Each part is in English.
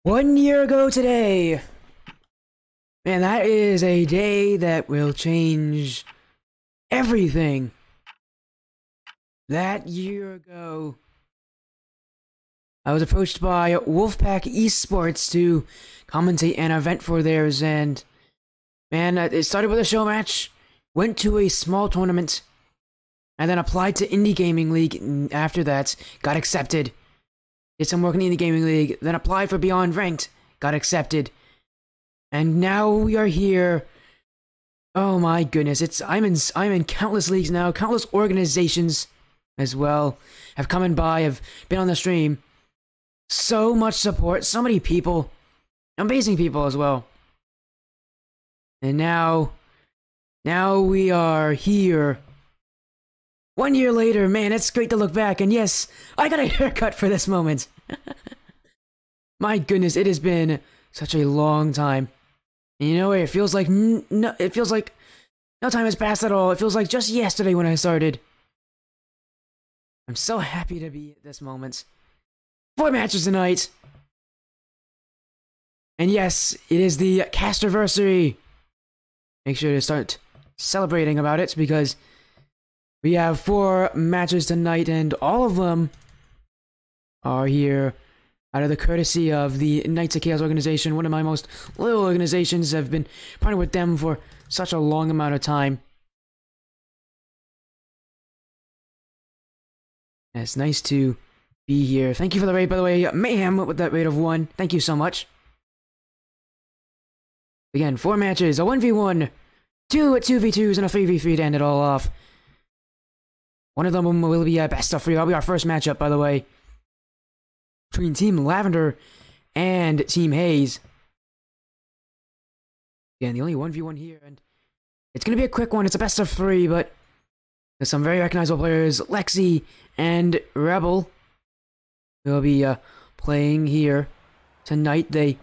1 year ago today! Man, that is a day that will change everything. That year ago, I was approached by Wolfpack Esports to commentate an event for theirs, and man, it started with a show match, went to a small tournament, and then applied to Indie Gaming League. And after that, got accepted. Did some work in the Indie Gaming League, then applied for Beyond Ranked, got accepted. And now we are here. Oh my goodness, I'm in countless leagues now, countless organizations as well have come in by, have been on the stream. So much support, so many people, amazing people as well. And now we are here. 1 year later, man, it's great to look back, and yes, I got a haircut for this moment. My goodness, it has been such a long time. And you know what? It feels like no time has passed at all. It feels like just yesterday when I started. I'm so happy to be at this moment. 4 matches tonight. And yes, it is the Cast-iversary. Make sure to start celebrating about it because we have 4 matches tonight and all of them are here out of the courtesy of the Knights of Chaos organization, one of my most loyal organizations. I've been partnered with them for such a long amount of time. And it's nice to be here. Thank you for the raid, by the way. Mayhem with that rate of 1. Thank you so much. Again, 4 matches, a 1v1, 2 2v2s, and a 3v3 to end it all off. One of them will be a best of 3. That'll be our first matchup, by the way, between Team Lavender and Team Haze. Again, the only 1v1 here, and it's going to be a quick one. It's a best of 3, but there's some very recognizable players, Lexi and Rebel, who will be playing here tonight. They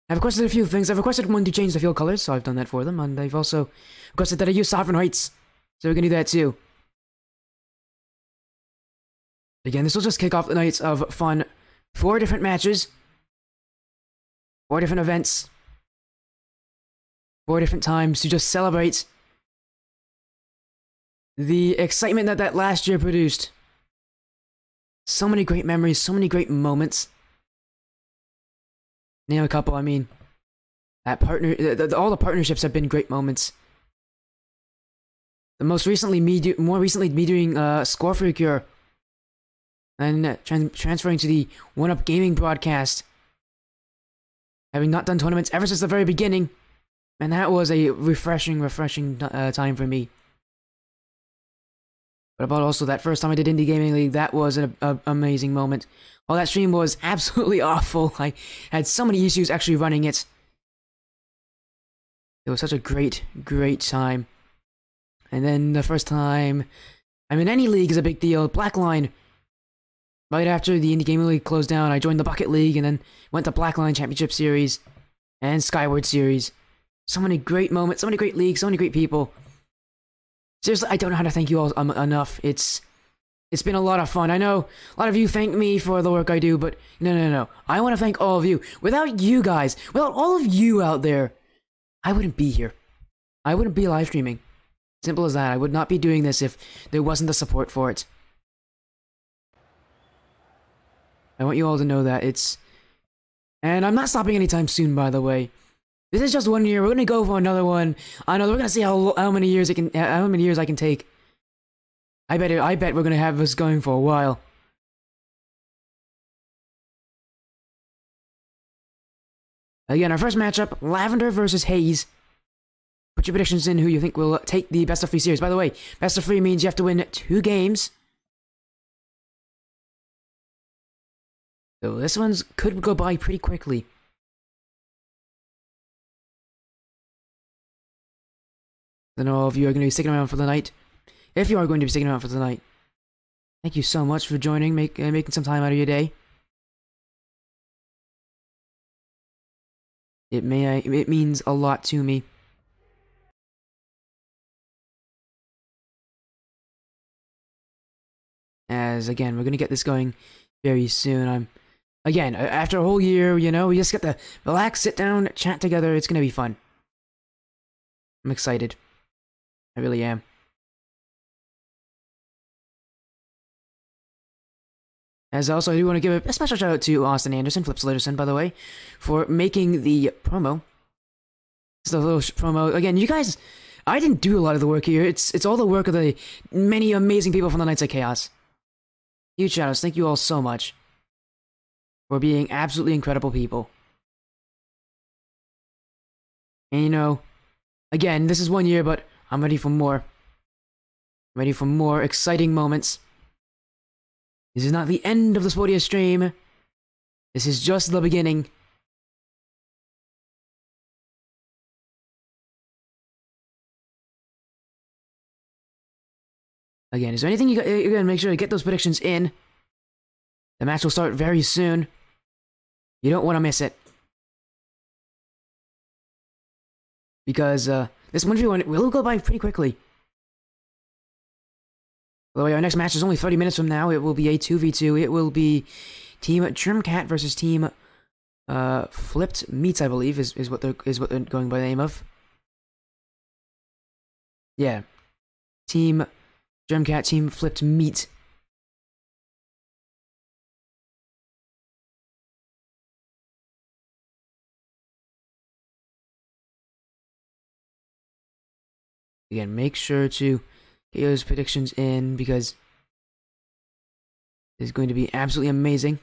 have requested a few things. I've requested one to change the field colors, so I've done that for them, and they've also requested that I use Sovereign Heights, so we can do that too. Again, this will just kick off the nights of fun. 4 different matches, 4 different events, 4 different times to just celebrate the excitement that last year produced. So many great memories, so many great moments. Name a couple, I mean, all the partnerships have been great moments. More recently me doing Scorefreaker and transferring to the 1UP Gaming broadcast. Having not done tournaments ever since the very beginning, and that was a refreshing time for me. But about also that first time I did Indie Gaming League, that was an amazing moment. While that stream was absolutely awful, I had so many issues actually running it. It was such a great time. And then the first time I'm in any league is a big deal. Blackline. Right after the Indie Gaming League closed down, I joined the Bucket League and then went to Blackline Championship Series and Skyward Series. So many great moments, so many great leagues, so many great people. Seriously, I don't know how to thank you all enough. It's been a lot of fun. I know a lot of you thank me for the work I do, but no. I want to thank all of you. Without you guys, without all of you out there, I wouldn't be here. I wouldn't be live streaming. Simple as that. I would not be doing this if there wasn't the support for it. I want you all to know that and I'm not stopping anytime soon, by the way. This is just 1 year. We're gonna go for another one. I know we're gonna see how many years I can take. I bet we're gonna have this going for a while. Again, our first matchup: Lavender versus Haze. Put your predictions in who you think will take the best of 3 series. By the way, best of 3 means you have to win 2 games. So this one's could go by pretty quickly. Then all of you are going to be sticking around for the night. If you are going to be sticking around for the night, thank you so much for joining, making some time out of your day. It means a lot to me. As again, we're going to get this going very soon. Again, after a whole year, you know, we just get to relax, sit down, chat together. It's gonna be fun. I'm excited. I really am. As also, I do want to give a special shout out to Austin Anderson, Flips Litterson, by the way, for making the promo. It's a little promo. Again, you guys, I didn't do a lot of the work here. It's all the work of the many amazing people from the Knights of Chaos. Huge shout outs. Thank you all so much for being absolutely incredible people. And you know, again, this is 1 year, but I'm ready for more. I'm ready for more exciting moments. This is not the end of the Sportia stream. This is just the beginning. Again, is there anything you're gonna make sure to get those predictions in? The match will start very soon. You don't want to miss it. Because this 1v1 will go by pretty quickly. By the way, our next match is only 30 minutes from now. It will be a 2v2. It will be Team GermCat versus Team Flipped Meats, I believe, is what they're going by the name of. Yeah. Team GermCat, Team Flipped Meat. Again, make sure to get those predictions in because it's going to be absolutely amazing.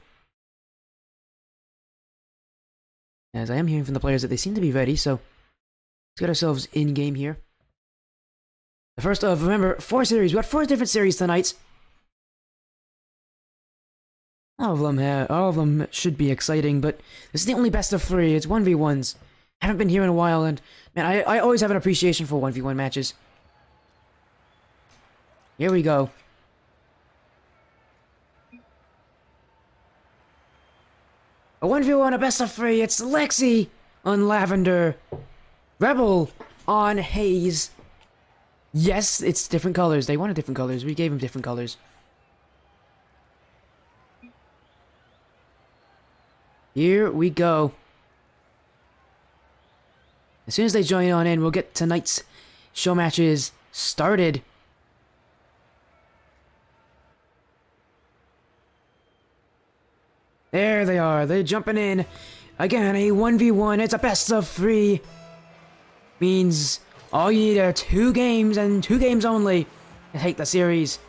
As I am hearing from the players that they seem to be ready, so let's get ourselves in game here. The first of, remember, 4 series. We got 4 different series tonight. All of them should be exciting, but this is the only best of 3. It's 1v1s. Haven't been here in a while, and man, I always have an appreciation for 1v1 matches. Here we go. A 1v1, a best of 3. It's Lexi on Lavender, Rebel on Haze. Yes, it's different colors. They wanted different colors. We gave them different colors. Here we go. As soon as they join on in, we'll get tonight's show matches started. There they are. They're jumping in. Again, a 1v1. It's a best of 3. Means all you need are 2 games and 2 games only to take the series.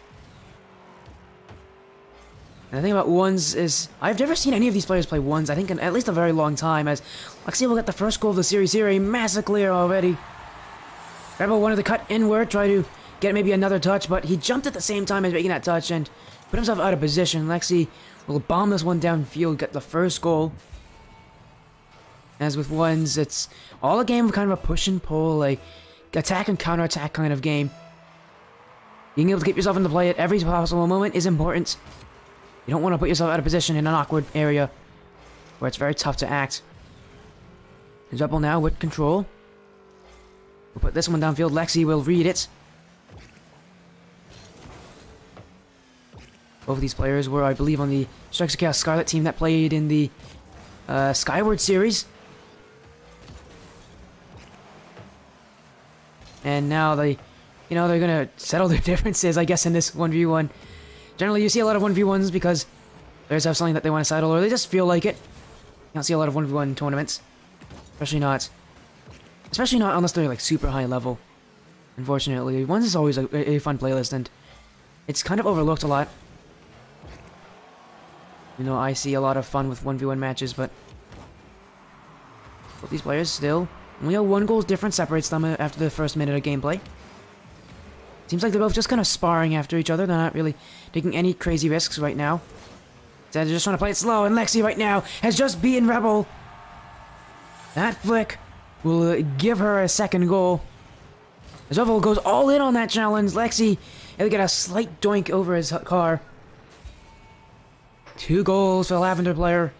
And the thing about ones is, I've never seen any of these players play ones, I think, in at least a very long time, as Lexi will get the first goal of the series here, a massive clear already. Rebel wanted to cut inward, try to get maybe another touch, but he jumped at the same time as making that touch and put himself out of position. Lexi will bomb this one downfield, get the first goal. As with ones, it's all a game of kind of a push and pull, a attack and counter-attack kind of game. Being able to get yourself into play at every possible moment is important. You don't want to put yourself out of position in an awkward area where it's very tough to act. Rebel now with control. We'll put this one downfield. Lexi will read it. Both of these players were, I believe, on the Strikes of Chaos Scarlet team that played in the Skyward series. And now they, they're gonna settle their differences, I guess, in this 1v1. Generally, you see a lot of 1v1s because players have something that they want to settle, or they just feel like it. You don't see a lot of 1v1 tournaments. Especially not unless they're, like, super high level. Unfortunately. Ones is always a fun playlist, and it's kind of overlooked a lot. I see a lot of fun with 1v1 matches, but both these players still only have 1 goal difference separates them after the first minute of gameplay. Seems like they're both just kind of sparring after each other. They're not really taking any crazy risks right now. They're just trying to play it slow, and Lexi right now has just beaten Rebel. That flick will give her a second goal. As Rebel goes all in on that challenge, Lexi will get a slight doink over his car. 2 goals for the Lavender player.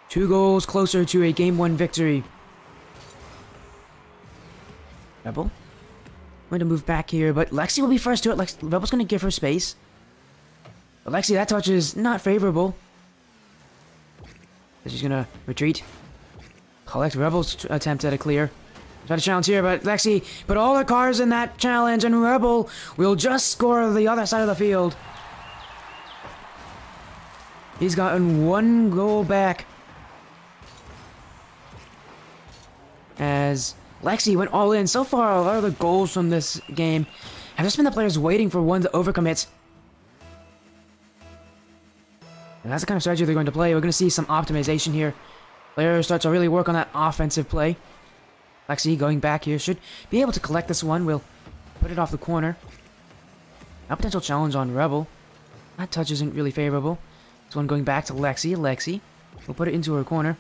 Two goals closer to a Game 1 victory. Rebel going to move back here, but Lexi will be first to it. Rebel's going to give her space. But Lexi, that touch is not favorable. She's gonna retreat. Collect Rebel's attempt at a clear. Try to challenge here, but Lexi put all her cars in that challenge, and Rebel will just score the other side of the field. He's gotten 1 goal back. As Lexi went all in. So far, a lot of the goals from this game have just been the players waiting for one to overcommit. And that's the kind of strategy they're going to play. We're going to see some optimization here. Players start to really work on that offensive play. Lexi going back here should be able to collect this one. We'll put it off the corner. Now potential challenge on Rebel. That touch isn't really favorable. This one going back to Lexi. Lexi will put it into her corner.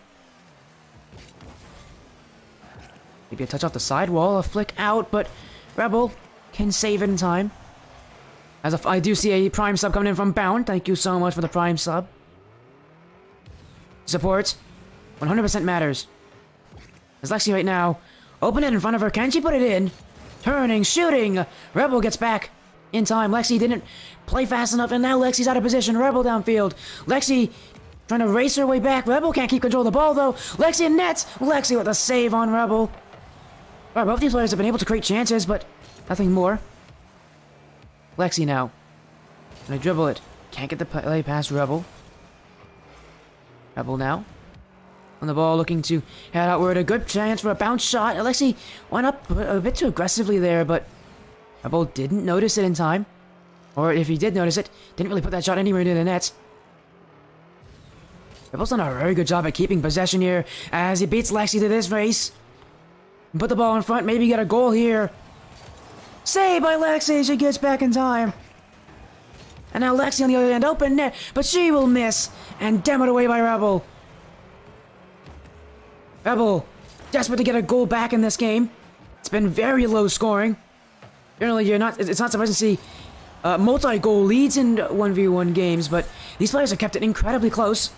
Maybe a touch off the sidewall, a flick out, but Rebel can save it in time. As I do see a Prime sub coming in from Bound. Thank you so much for the Prime sub. Support 100% matters. As Lexi right now, open it in front of her. Can she put it in? Turning, shooting. Rebel gets back in time. Lexi didn't play fast enough, and now Lexi's out of position. Rebel downfield. Lexi trying to race her way back. Rebel can't keep control of the ball, though. Lexi in net. Lexi with a save on Rebel. Alright, both these players have been able to create chances, but nothing more. Lexi now. Gonna dribble it. Can't get the play past Rebel. Rebel now. On the ball, looking to head outward. A good chance for a bounce shot. Lexi went up a bit too aggressively there, but Rebel didn't notice it in time. Or if he did notice it, didn't really put that shot anywhere near the net. Rebel's done a very good job at keeping possession here as he beats Lexi to this race. Put the ball in front, maybe get a goal here. Saved by Lexi, she gets back in time. And now Lexi on the other end, open net, but she will miss. And demoed away by Rebel. Rebel, desperate to get a goal back in this game. It's been very low scoring. Generally, it's not surprising to see multi-goal leads in 1v1 games, but these players have kept it incredibly close.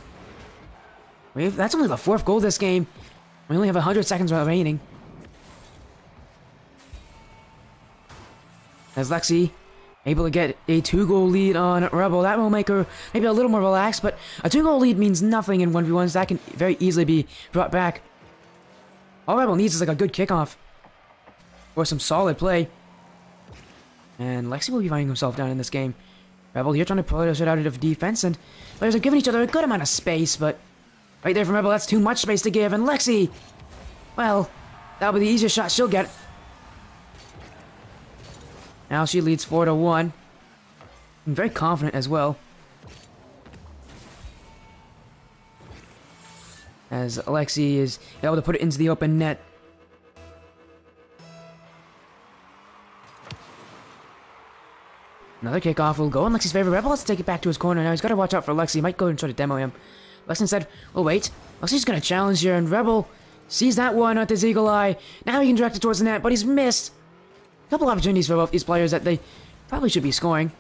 That's only the 4th goal this game. We only have 100 seconds remaining. As Lexi able to get a 2-goal lead on Rebel. That will make her maybe a little more relaxed, but a 2-goal lead means nothing in 1v1s. That can very easily be brought back. All Rebel needs is like a good kickoff or some solid play. And Lexi will be finding himself down in this game. Rebel here trying to pull it out of defense, and players are giving each other a good amount of space, but right there from Rebel, that's too much space to give. And Lexi, well, that'll be the easiest shot she'll get. Now she leads 4-1. I'm very confident as well. As Lexi is able to put it into the open net. Another kickoff will go in Lexi's favor. Rebel has to take it back to his corner now. He's got to watch out for Lexi. He might go and try to demo him. Lexi instead will wait. Lexi's going to challenge here, and Rebel sees that one with his eagle eye. Now he can direct it towards the net, but he's missed. A couple opportunities for both these players that they probably should be scoring.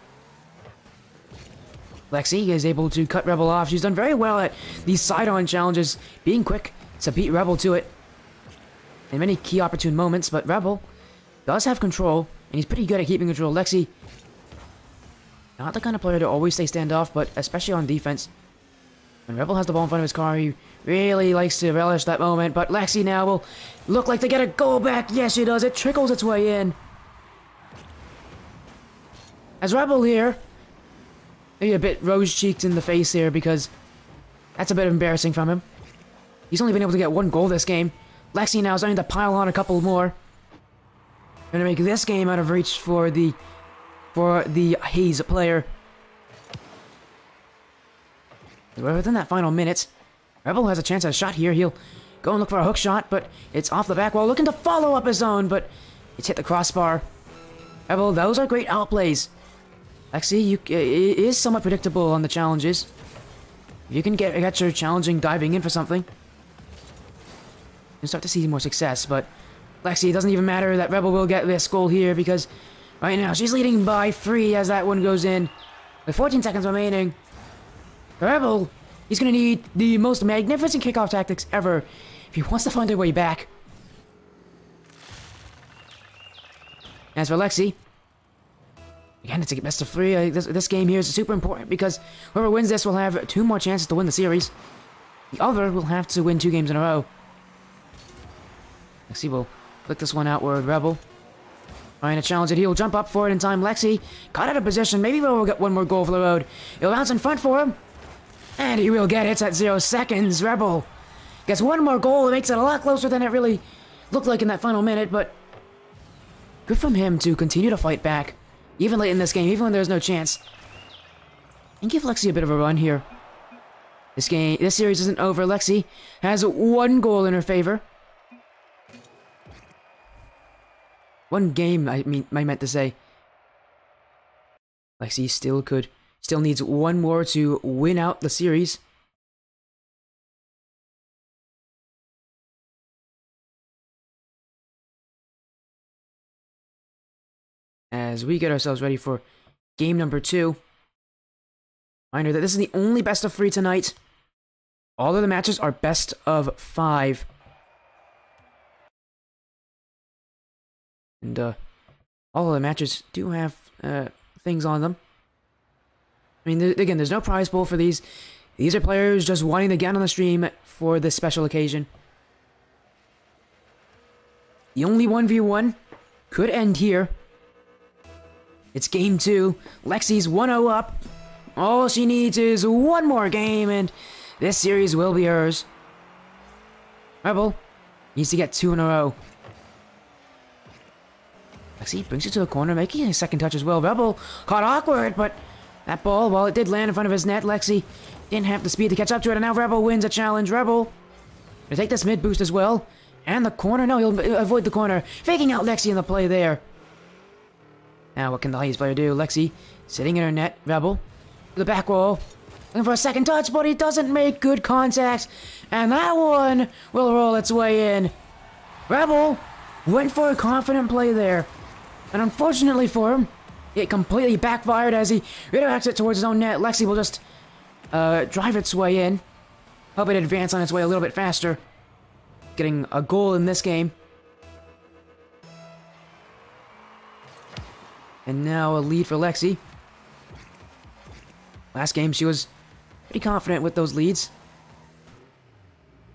Lexi is able to cut Rebel off. She's done very well at these side-on challenges, being quick to beat Rebel to it in many key opportune moments, but Rebel does have control, and he's pretty good at keeping control. Lexi, not the kind of player to always stay standoff, but especially on defense. When Rebel has the ball in front of his car, he really likes to relish that moment, but Lexi now will look like to get a goal back. Yes, she does. It trickles its way in. As Rebel here, maybe a bit rose-cheeked in the face here because that's a bit embarrassing from him. He's only been able to get 1 goal this game. Lexi now is starting to pile on a couple more. Gonna make this game out of reach for the Haze player. We're within that final minute. Rebel has a chance at a shot here. He'll go and look for a hook shot, but it's off the back wall, looking to follow up his own, but it's hit the crossbar. Rebel, those are great outplays. Lexi, it is somewhat predictable on the challenges. If you can get your challenging diving in for something, you'll start to see more success, but Lexi, it doesn't even matter that Rebel will get this goal here because right now she's leading by 3 as that one goes in. With 14 seconds remaining, Rebel, he's going to need the most magnificent kickoff tactics ever if he wants to find a way back. As for Lexi, Again, it's a best of 3. This game here is super important because whoever wins this will have 2 more chances to win the series. The other will have to win 2 games in a row. Lexi will flick this one outward. Rebel trying to challenge it. He'll jump up for it in time. Lexi caught out of position. Maybe Rebel will get one more goal for the road. He'll bounce in front for him. And he will get it at 0 seconds. Rebel gets one more goal. It makes it a lot closer than it really looked like in that final minute. But good from him to continue to fight back. Even late in this game, even when there's no chance. And give Lexi a bit of a run here. This series isn't over. Lexi has 1 goal in her favor. 1 game, I meant to say. Lexi still needs 1 more to win out the series. As we get ourselves ready for game number 2. Reminder that this is the only best of 3 tonight. All of the matches are best of 5. And all of the matches do have things on them. I mean, again, there's no prize pool for these. These are players just wanting to get on the stream for this special occasion. The only 1v1 could end here. It's game 2. Lexi's 1-0 up. All she needs is 1 more game, and this series will be hers. Rebel needs to get 2 in a row. Lexi brings it to the corner, making a second touch as well. Rebel caught awkward, but that ball, while it did land in front of his net, Lexi didn't have the speed to catch up to it, and now Rebel wins a challenge. Rebel gonna take this mid boost as well. And the corner, no, he'll avoid the corner. Faking out Lexi in the play there. Now what can the Haze player do? Lexi sitting in her net. Rebel to the back wall. Looking for a second touch, but he doesn't make good contact. And that one will roll its way in. Rebel went for a confident play there. And unfortunately for him, it completely backfired as he redirects it towards his own net. Lexi will just drive its way in. Help it advance on its way a little bit faster. Getting a goal in this game. And now a lead for Lexi. Last game, she was pretty confident with those leads.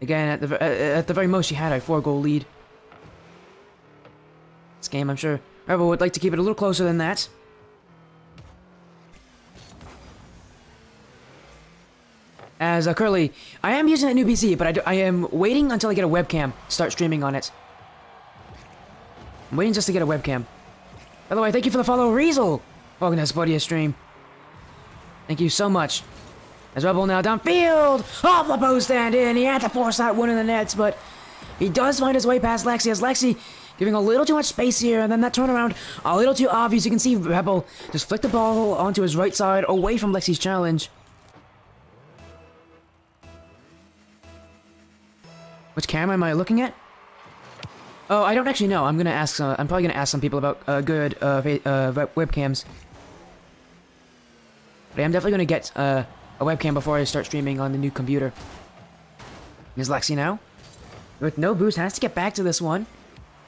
Again, at the very most, she had a 4-goal lead. This game, I'm sure Rebel would like to keep it a little closer than that. As currently, I am using a new PC, but I am waiting until I get a webcam to start streaming on it. I'm waiting just to get a webcam. By the way, thank you for the follow, Reezel! Welcome to Spodia stream. Thank you so much. As Rebel now downfield! Off the post and in! He had to force that one in the nets, but he does find his way past Lexi, as Lexi giving a little too much space here, and then that turnaround a little too obvious. You can see Rebel just flick the ball onto his right side, away from Lexi's challenge. Which camera am I looking at? Oh, I don't actually know. I'm probably gonna ask some people about good webcams. But I am definitely gonna get a webcam before I start streaming on the new computer. Here's Lexi now, with no boost, has to get back to this one.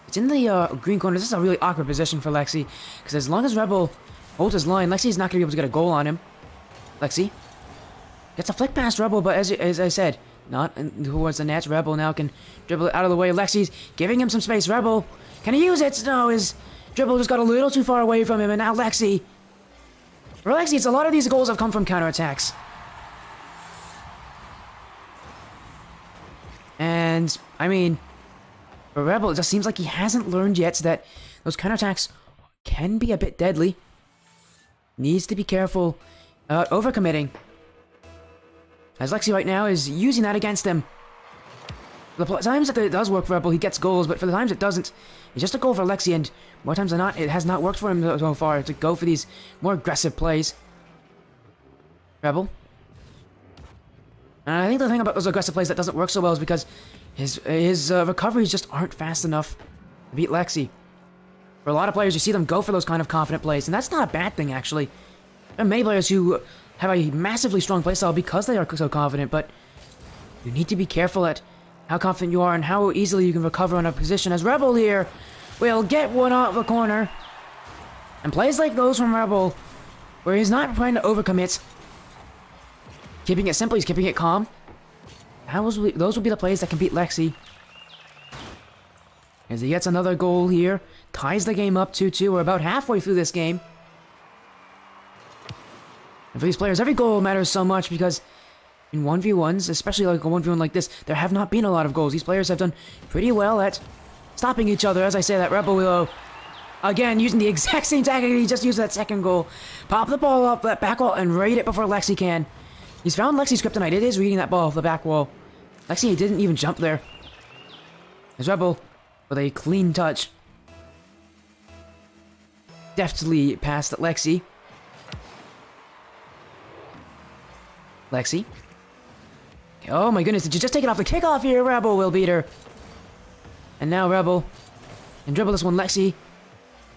It's in the green corner. This is a really awkward position for Lexi, because as long as Rebel holds his line, Lexi's not gonna be able to get a goal on him. Lexi gets a flick past Rebel, but as I said, not towards the net. Rebel now can dribble it out of the way. Lexi's giving him some space. Rebel, can he use it? No, his dribble just got a little too far away from him, and now Lexi. For Lexi, it's a lot of these goals have come from counterattacks. And, I mean, for Rebel, it just seems like he hasn't learned yet that those counterattacks can be a bit deadly. Needs to be careful overcommitting. As Lexi right now is using that against him. The times that it does work for Rebel, he gets goals, but for the times it doesn't, it's just a goal for Lexi, and more times than not, it has not worked for him so far to go for these more aggressive plays. Rebel. And I think the thing about those aggressive plays that doesn't work so well is because his recoveries just aren't fast enough to beat Lexi. For a lot of players, you see them go for those kind of confident plays, and that's not a bad thing, actually. There are many players who have a massively strong playstyle because they are so confident, but you need to be careful at how confident you are and how easily you can recover on a position, as Rebel here will get one out of the corner. And plays like those from Rebel, where he's not trying to overcommit, keeping it simple, he's keeping it calm. Those will be the plays that can beat Lexi. As he gets another goal here, ties the game up 2-2. We're about halfway through this game. And for these players, every goal matters so much because in 1v1s, especially like a 1v1 like this, there have not been a lot of goals. These players have done pretty well at stopping each other. As I say, that Rebel will, again, using the exact same tactic he just used that second goal. Pop the ball up that back wall and raid it before Lexi can. He's found Lexi's kryptonite. It is reading that ball off the back wall. Lexi didn't even jump there. There's Rebel with a clean touch. Deftly past Lexi. Lexi. Oh my goodness, did you just take it off the kickoff here? Rebel will beat her. And now Rebel can dribble this one. Lexi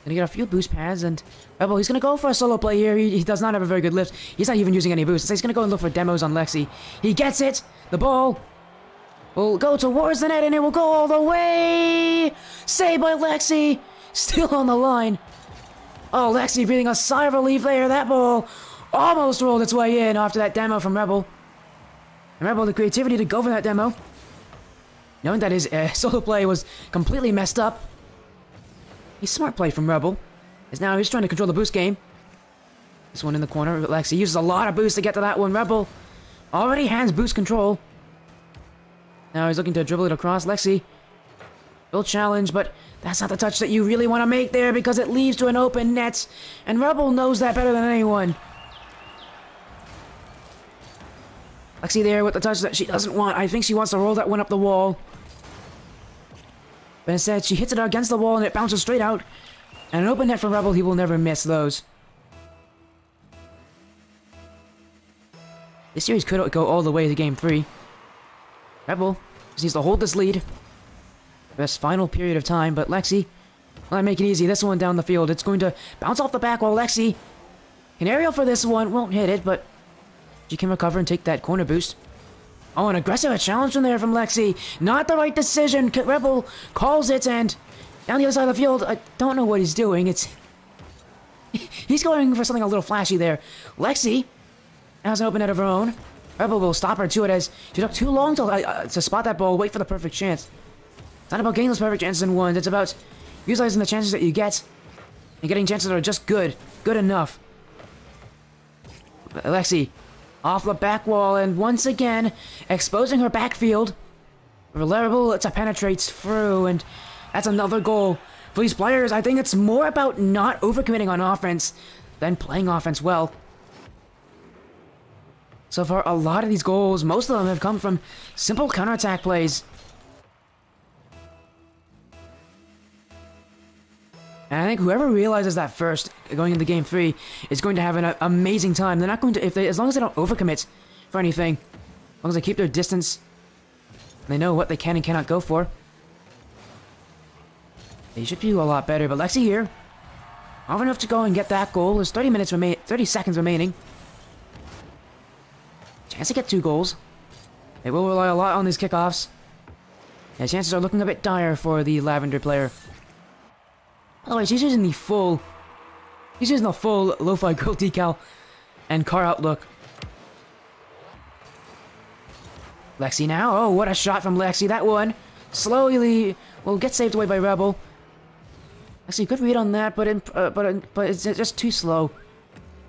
gonna get a few boost pads, and Rebel, he's gonna go for a solo play here. He does not have a very good lift. He's not even using any boosts. So he's gonna go and look for demos on Lexi. He gets it. The ball will go towards the net, and it will go all the way. Saved by Lexi. Still on the line. Oh, Lexi breathing a sigh of relief there. That ball almost rolled its way in after that demo from Rebel. And Rebel, the creativity to go for that demo, knowing that his solo play was completely messed up. A smart play from Rebel. As now he's trying to control the boost game. This one in the corner. Lexi uses a lot of boost to get to that one. Rebel already has boost control. Now he's looking to dribble it across. Lexi will challenge, but that's not the touch that you really want to make there because it leads to an open net. And Rebel knows that better than anyone. Lexi there with the touch that she doesn't want. I think she wants to roll that one up the wall. But instead, she hits it against the wall and it bounces straight out. And an open net for Rebel, he will never miss those. This series could go all the way to Game 3. Rebel just needs to hold this lead for this final period of time, but Lexi will not make it easy. This one down the field, it's going to bounce off the back wall. Lexi can aerial for this one, won't hit it, but she can recover and take that corner boost. Oh, an aggressive challenge from there from Lexi. Not the right decision. Rebel calls it, and down the other side of the field, I don't know what he's doing. He's going for something a little flashy there. Lexi has an open net of her own. Rebel will stop her to it as she took too long to spot that ball, wait for the perfect chance. It's not about getting those perfect chances in ones. It's about utilizing the chances that you get and getting chances that are just good enough. Lexi off the back wall, and once again, exposing her backfield. Rebel to penetrate through, and that's another goal. For these players, I think it's more about not overcommitting on offense than playing offense well. So far, a lot of these goals, most of them have come from simple counterattack plays. And I think whoever realizes that first, going into Game 3, is going to have an amazing time. They're not going to, as long as they don't overcommit for anything, as long as they keep their distance, they know what they can and cannot go for, they should do a lot better. But Lexi here, off enough to go and get that goal. There's 30 seconds remaining. Chance to get 2 goals. They will rely a lot on these kickoffs. And chances are looking a bit dire for the Lavender player. By the way, she's using the full Lo-Fi Girl decal and car outlook. Lexi now. Oh, what a shot from Lexi. That one slowly will get saved away by Rebel. Lexi, good read on that, but it's just too slow.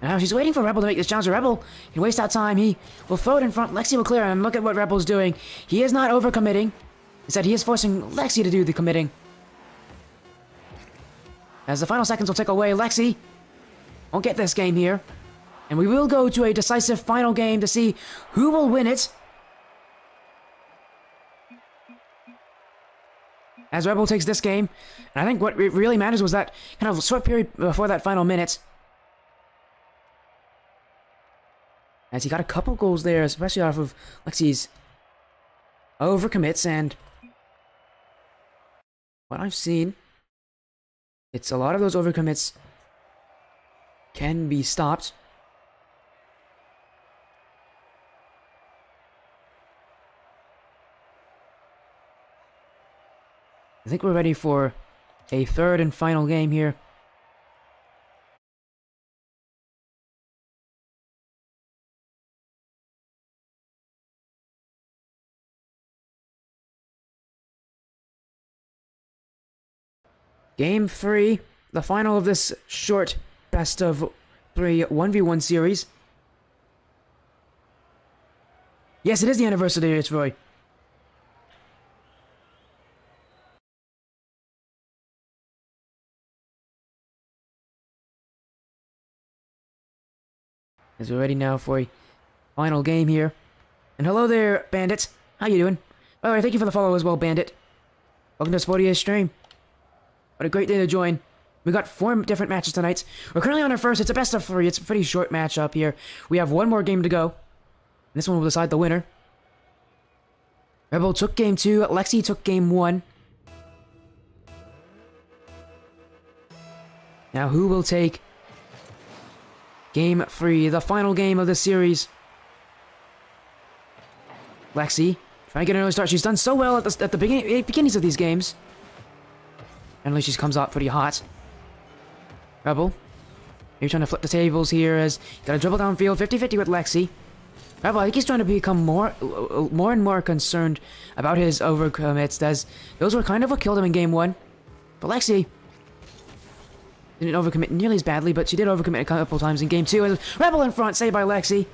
And now she's waiting for Rebel to make this challenge. Rebel can waste out time. He will throw it in front. Lexi will clear, and look at what Rebel's doing. He is not overcommitting. Instead, he is forcing Lexi to do the committing. As the final seconds will tick away, Lexi won't get this game here. And we will go to a decisive final game to see who will win it. As Rebel takes this game. And I think what really matters was that kind of short period before that final minute. As he got a couple goals there, especially off of Lexi's overcommits, and what I've seen, it's a lot of those overcommits can be stopped. I think we're ready for a third and final game here. Game 3, the final of this short best of 3 1v1 series. Yes, it is the anniversary, it's Roy. As we're ready now for a final game here. And hello there, Bandit. How you doing? By the way, thank you for the follow as well, Bandit. Welcome to Sporty's stream. What a great day to join. We got 4 different matches tonight. We're currently on our first. It's a best of 3. It's a pretty short matchup here. We have 1 more game to go. And this one will decide the winner. Rebel took game 2. Lexi took game 1. Now who will take game 3, the final game of the series? Lexi, trying to get an early start. She's done so well at the beginnings of these games. Finally, she comes out pretty hot. Rebel, you're trying to flip the tables here as you got to dribble downfield, 50-50 with Lexi. Rebel, I think he's trying to become more and more concerned about his overcommits, as those were kind of what killed him in game 1. But Lexi didn't overcommit nearly as badly, but she did overcommit a couple times in game 2. And Rebel in front, saved by Lexi.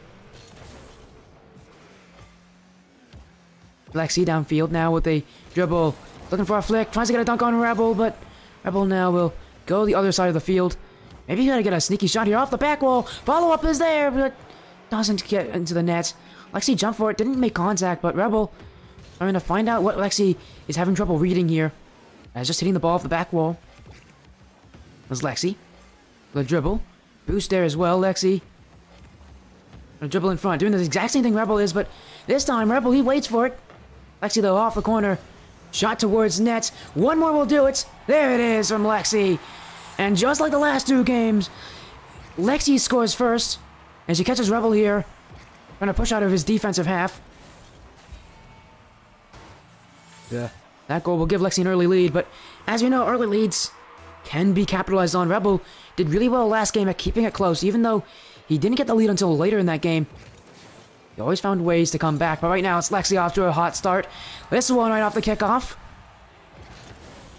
Lexi downfield now with a dribble, looking for a flick, tries to get a dunk on Rebel, but Rebel now will go the other side of the field. Maybe you gotta get a sneaky shot here off the back wall. Follow-up is there, but doesn't get into the net. Lexi jumped for it, didn't make contact, but Rebel trying to find out what Lexi is having trouble reading here. As just hitting the ball off the back wall. There's Lexi. The dribble. Boost there as well, Lexi. A dribble in front, doing the exact same thing Rebel is, but this time Rebel, he waits for it. Lexi, though, off the corner. Shot towards net. 1 more will do it. There it is from Lexi. And just like the last 2 games, Lexi scores first. And she catches Rebel here. Trying to push out of his defensive half. Yeah. That goal will give Lexi an early lead, but as you know, early leads can be capitalized on. Rebel did really well last game at keeping it close, even though he didn't get the lead until later in that game. He always found ways to come back, but right now it's Lexi off to a hot start. This one right off the kickoff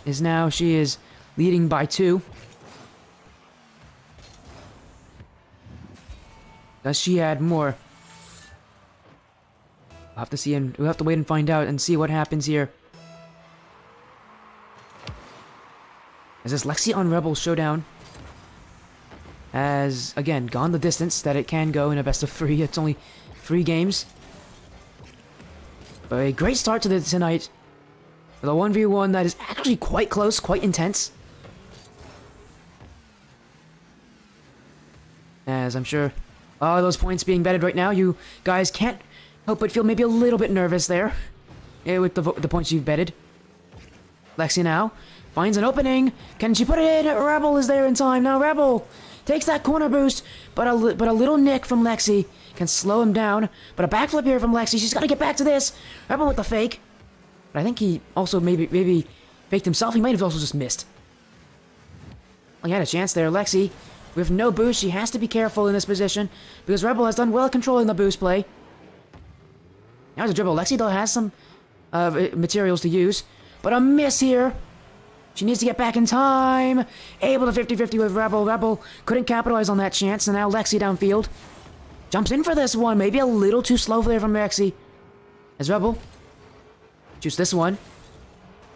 is now she is leading by 2. Does she add more? We'll have to see, and we'll have to wait and find out and see what happens here. As this Lexi on Rebel showdown has again gone the distance that it can go in a best of 3. It's only 3 games. But a great start to tonight. With a 1v1 that is actually quite close, quite intense. As I'm sure all those points being betted right now, you guys can't help but feel maybe a little bit nervous there. With the points you've betted. Lexi now finds an opening. Can she put it in? Rebel is there in time. Now Rebel takes that corner boost, but a little nick from Lexi can slow him down. But a backflip here from Lexi. She's got to get back to this. Rebel with the fake. But I think he also maybe faked himself. He might have also just missed. Well, he had a chance there. Lexi with no boost. She has to be careful in this position because Rebel has done well controlling the boost play. Now there's a dribble. Lexi, though, has some materials to use. But a miss here. She needs to get back in time. Able to 50-50 with Rebel. Rebel couldn't capitalize on that chance. And now Lexi downfield. Jumps in for this one. Maybe a little too slow there from Lexi. As Rebel shoots this one.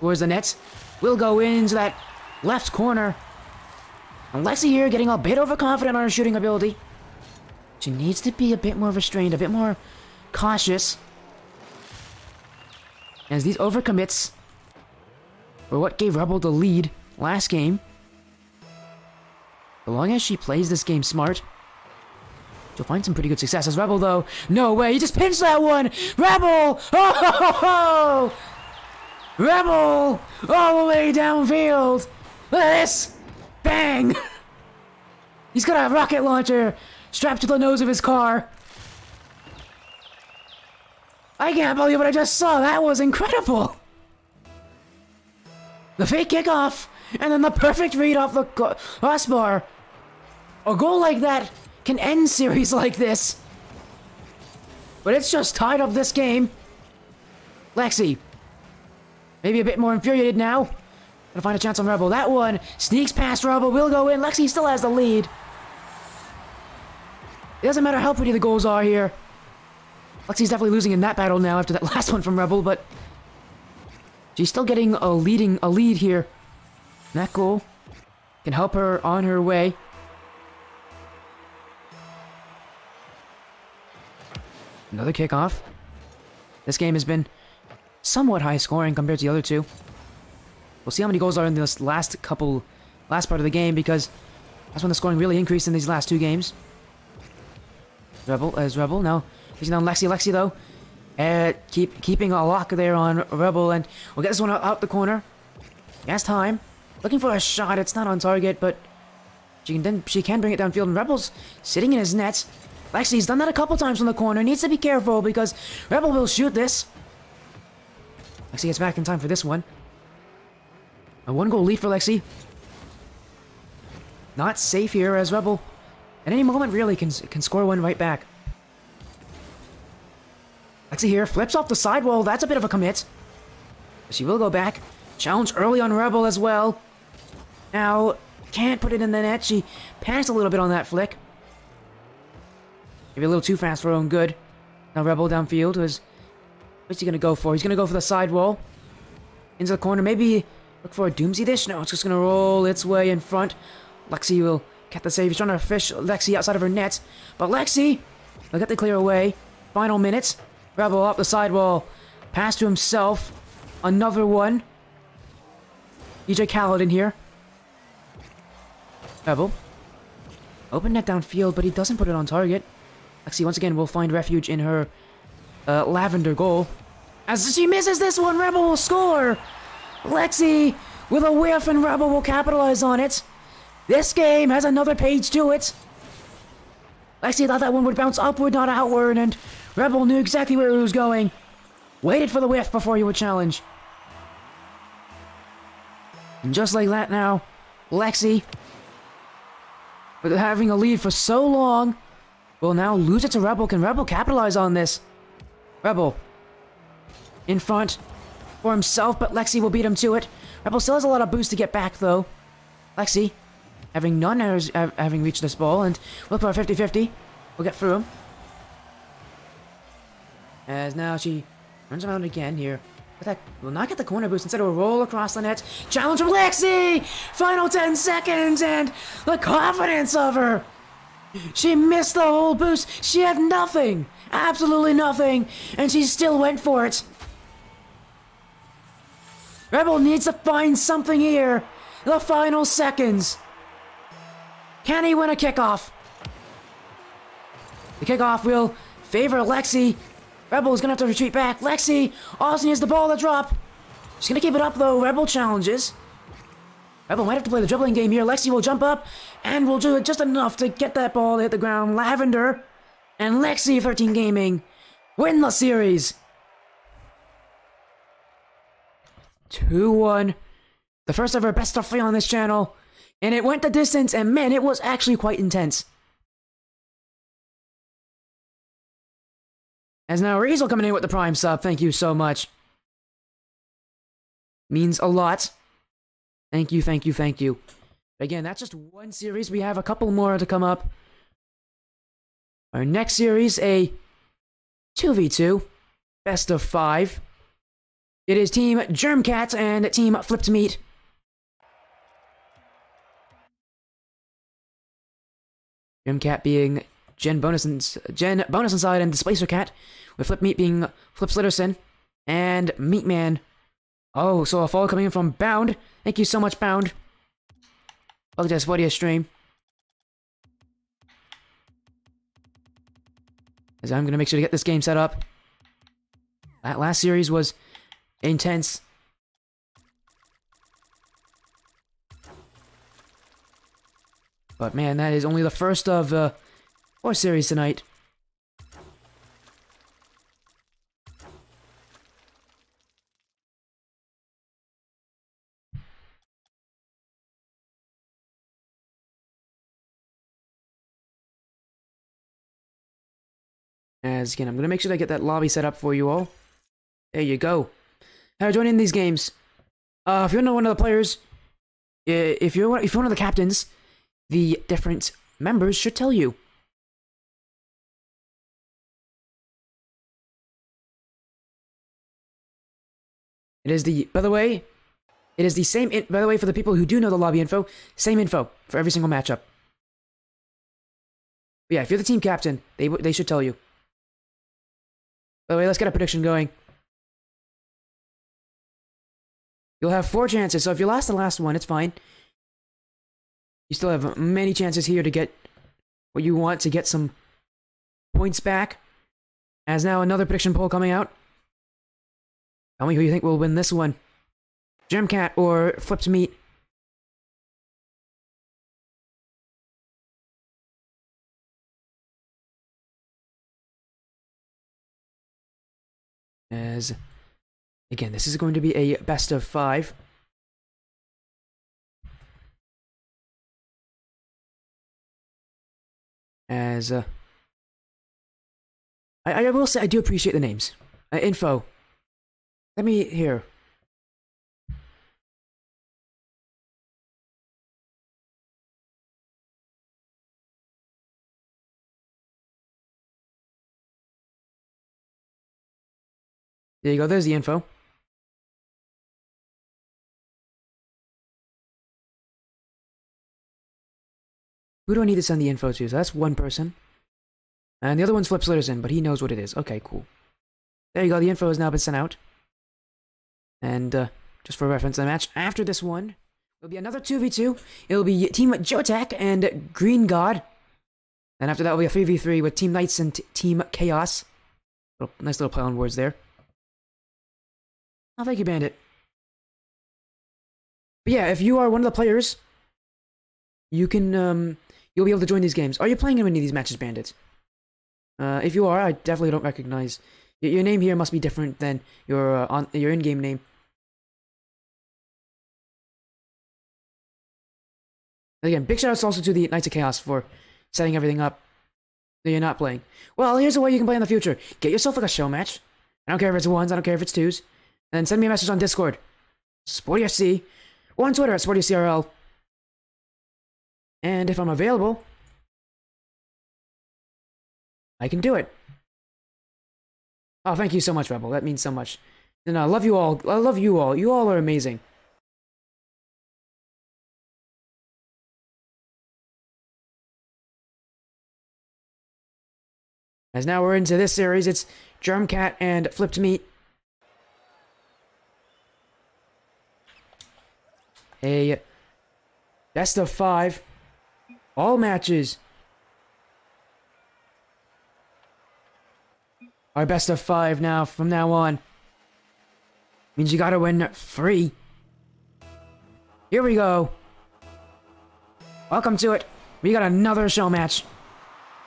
Towards the net. Will go into that left corner. And Lexi here getting a bit overconfident on her shooting ability. She needs to be a bit more restrained. A bit more cautious. As these overcommits were what gave Rebel the lead last game. As long as she plays this game smart, she'll find some pretty good success. As Rebel, though, no way, he just pinched that one! Rebel! Oh! Rebel! All the way downfield! Look at this! Bang! He's got a rocket launcher strapped to the nose of his car. I can't believe what I just saw. That was incredible. The fake kickoff, and then the perfect read off the crossbar. A goal like that can end series like this. But it's just tied up this game. Lexi, maybe a bit more infuriated now. Gonna find a chance on Rebel. That one sneaks past Rebel. Will go in. Lexi still has the lead. It doesn't matter how pretty the goals are here. Lexi's definitely losing in that battle now after that last one from Rebel, but she's still getting a lead here. And that goal can help her on her way. Another kickoff. This game has been somewhat high scoring compared to the other two. We'll see how many goals are in this last part of the game, because that's when the scoring really increased in these last two games. Rebel now facing down Lexi though. Keeping a lock there on Rebel, and we'll get this one out the corner. He has time. Looking for a shot. It's not on target, but she can bring it downfield, and Rebel's sitting in his net. Lexi's done that a couple times from the corner. Needs to be careful because Rebel will shoot this. Lexi gets back in time for this one. A 1-goal lead for Lexi. Not safe here, as Rebel at any moment really can score one right back. Lexi here flips off the sidewall. That's a bit of a commit. She will go back. Challenge early on Rebel as well. Now, can't put it in the net. She panicked a little bit on that flick. Maybe a little too fast for her own good. Now Rebel downfield. What's he going to go for? He's going to go for the sidewall. Into the corner. Maybe look for a doomsy dish. No, it's just going to roll its way in front. Lexi will get the save. He's trying to fish Lexi outside of her net. But Lexi will get the clear away. Final minutes. Rebel off the sidewall. Pass to himself. Another one. DJ Khaled in here. Rebel. Open net downfield, but he doesn't put it on target. Lexi once again will find refuge in her Lavender goal. As she misses this one, Rebel will score! Lexi with a whiff, and Rebel will capitalize on it. This game has another page to it. Lexi thought that one would bounce upward, not outward, and Rebel knew exactly where it was going. Waited for the whiff before he would challenge. And just like that now, Lexi, with having a lead for so long, will now lose it to Rebel. Can Rebel capitalize on this? Rebel in front for himself, but Lexi will beat him to it. Rebel still has a lot of boost to get back, though. Lexi, having none errors, having reached this ball, and look for a 50-50. We'll get through him. As now she runs around again here. But that will not get the corner boost. Instead, it will roll across the net. Challenge from Lexi! Final 10 seconds, and the confidence of her! She missed the whole boost. She had nothing. Absolutely nothing. And she still went for it. Rebel needs to find something here. The final seconds. Can he win a kickoff? The kickoff will favor Lexi. Rebel is going to have to retreat back. Lexi also needs the ball to drop. She's going to keep it up, though. Rebel challenges. Rebel might have to play the dribbling game here. Lexi will jump up and will do it just enough to get that ball to hit the ground. Lavender and Lexi 13 Gaming win the series. 2-1. The first ever best of 3 on this channel. And it went the distance, and man, it was actually quite intense. As now Riesel coming in with the Prime sub. Thank you so much. Means a lot. Thank you, thank you, thank you. Again, that's just one series. We have a couple more to come up. Our next series, a 2v2. Best of 5. It is Team GermCat and Team Flipped Meat. GermCat being Jen Bonus Inside and Displacer Cat, with Flip Meat being Flip Slitterson and Meatman. Oh, so a follow coming in from Bound. Thank you so much, Bound. Welcome to this Spodia stream. As I'm gonna make sure to get this game set up. That last series was intense. But man, that is only the first of 4 series tonight. As again, I'm going to make sure I get that lobby set up for you all. There you go. How to join in these games. If you're one of the players, if you're one of the captains, the different members should tell you. It is the, by the way, it is the same, by the way, for the people who do know the lobby info, same info for every single matchup. But yeah, if you're the team captain, they should tell you. By the way, let's get a prediction going. You'll have 4 chances, so if you lost the last one, it's fine. You still have many chances here to get what you want, to get some points back. As now another prediction poll coming out. Tell me who you think will win this one. GermCat or Flipped Meat? As, again, this is going to be a best of 5. As, I will say I do appreciate the names. Info. Let me hear. There you go, there's the info. Who do I need to send the info to? So that's one person. And the other one's Flip Slitterson, but he knows what it is. Okay, cool. There you go, the info has now been sent out. And just for reference, the match after this one, it'll be another 2v2. It'll be Team JoeAttack and GreenGod. And after that will be a 3v3 with Team Knights and Team Chaos. Nice little play on words there. Oh, thank you, Bandit. But yeah, if you are one of the players, you can, you'll be able to join these games. Are you playing in any of these matches, Bandit? If you are, I definitely don't recognize. Your name here must be different than your in-game name. Again, big shoutouts also to the Knights of Chaos for setting everything up that you're not playing. Well, here's a way you can play in the future. Get yourself like a show match. I don't care if it's 1s, I don't care if it's 2s. And then send me a message on Discord. SportyFC. Or on Twitter at SportyCRL. And if I'm available, I can do it. Oh, thank you so much, Rebel. That means so much. And I love you all. I love you all. You all are amazing. As now we're into this series, it's GermCat and Flipped Meat. A best of 5. All matches are best of 5 now, from now on. Means you gotta win 3. Here we go. Welcome to it. We got another show match.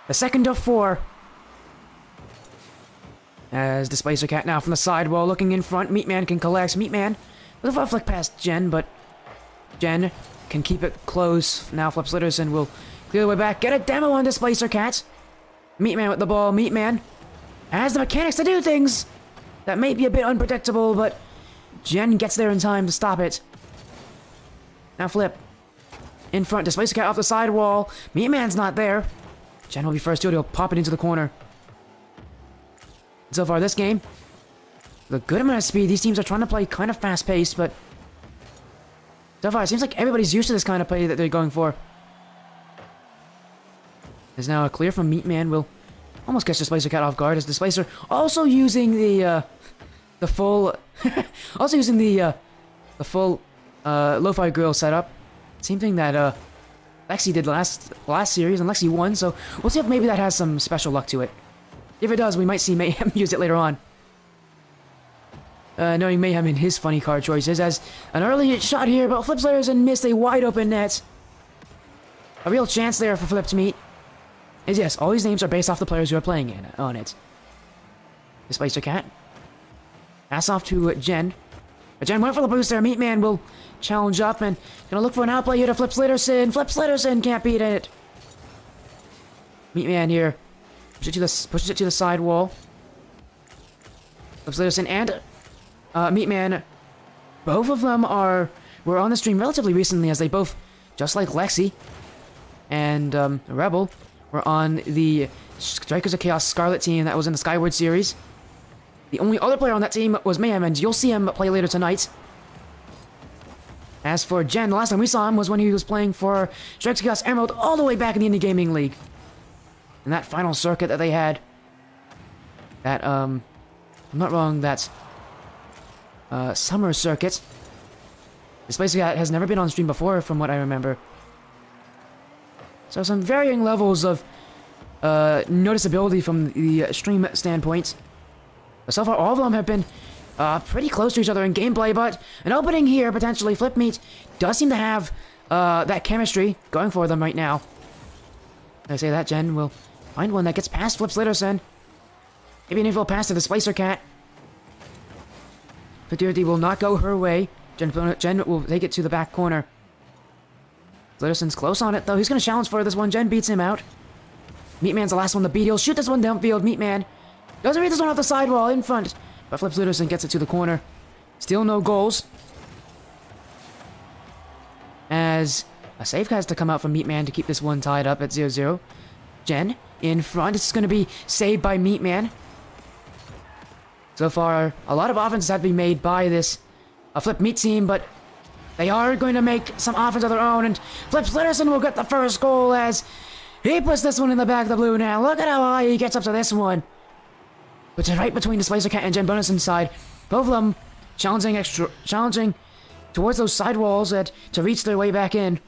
The second of 4. As Displacer Cat now from the sidewall looking in front. Meatman can collect. Meatman with a flick past Jen, but Jen can keep it close. Now Flip Slitterson will clear the way back. Get a demo on Displacer Cat. Meatman with the ball. Meatman has the mechanics to do things that may be a bit unpredictable, but Jen gets there in time to stop it. Now Flip in front. Displacer Cat off the sidewall. Meatman's not there. Jen will be first to it. He'll pop it into the corner. So far this game, with a good amount of speed, these teams are trying to play kind of fast-paced, but so far it seems like everybody's used to this kind of play that they're going for. There's now a clear from Meatman. Will almost catch Displacer Cat off guard as Displacer also using the full, also using the full lo-fi grill setup. Same thing that Lexi did last series, and Lexi won. So we'll see if maybe that has some special luck to it. If it does, we might see Mayhem use it later on. Knowing Mayhem in his funny card choices, as an early shot here, but Flip Slitterson missed a wide open net. A real chance there for Flipped Meat. Is yes, all these names are based off the players who are playing on it. Displacer Cat. Pass off to Jen. But Jen went for the booster. Meatman will challenge up and gonna look for an outplay here to Flip Slitterson. Flip Slitterson can't beat it. Meatman here. Pushes it to the sidewall. Flip Slitterson and Meatman both of them were on the stream relatively recently, as they both, just like Lexi and Rebel, were on the Strikers of Chaos Scarlet team that was in the Skyward series. The only other player on that team was Mayhem, and you'll see him play later tonight. As for Jen, the last time we saw him was when he was playing for Strikers of Chaos Emerald all the way back in the Indie Gaming League. In that final circuit that they had. That, I'm not wrong, that summer circuit. This basically has never been on stream before, from what I remember. So some varying levels of noticeability from the stream standpoint. But so far, all of them have been pretty close to each other in gameplay, but an opening here, potentially. Flipmeat does seem to have that chemistry going for them right now. I say that, Jen will find one that gets past Flip Slitterson. Maybe an info pass to the Splicer-Cat. Futurity will not go her way. Jen will take it to the back corner. Slitterson's close on it, though. He's going to challenge for this one. Jen beats him out. Meatman's the last one to beat. He'll shoot this one downfield. Meatman doesn't read this one off the sidewall in front. But Flip Slitterson gets it to the corner. Still no goals. As a save has to come out from Meatman to keep this one tied up at 0-0. Jen in front. This is going to be saved by Meatman. So far, a lot of offenses have to be made by this Flip Meat team, but they are going to make some offense of their own, and Flip Slitterson will get the first goal as he puts this one in the back of the blue now. Look at how high he gets up to this one. But right between the Splicer-Cat and Jen Bonuson's side, both of them challenging towards those sidewalls to reach their way back in.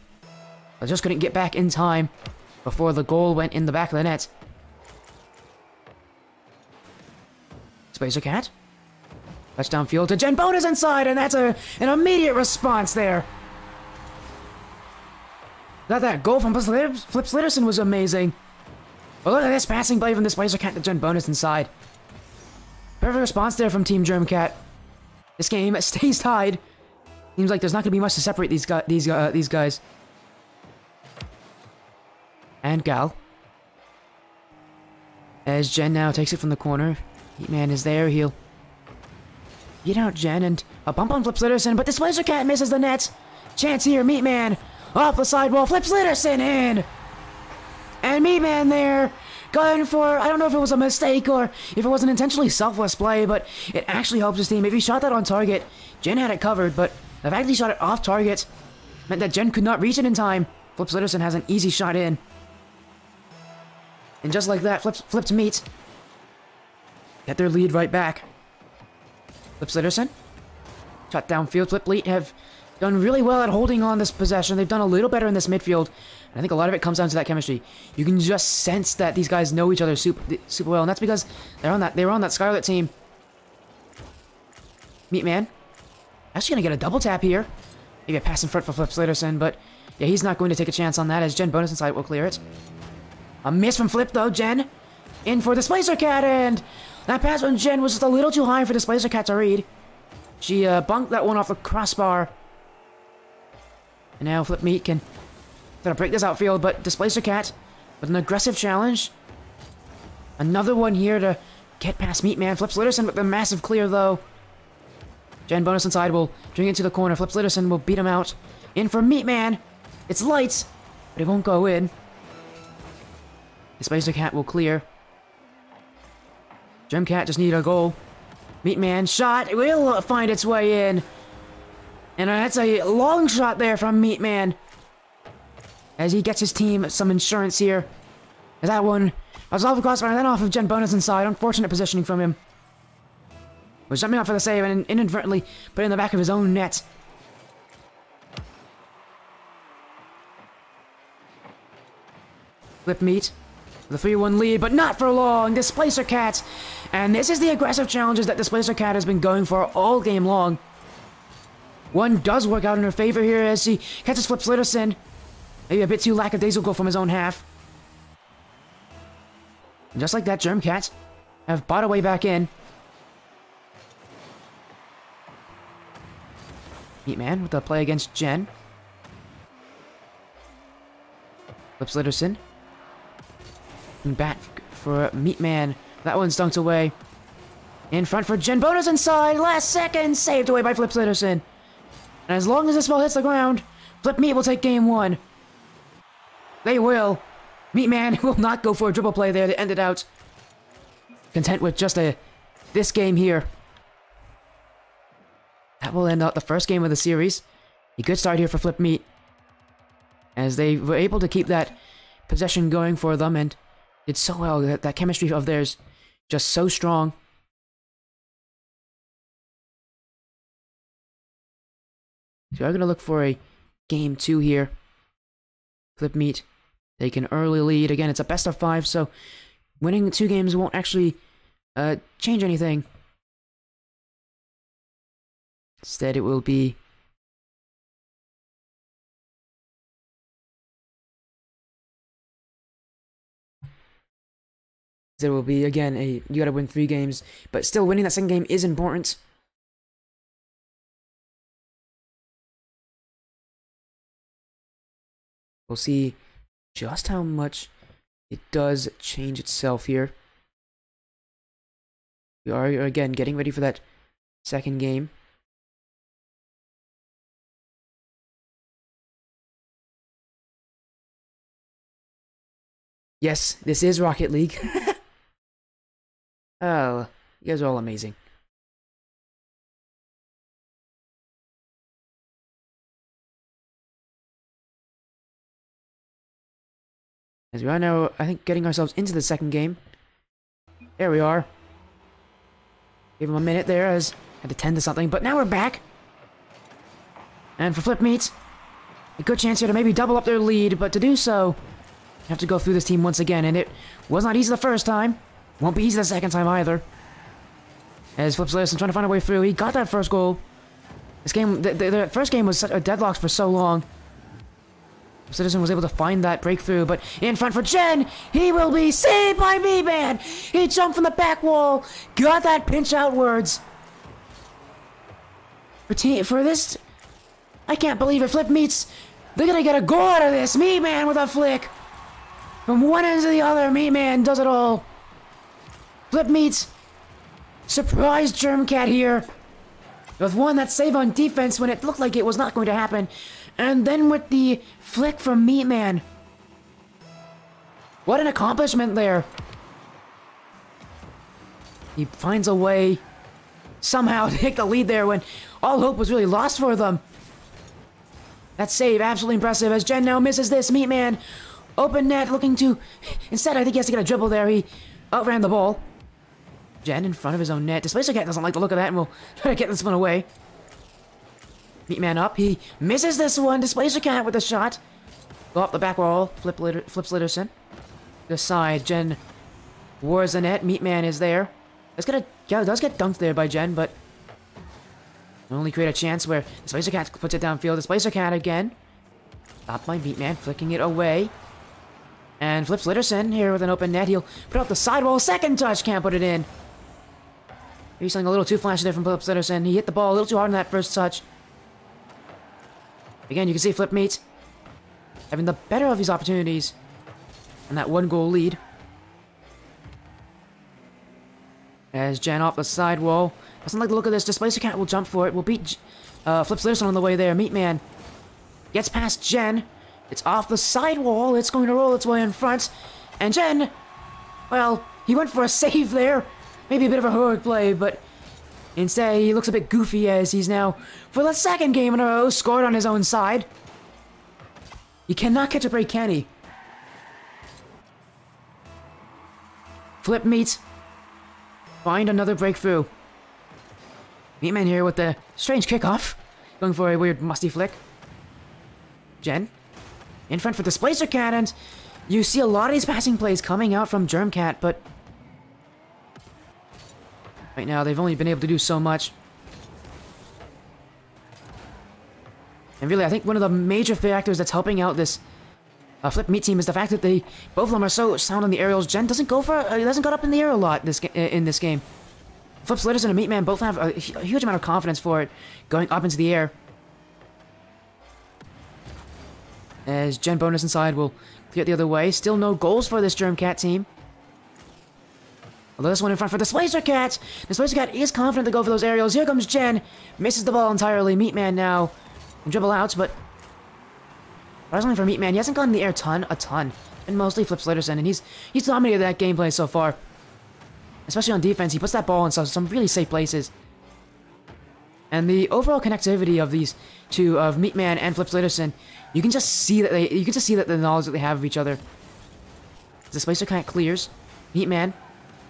But just couldn't get back in time before the goal went in the back of the net. Splicer-Cat. Touchdown field to Jen Bonus inside, and that's an immediate response there. That goal from Flip Slitterson was amazing. But look at this passing play from the Splicer-Cat to Jen Bonus inside. Perfect response there from Team GermCat. This game stays tied. Seems like there's not going to be much to separate these guys. And Gal. As Jen now takes it from the corner. Heatman is there. He'll get out Jen, and a bump on Flip Slitterson, but the Splicer-Cat misses the net. Chance here, Meatman off the sidewall. Flip Slitterson in. And Meatman there going for, I don't know if it was a mistake or if it was an intentionally selfless play, but it actually helps his team. If he shot that on target, Jen had it covered, but the fact that he shot it off target meant that Jen could not reach it in time. Flip Slitterson has an easy shot in. And just like that, Flip to Meat get their lead right back. Flip Slitterson. Shot downfield. Flip Meat have done really well at holding on this possession. They've done a little better in this midfield. And I think a lot of it comes down to that chemistry. You can just sense that these guys know each other super well, and that's because they were on that Scarlet team. Meatman. Actually gonna get a double tap here. Maybe a pass in front for Flip Slitterson, but yeah, he's not going to take a chance on that as Jen Bonus inside will clear it. A miss from Flip though. Jen in for the Splicer-Cat, and that pass from Jen was just a little too high for the Splicer-Cat to read. She bunked that one off the crossbar. And now Flip Meat can try to break this outfield, but the Splicer-Cat with an aggressive challenge. Another one here to get past Meatman. Flip Slitterson with the massive clear though. Jen Bonus inside will bring it to the corner. Flip Slitterson will beat him out. In for Meatman. It's light, but it won't go in. The Splicer-Cat will clear. GermCat just need a goal. Meatman shot. It will find its way in. And that's a long shot there from Meatman. As he gets his team some insurance here. As that one was off the crossbar and then off of Jen Bonus inside. Unfortunate positioning from him. Was jumping out for the save and inadvertently put it in the back of his own net. Flip Meat. The 3-1 lead, but not for long. Splicer-Cat. And this is the aggressive challenges that Splicer-Cat has been going for all game long. One does work out in her favor here as she catches Flip Slitterson. Maybe a bit too lackadaisical from his own half. And just like that, GermCat have bought a way back in. Meatman with the play against Jen. Flip Slitterson. And back for Meatman. That one's dunked away. In front for Jen Bonus inside. Last second. Saved away by Flip Slitterson. And as long as this ball hits the ground, Flip Meat will take game 1. They will. Meat Man will not go for a dribble play there to end it out. Content with just this game here. That will end out the first game of the series. A good start here for Flip Meat, as they were able to keep that possession going for them and did so well. That chemistry of theirs just so strong. So I'm going to look for a game 2 here. Flip Meat take an early lead. Again, it's a best of 5, so winning 2 games won't actually change anything. Instead, it will be again you gotta win 3 games, but still winning that second game is important. We'll see just how much it does change itself here. We are again getting ready for that second game. Yes, this is Rocket League. Oh, you guys are all amazing. As we are now, I think, getting ourselves into the second game. There we are. Give him a minute there as I had to tend to something, but now we're back. And for Flip Meat, a good chance here to maybe double up their lead, but to do so, you have to go through this team once again, and it was not easy the first time. Won't be easy the second time either. As Flip Citizen trying to find a way through, he got that first goal. This game, the first game was such a deadlock for so long. Citizen was able to find that breakthrough, but in front for Jen, he will be saved by me, man. He jumped from the back wall, got that pinch outwards. For this, I can't believe it. Flip Meats, they're gonna get a goal out of this. Meat Man with a flick. From one end to the other, Meat Man does it all. Flip Meats surprised GermCat here with one that save on defense when it looked like it was not going to happen. And then with the flick from Meat Man. What an accomplishment there. He finds a way somehow to take the lead there when all hope was really lost for them. That save, absolutely impressive, as Jen now misses this. Meat Man, open net, looking to... Instead, I think he has to get a dribble there. He outran the ball. Jen in front of his own net. DisplacerCat doesn't like the look of that and will try to get this one away. Meat Man up. He misses this one. DisplacerCat with a shot. Go off the back wall. Flips Litterson. The side. Jen wars the net. Meat Man is there. Does get dunked there by Jen, but only create a chance where DisplacerCat puts it downfield. DisplacerCat again. Stopped by Meat Man, flicking it away. And Flips Litterson here with an open net. He'll put out the sidewall. Second touch. Can't put it in. He's something a little too flashy there from Flips Litterson. He hit the ball a little too hard on that first touch. Again, you can see Flip Meat having the better of these opportunities and that 1-goal lead. As Jen off the sidewall. Doesn't like the look of this. DisplacerCat will jump for it. Will beat Flips Litterson on the way there. Meat Man gets past Jen. It's off the sidewall. It's going to roll its way in front. And Jen, well, he went for a save there. Maybe a bit of a heroic play, but instead he looks a bit goofy as he's now, for the second game in a row, scored on his own side. You cannot catch a break, can he? Flip Meat. Find another breakthrough. Meat Man here with the strange kickoff. Going for a weird musty flick. Jen. In front for DisplacerCat, and you see a lot of these passing plays coming out from GermCat, but right now they've only been able to do so much. And really, I think one of the major factors that's helping out this Flip Meat team is the fact that both of them are so sound on the aerials. Jen doesn't go up in the air a lot in this game. Flips Litterson and Meat Man both have a huge amount of confidence for it going up into the air. As Jen bonus inside will clear it the other way. Still no goals for this GermCat team. Although this one in front for DisplacerCat. DisplacerCat is confident to go for those aerials. Here comes Jen. Misses the ball entirely. Meat Man now dribble out, but surprisingly for Meatman, he hasn't gone in the air a ton, and mostly Flip Sliderson, and he's dominated that gameplay so far. Especially on defense, he puts that ball in some really safe places. And the overall connectivity of these two, of Meatman and Flip Sliderson, you can just see that the knowledge that they have of each other. Displacer Cat clears. Meatman,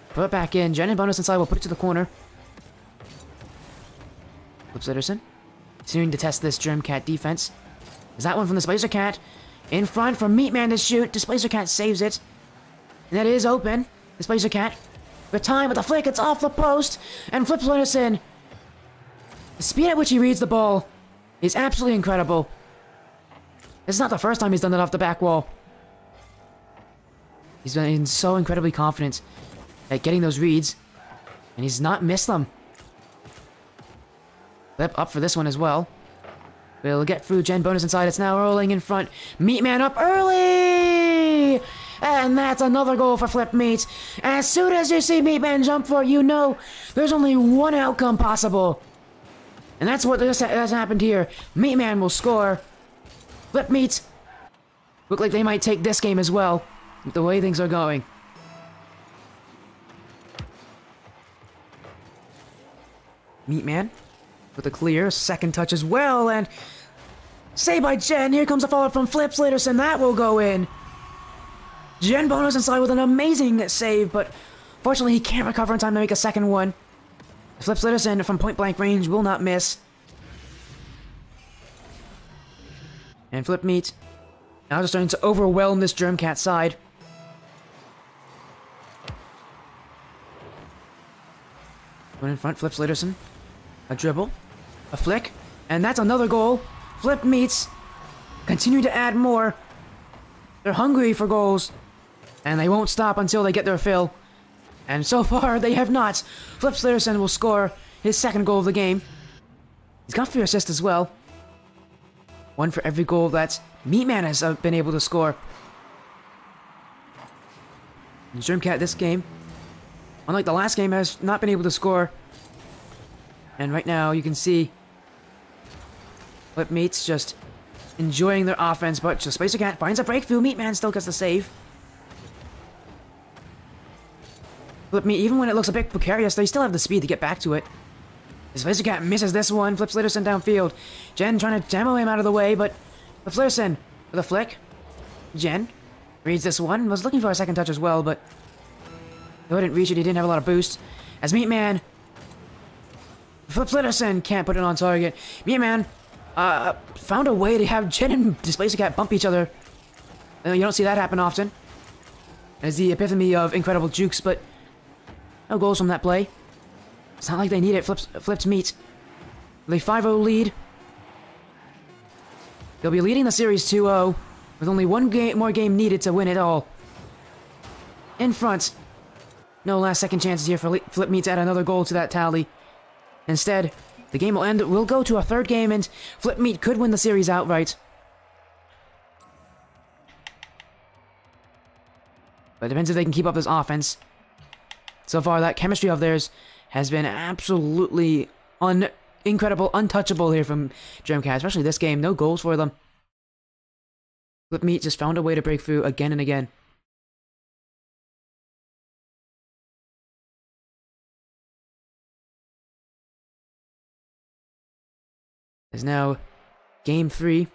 put it back in. Jen and Bonus inside will put it to the corner. Flip Sliderson, continuing to test this GermCat defense. Is that one from the Displacer Cat? In front for Meatman to shoot. Displacer Cat saves it. And that is open. Displacer Cat. With time with the flick, it's off the post. And Flip Sliderson. The speed at which he reads the ball is absolutely incredible. This is not the first time he's done it off the back wall. He's been so incredibly confident at getting those reads. And he's not missed them. Flip up for this one as well. We'll get through Gen Bonus inside. It's now rolling in front. Meatman up early! And that's another goal for Flip Meat. As soon as you see Meatman jump for it, you know there's only one outcome possible. And that's what has happened here. Meatman will score. Flip Meat look like they might take this game as well, with the way things are going. Meatman with a clear second touch as well, and saved by Jen. Here comes a follow-up from Flip Sliderson. That will go in. Gen Bonus inside with an amazing save, but fortunately he can't recover in time to make a second one. Flip Sliderson from point-blank range will not miss. And Flip Meat now just starting to overwhelm this GermCat side. One in front, Flip Sliderson. A dribble. A flick. And that's another goal. Flip Meats continue to add more. They're hungry for goals. And they won't stop until they get their fill. And so far, they have not. Flip Sliderson will score his second goal of the game. He's got 3 assists as well. One for every goal that Meatman has been able to score. And GermCat this game, unlike the last game, has not been able to score. And right now, you can see Flip Meats just enjoying their offense, but Displacer Cat finds a breakthrough. Meatman still gets the save. Flip Meat, even when it looks a bit precarious, they still have the speed to get back to it. Displacer Cat misses this one. Flip Sliderson downfield. Jen trying to demo him out of the way, but Flip Sliderson with a flick. Jen reads this one. Was looking for a second touch as well, but though he didn't reach it, he didn't have a lot of boost. As Meatman, Flip Sliderson can't put it on target. Meatman found a way to have Jen and Displacer Cat bump each other. You don't see that happen often. It's the epitome of incredible jukes, but no goals from that play. It's not like they need it. Flips Meat with a 5-0 lead. They'll be leading the series 2-0 with only one more game needed to win it all. In front. No last second chances here for Flip Meat to add another goal to that tally. Instead, the game will end. We'll go to a third game, and Flip Meat could win the series outright. But it depends if they can keep up this offense. So far, that chemistry of theirs has been absolutely incredible, untouchable here from GermCat, especially this game. No goals for them. Flip Meat just found a way to break through again and again. Is now game 3.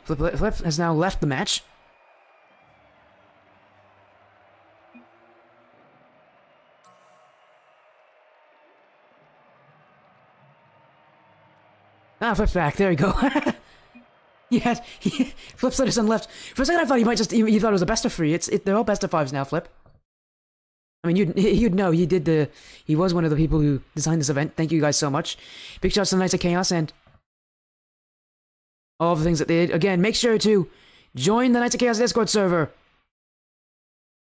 Flip has now left the match. Ah, Flip's back. There we go. Flip Sliderson left. For a second, I thought he might just. He thought it was a best of 3. They're all best of 5s now, Flip. I mean, you'd know he was one of the people who designed this event. Thank you guys so much. Big shouts to the Knights of Chaos and all the things that they did. Again, make sure to join the Knights of Chaos Discord server.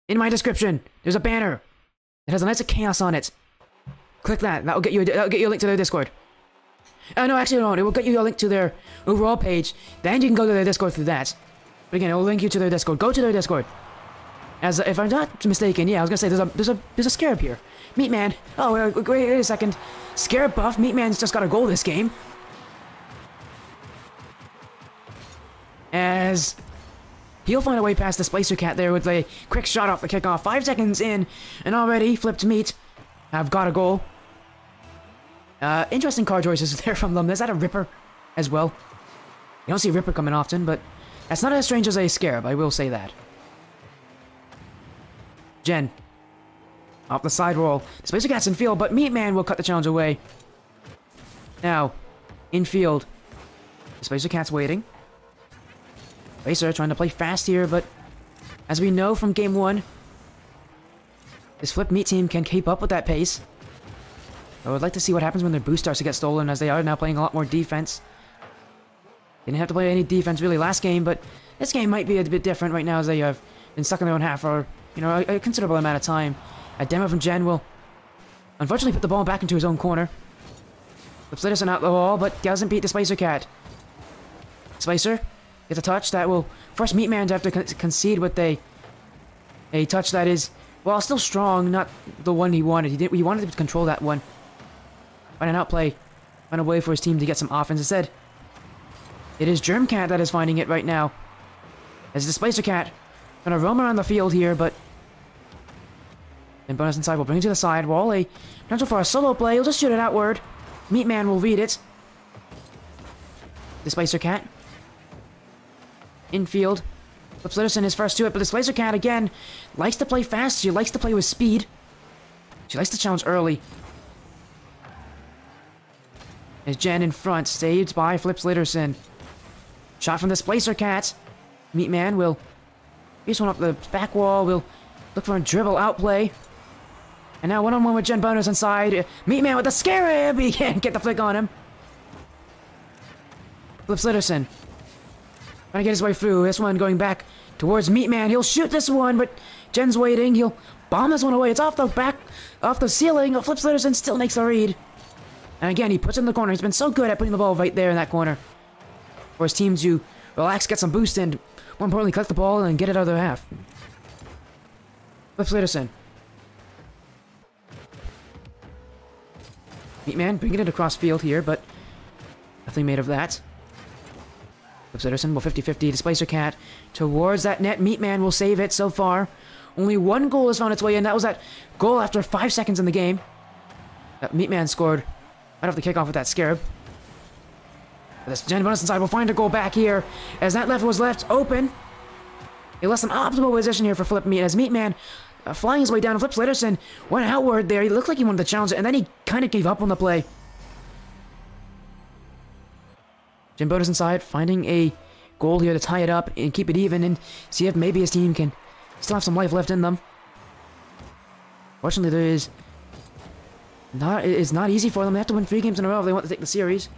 In my description, there's a banner. It has the Knights of Chaos on it. Click that. That'll get you a link to their Discord. No, actually, no. It will get you a link to their overall page. Then you can go to their Discord through that. But again, it will link you to their Discord. Go to their Discord. As if I'm not mistaken, yeah, I was gonna say there's a Scarab here. Meatman. Oh, wait a second. Scarab buff. Meatman's just got a goal this game. as he'll find a way past the Displacer Cat there with a quick shot off the kickoff. 5 seconds in, and already Flipped Meat have got a goal. Interesting card choices there from them. Is that a Ripper as well? You don't see a Ripper coming often, but that's not as strange as a Scarab, I will say that. Jen. Off the side roll. Displacer Cat's in field, but Meat Man will cut the challenge away. Now, in field. Displacer Cat's waiting. Displacer trying to play fast here, but as we know from game 1, this Flip Meat team can keep up with that pace. I would like to see what happens when their boost starts to get stolen, as they are now playing a lot more defense. Didn't have to play any defense really last game, but this game might be a bit different right now, as they have been stuck in their own half for, you know, a considerable amount of time. A demo from Jen will unfortunately put the ball back into his own corner. Flips Litterson out the wall, but doesn't beat Displacer Cat. Displacer gets a touch that will force Meat Man to have to concede with a touch that is, well, still strong, not the one he wanted. He wanted to control that one. Find an outplay, find a way for his team to get some offense. Instead, it is GermCat that is finding it right now. As Displacer Cat gonna roam around the field here, but then bonus inside will bring it to the side wall. A potential for a solo play. He'll just shoot it outward. Meat Man will read it. Displacer Cat. Infield. Flips Litterson is first to it, but Displacer Cat again likes to play fast. She likes to play with speed. She likes to challenge early. As Jen in front, saved by Flips Litterson. Shot from Displacer Cat. Meat Man will use one off the back wall. Will look for a dribble outplay. And now one-on-one with Jen bonus inside. Meat Man with the Scarab. He can't get the flick on him. Flips Litterson. Trying to get his way through. This one going back towards Meat Man. He'll shoot this one, but Jen's waiting. He'll bomb this one away. It's off the ceiling. Flips Litterson still makes the read. And again, he puts it in the corner. He's been so good at putting the ball right there in that corner for his team to relax, get some boost, and more importantly, collect the ball and get it out of their half. Flips Litterson. Meat Man bringing it across field here, but nothing made of that. Flips Litterson will 50-50 Displacer Cat towards that net. Meat Man will save it so far. Only one goal has found its way in. That was that goal after 5 seconds in the game. That Meat Man scored right off the kickoff with that Scarab. This Jen bonus inside will find a goal back here as that left was left open. It left some optimal position here for Flip Meat as Meat Man flying his way down. Flips Litterson went outward there. He looked like he wanted to challenge it, and then he kind of gave up on the play. Jen bonus inside, finding a goal here to tie it up and keep it even and see if maybe his team can still have some life left in them. Fortunately, it's not easy for them. They have to win 3 games in a row if they want to take the series.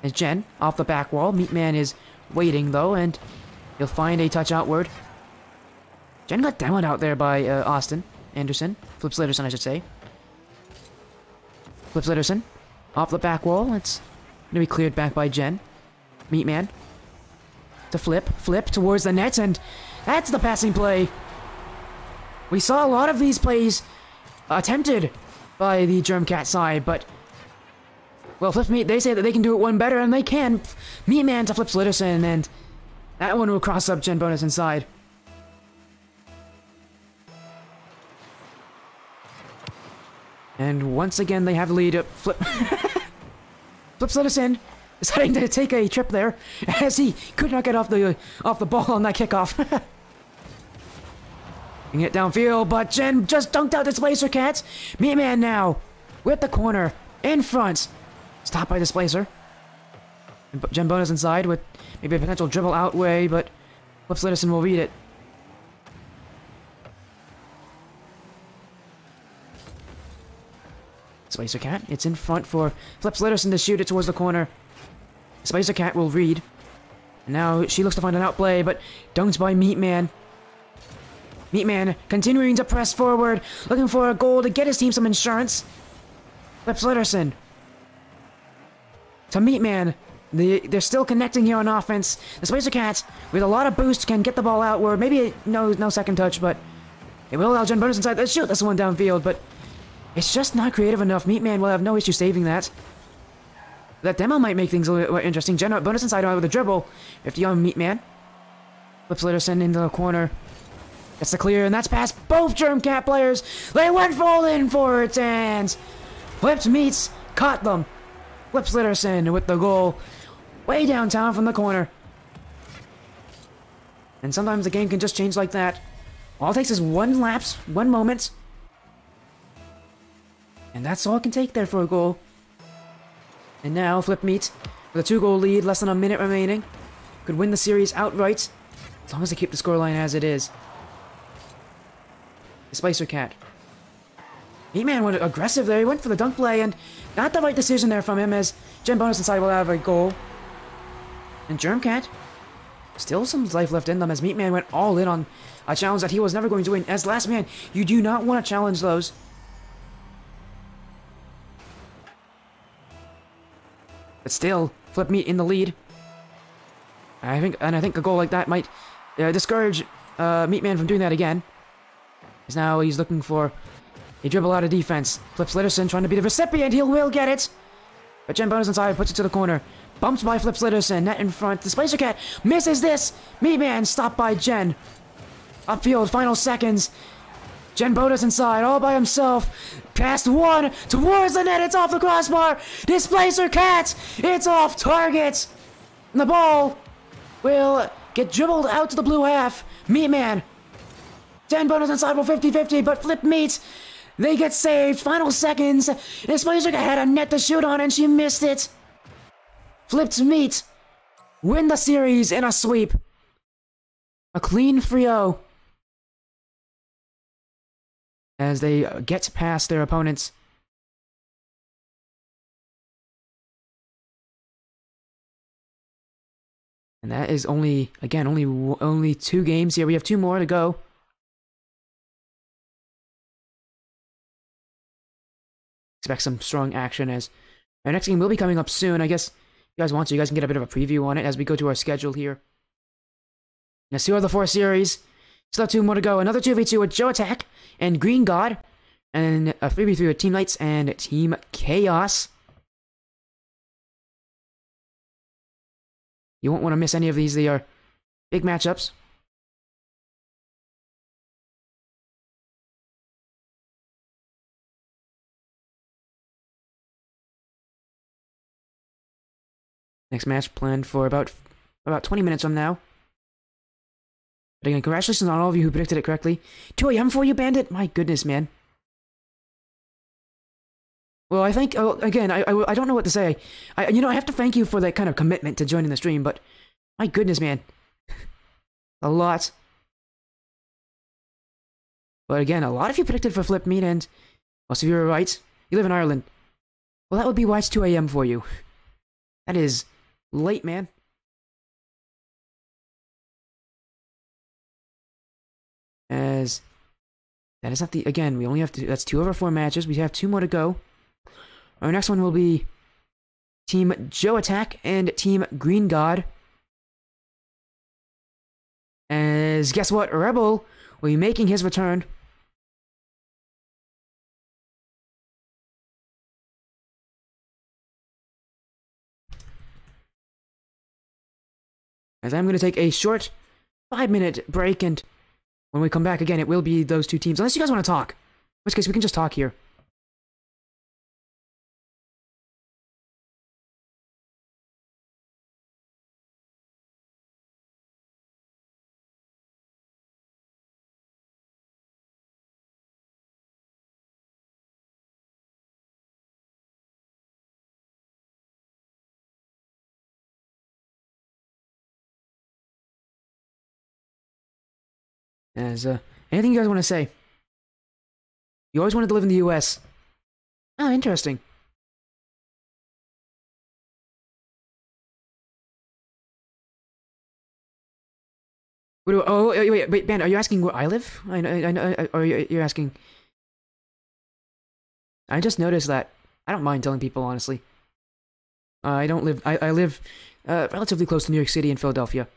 As Jen, off the back wall. Meat Man is waiting, though, and he'll find a touch outward. Jen got demoed out there by Austin Anderson. Flips Litterson, I should say. Flips Litterson. Off the back wall. It's going to be cleared back by Jen. Meat Man. To Flip. Flip towards the net, and that's the passing play. We saw a lot of these plays attempted by the GermCat side, but well, Flip Meat, they say that they can do it one better, and they can. Meat Man to Flips Litterson, and that one will cross up Jen bonus inside. And once again, they have the lead. Flips Litterson deciding to take a trip there, as he could not get off the ball on that kickoff. Bring it downfield, but Jen just dunked out Displacer Cat. Meat Man now with the corner in front. Stopped by Displacer. And Jen bonus inside with maybe a potential dribble outway, but Flips Litterson will read it. Displacer Cat, it's in front for Flips Litterson to shoot it towards the corner. Displacer Cat will read. And now she looks to find an outplay, but dunked by Meat Man. Meat Man continuing to press forward, looking for a goal to get his team some insurance. Flips Litterson to Meat Man. They're still connecting here on offense. The Displacer Cat, with a lot of boost, can get the ball outward. Maybe no second touch, but it will allow Jen bonus inside. Let's shoot this one downfield, but it's just not creative enough. Meat Man will have no issue saving that. That demo might make things a little bit more interesting. Jen bonus inside with a dribble. 50 on Meat Man. Flips Litterson into the corner. Gets the clear, and that's past both GermCat players. They went full in for it, and Flips Meats caught them. Flips Litterson with the goal way downtown from the corner. And sometimes the game can just change like that. All it takes is one lapse, one moment. And that's all it can take there for a goal. And now, Flip Meat, with a 2-goal lead, less than a minute remaining, could win the series outright, as long as they keep the scoreline as it is. Displacer Cat. Meatman went aggressive there, he went for the dunk play, and not the right decision there from him, as Gen Bonus inside will have a goal. And GermCat, still some life left in them, as Meatman went all in on a challenge that he was never going to win. As last man, you do not want to challenge those. But still, Flip Meat in the lead. I think a goal like that might discourage Meatman from doing that again. Because now he's looking for a dribble out of defense. Flips Litterson trying to be the recipient. He will get it. But Gen Bonus inside puts it to the corner. Bumped by Flips Litterson. Net in front. Displacer Cat misses this. Meatman stopped by Gen. Upfield, final seconds. Gen Bonus inside, all by himself. Past one, towards the net, it's off the crossbar. Displacer Cat, it's off target. And the ball will get dribbled out to the blue half. Meatman. Gen Bonus inside for 50-50, but Flip Meat, they get saved. Final seconds. Displacer Cat had a net to shoot on, and she missed it. Flipped Meat win the series in a sweep. A clean 3-0. As they get past their opponents. And that is only, again, only 2 games here. We have 2 more to go. Expect some strong action, as our next game will be coming up soon. I guess if you guys want to, you guys can get a bit of a preview on it as we go to our schedule here. Now, 2 of the 4 series. Still have 2 more to go. Another 2v2 with JoeAttack and GreenGod. And a 3v3 with Team Lights and Team Chaos. You won't want to miss any of these. They are big matchups. Next match planned for about 20 minutes from now. But again, congratulations on all of you who predicted it correctly. 2 a.m. for you, Bandit? My goodness, man. Well, I think, again, I don't know what to say. I have to thank you for that kind of commitment to joining the stream, but my goodness, man. A lot. But again, a lot of you predicted for Flip Meat, and most of you were right. You live in Ireland. Well, that would be why it's 2 a.m. for you. That is late, man. As that is not the, again, we only have to, that's 2 of our 4 matches. We have 2 more to go. Our next one will be Team JoeAttack and Team GreenGod. As guess what? Rebel will be making his return. As I'm going to take a short 5-minute break, and when we come back again, it will be those 2 teams. Unless you guys want to talk. In which case, we can just talk here. As, anything you guys want to say? You always wanted to live in the US. Oh, interesting. Wait, Ben, are you asking where I live? I know, or you're asking... I just noticed that. I don't mind telling people, honestly. I don't live... I live relatively close to New York City and Philadelphia.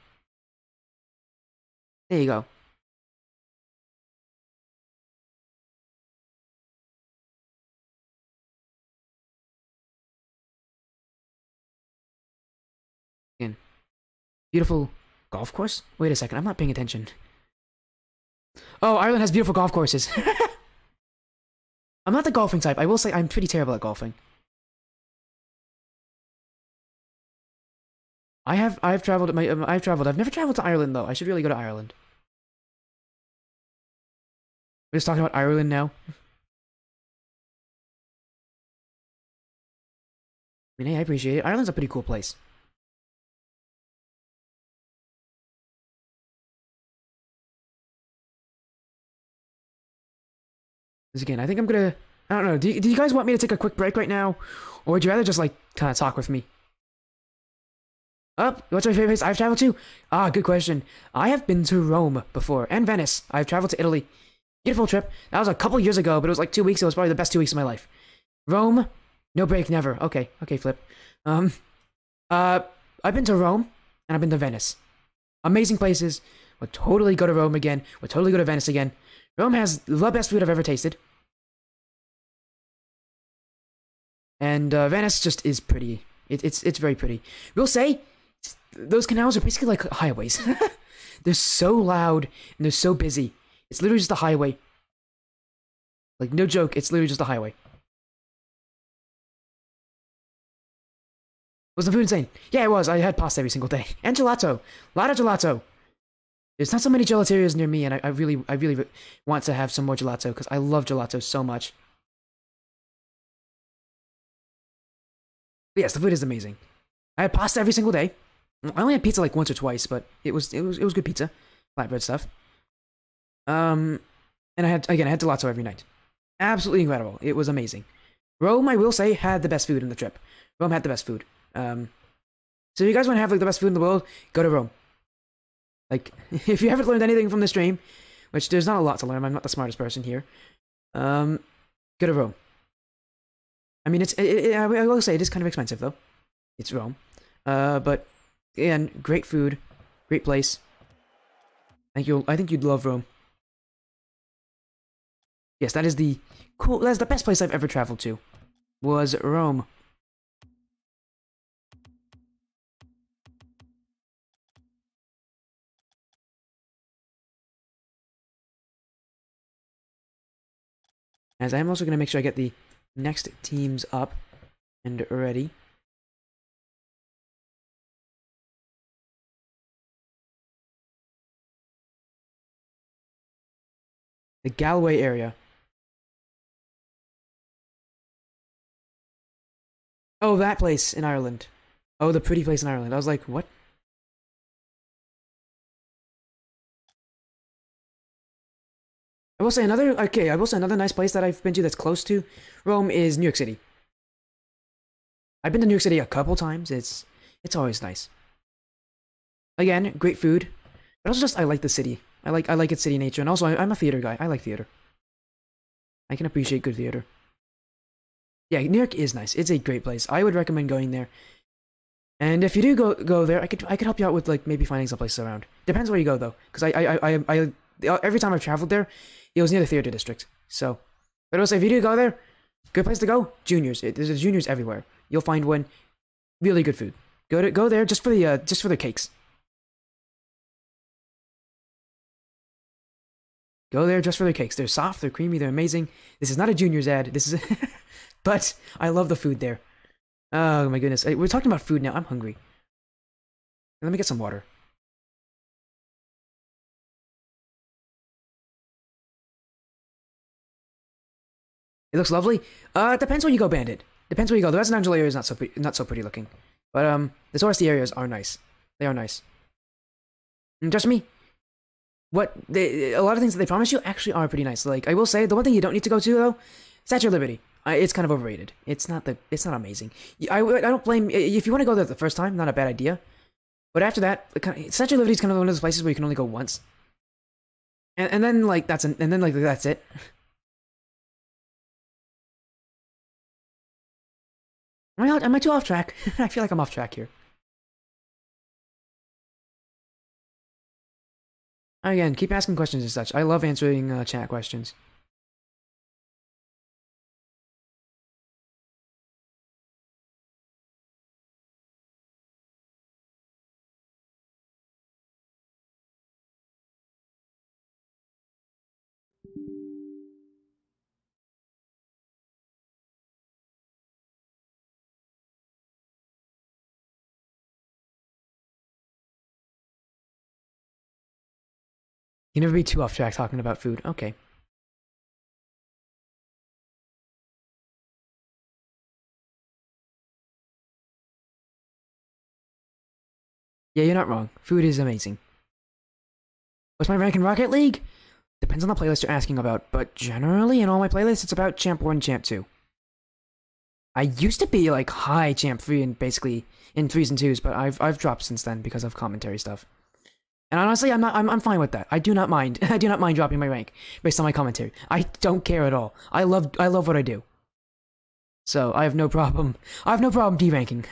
There you go. Beautiful golf course? Wait a second, I'm not paying attention. Oh, Ireland has beautiful golf courses. I'm not the golfing type. I will say I'm pretty terrible at golfing. I've traveled. I've traveled. I've never traveled to Ireland though. I should really go to Ireland. We're just talking about Ireland now. I mean, hey, I appreciate it. Ireland's a pretty cool place. Because again, I think I'm gonna. I don't know. Do you guys want me to take a quick break right now, or would you rather just like kind of talk with me? What's my favorite place I've traveled to? Ah, good question. I have been to Rome before and Venice. I've traveled to Italy. Beautiful trip. That was a couple years ago, but it was like 2 weeks. It was probably the best 2 weeks of my life. Rome, no break, never. Okay, Flip. Um, I've been to Rome and I've been to Venice. Amazing places. Would totally go to Rome again. Would totally go to Venice again. Rome has the best food I've ever tasted. And Venice just is pretty. It's very pretty. We'll say those canals are basically like highways. They're so loud and they're so busy. It's literally just a highway. Like, no joke, it's literally just a highway. Was the food insane? Yeah, it was. I had pasta every single day. And gelato. A lot of gelato. There's not so many gelaterias near me, and I really want to have some more gelato, because I love gelato so much. But yes, the food is amazing. I had pasta every single day. I only had pizza like once or twice, but it was good pizza. Flatbread stuff. And I had gelato every night. Absolutely incredible. It was amazing. Rome, I will say, had the best food in the trip. Rome had the best food. So if you guys want to have like the best food in the world, go to Rome. Like, if you haven't learned anything from the stream, which there's not a lot to learn, I'm not the smartest person here. Go to Rome. I mean, I will say it is kind of expensive though. It's Rome. But again, great food, great place. I think you'd love Rome. Yes, that's the best place I've ever traveled to. Was Rome. As I'm also going to make sure I get the next teams up and ready. The Galway area. Oh, that place in Ireland. Oh, the pretty place in Ireland. I was like, what? I will say another nice place that I've been to that's close to Rome is New York City. I've been to New York City a couple times. It's always nice. Again, great food, but also just I like the city. I like its city nature, and also I'm a theater guy. I like theater. I can appreciate good theater. Yeah, New York is nice. It's a great place. I would recommend going there. And if you do go there, I could help you out with like maybe finding some places around. Depends where you go though, because I every time I've traveled there, it was near the theater district. So, but also if you do go there, good place to go. Juniors. There's juniors everywhere. You'll find one. Really good food. Go there just for the cakes. Go there just for their cakes. They're soft, they're creamy, they're amazing. This is not a Junior's ad. This is, but I love the food there. Oh my goodness, we're talking about food now. I'm hungry. Let me get some water. It looks lovely. It depends where you go, Bandit. Depends where you go. The residential area is not so pretty looking, but the touristy areas are nice. They are nice. And trust me, a lot of things that they promise you actually are pretty nice. Like I will say, the one thing you don't need to go to though, Statue of Liberty. It's kind of overrated. It's not amazing. I don't blame if you want to go there the first time. Not a bad idea. But after that, Statue of Liberty is kind of one of those places where you can only go once, and then like that's it. Am I too off track? I feel like I'm off track here. Again, keep asking questions and such. I love answering chat questions. You never be too off track talking about food. Okay. Yeah, you're not wrong. Food is amazing. What's my rank in Rocket League? Depends on the playlist you're asking about, but generally in all my playlists, it's about Champ 1, Champ 2. I used to be like high Champ 3 and basically in 3s and 2s, but I've dropped since then because of commentary stuff. And honestly, I'm fine with that. I do not mind. I do not mind dropping my rank based on my commentary. I don't care at all. I love what I do. So I have no problem. I have no problem deranking.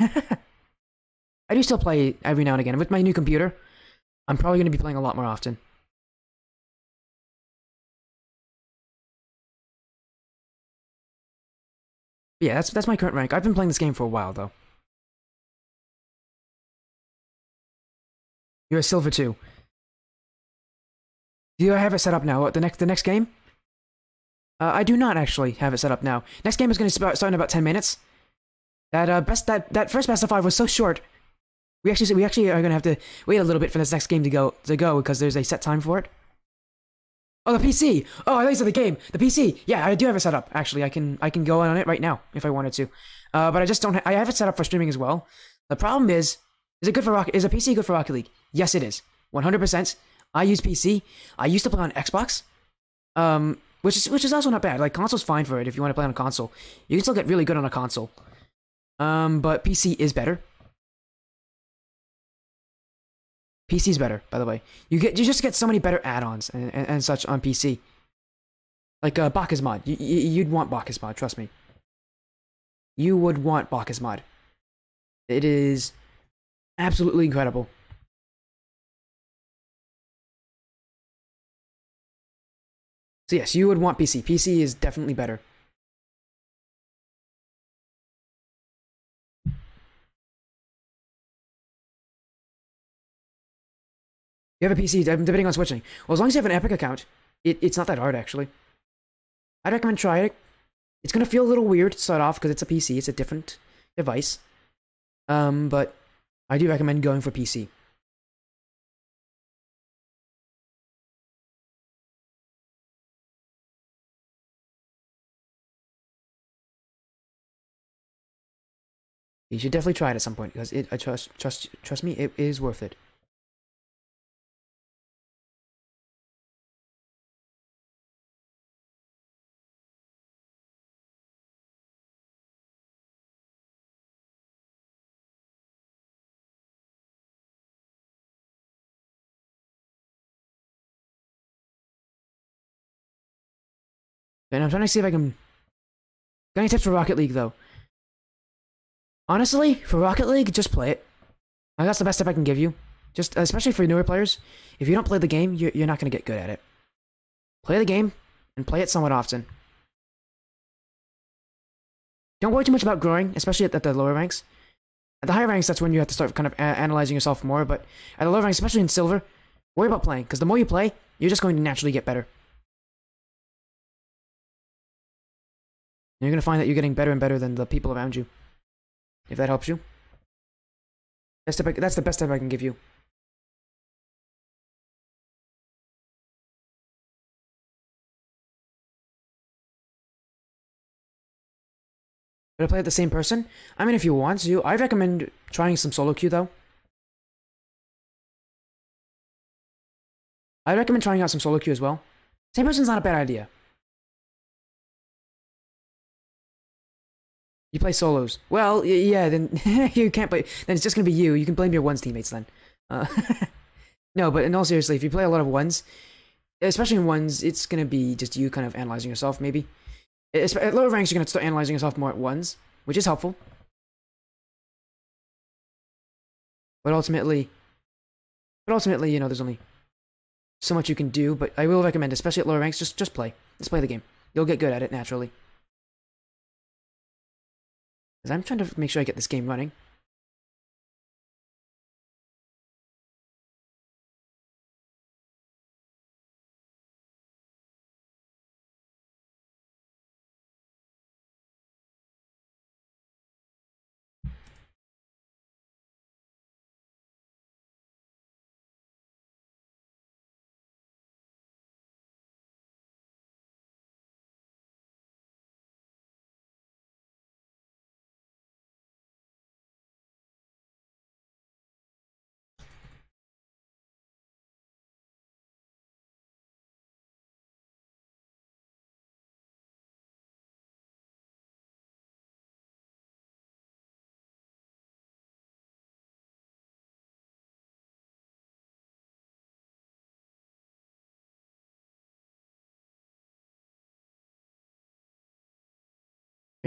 I do still play every now and again. With my new computer, I'm probably going to be playing a lot more often. Yeah, that's my current rank. I've been playing this game for a while though. You're a silver 2. Do you have it set up now? What, the next game? I do not actually have it set up now. Next game is going to start in about 10 minutes. That first best of 5 was so short. We actually are going to have to wait a little bit for this next game to go because there's a set time for it. Oh, the PC. Oh, I thought you said the game. The PC. Yeah, I do have it set up. Actually, I can go on it right now if I wanted to. But I just don't. I have it set up for streaming as well. The problem is it good for Rocket? Is a PC good for Rocket League? Yes, it is. 100%. I use PC. I used to play on Xbox. Which is also not bad. Like, console's fine for it if you want to play on a console. You can still get really good on a console. But PC is better. PC's better, by the way. You just get so many better add-ons and such on PC. Like Bacchus mod. You'd want Bacchus mod, trust me. You would want Bacchus mod. It is absolutely incredible. So yes, you would want PC. PC is definitely better. You have a PC, I'm debating on switching. Well, as long as you have an Epic account, it's not that hard, actually. I'd recommend trying it. It's going to feel a little weird to start off because it's a PC. It's a different device. But I do recommend going for PC. You should definitely try it at some point because trust me, it is worth it. And I'm trying to see if I can. Got any tips for Rocket League though? Honestly, for Rocket League, just play it. That's the best tip I can give you. Just especially for newer players, if you don't play the game, you're not going to get good at it. Play the game and play it somewhat often. Don't worry too much about growing, especially at the lower ranks. At the higher ranks, that's when you have to start kind of analyzing yourself more. But at the lower ranks, especially in silver, worry about playing because the more you play, you're just going to naturally get better. You're going to find that you're getting better and better than the people around you. If that helps you. That's the best tip I can give you. Should I play with the same person? I mean, if you want to. I recommend trying some solo queue, though. I recommend trying out some solo queue as well. Same person's not a bad idea. You play solos. Well, yeah, then you can't play. Then it's just gonna be you. You can blame your ones teammates then. Uh, no, but in all seriously, if you play a lot of ones, especially in ones, it's gonna be just you kind of analyzing yourself, maybe. At lower ranks, you're gonna start analyzing yourself more at ones, which is helpful. But ultimately, you know, there's only so much you can do. But I will recommend, especially at lower ranks, just play. Just play the game. You'll get good at it naturally. Because I'm trying to make sure I get this game running.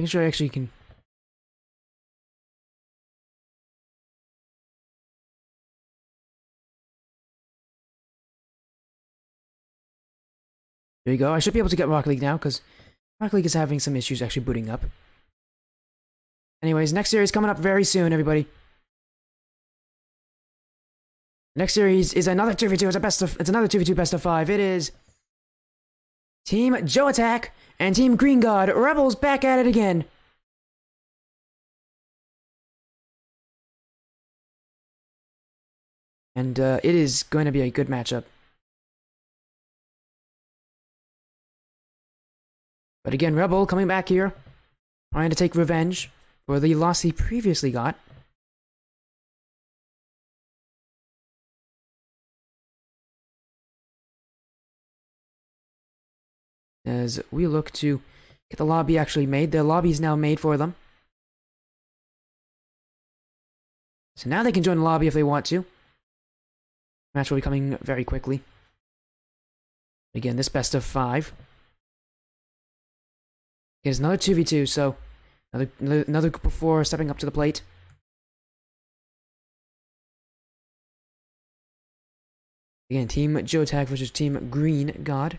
Making sure I actually can... There you go. I should be able to get Rocket League now, because Rocket League is having some issues actually booting up. Anyways, next series coming up very soon, everybody. Next series is another 2v2. It's another 2v2 best of 5. It is Team JoeAttack and Team GreenGod. Rebels back at it again. And it is going to be a good matchup. But again, Rebel coming back here, trying to take revenge for the loss he previously got. As we look to get the lobby actually made. The lobby is now made for them. So now they can join the lobby if they want to. Match will be coming very quickly. Again, this best of 5. It's another 2v2, so another group of 4 stepping up to the plate. Again, Team JoeAttack versus Team GreenGod.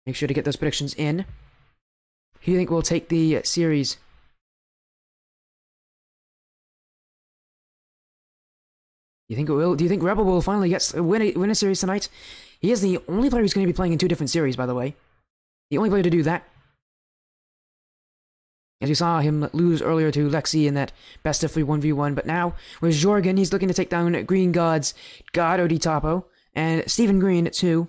Make sure to get those predictions in. Who do you think will take the series? Do you think Rebel will finally win a series tonight? He is the only player who's going to be playing in 2 different series, by the way. The only player to do that. As you saw him lose earlier to Lexi in that best of 3 1v1, but now with Jorgen, he's looking to take down GreenGod's God Oditapo and Stephen Green too.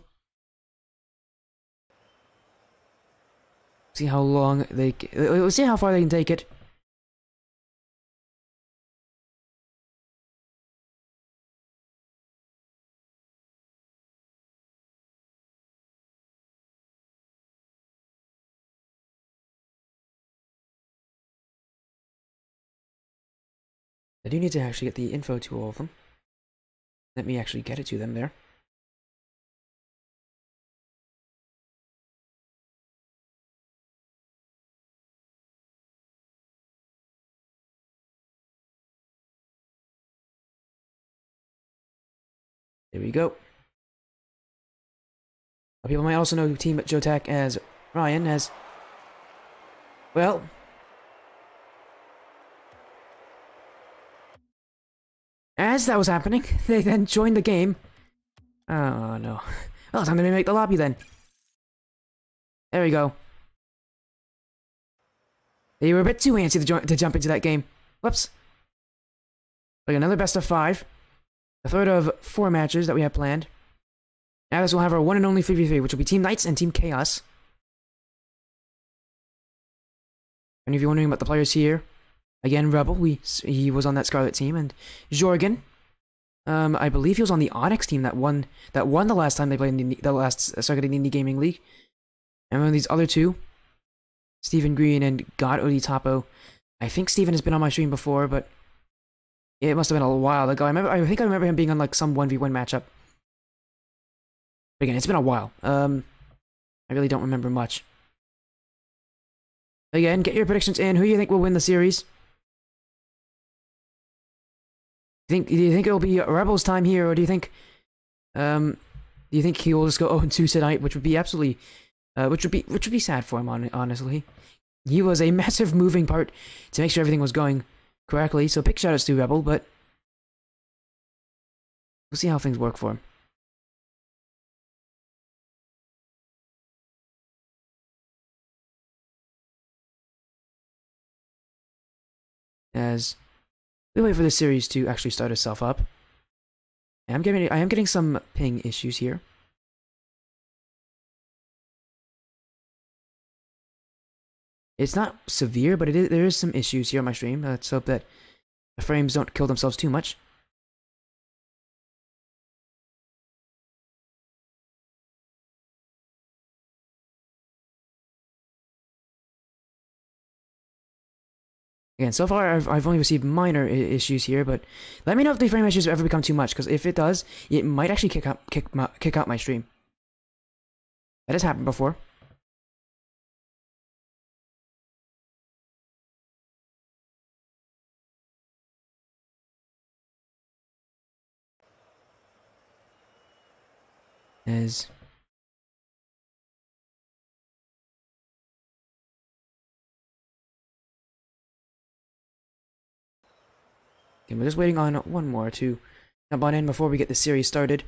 See how long let's see how far they can take it. I do need to actually get the info to all of them. Let me actually get it to them there. There we go. People might also know Team JoeAttack as Ryan, as... Well... As that was happening, they then joined the game. Oh, no. Well, time to make the lobby then. There we go. They were a bit too antsy to jump into that game. Whoops. Like another best of 5. The third of 4 matches that we have planned. Now this will have our one and only 3v3, which will be Team Knights and Team Chaos. Any of you wondering about the players here? Again, Rebel, he was on that Scarlet team, and Jorgen, I believe he was on the Onyx team that won the last time they played in the last Circuit Indie Gaming League. And one of these other 2, Stephen Green and God Oditapo. I think Stephen has been on my stream before, but it must have been a while ago. I think I remember him being on like some 1v1 matchup. But again, it's been a while. I really don't remember much. Again, get your predictions in. Who do you think will win the series? Do you think it'll be Rebel's time here, or do you think he will just go 0-2 tonight, which would be absolutely, which would be sad for him, honestly. He was a massive moving part to make sure everything was going correctly. So big shoutouts to Rebel, but we'll see how things work for him. As we wait for the series to actually start itself up. And I am getting some ping issues here. It's not severe, but there is some issues here on my stream. Let's hope that the frames don't kill themselves too much. Again, so far I've only received minor issues here, but let me know if the frame issues ever become too much, because if it does, it might actually kick out my stream. That has happened before. As okay, we're just waiting on one more to jump on in before we get the series started.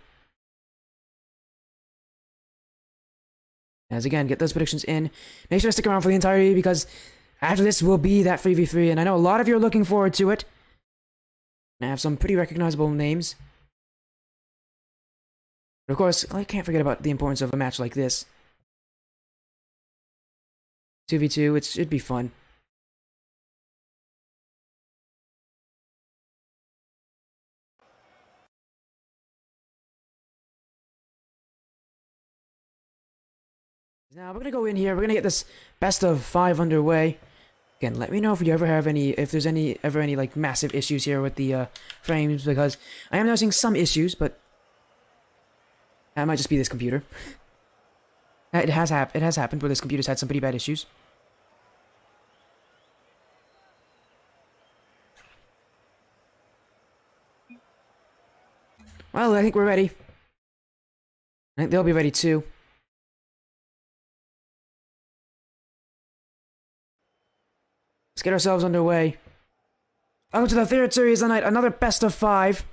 As again, get those predictions in. Make sure to stick around for the entirety because after this will be that 3v3, and I know a lot of you are looking forward to it. I have some pretty recognizable names. But of course, I can't forget about the importance of a match like this. 2v2, it should be fun. Now we're gonna go in here. We're gonna get this best of 5 underway. Again, let me know if you ever have any, if there's ever any like massive issues here with the frames, because I am noticing some issues, but that might just be this computer. It has happened where this computer's had some pretty bad issues. Well, I think we're ready. I think they'll be ready too. Let's get ourselves underway. Welcome to the third series of the night, another best of 5.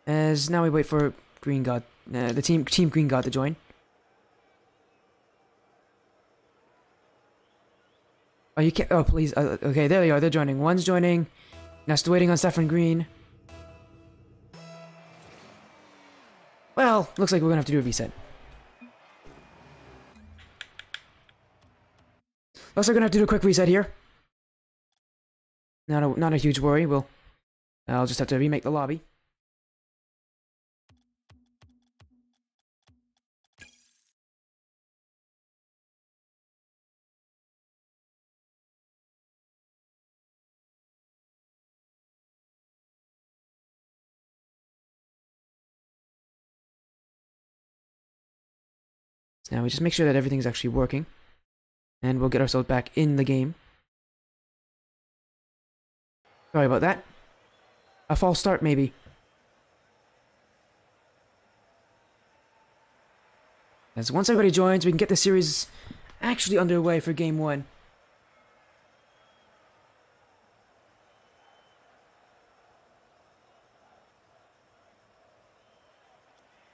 As now we wait for GreenGod, the team GreenGod to join. Oh, you can't. Oh, please. Okay, there they are. They're joining. One's joining. Now still waiting on Stefan Green. Well, looks like we're gonna have to do a reset. Looks like we're gonna have to do a quick reset here. Not a huge worry. I'll just have to remake the lobby. Now we just make sure that everything's actually working, and we'll get ourselves back in the game. Sorry about that. A false start, maybe. As once everybody joins, we can get the series actually underway for Game 1.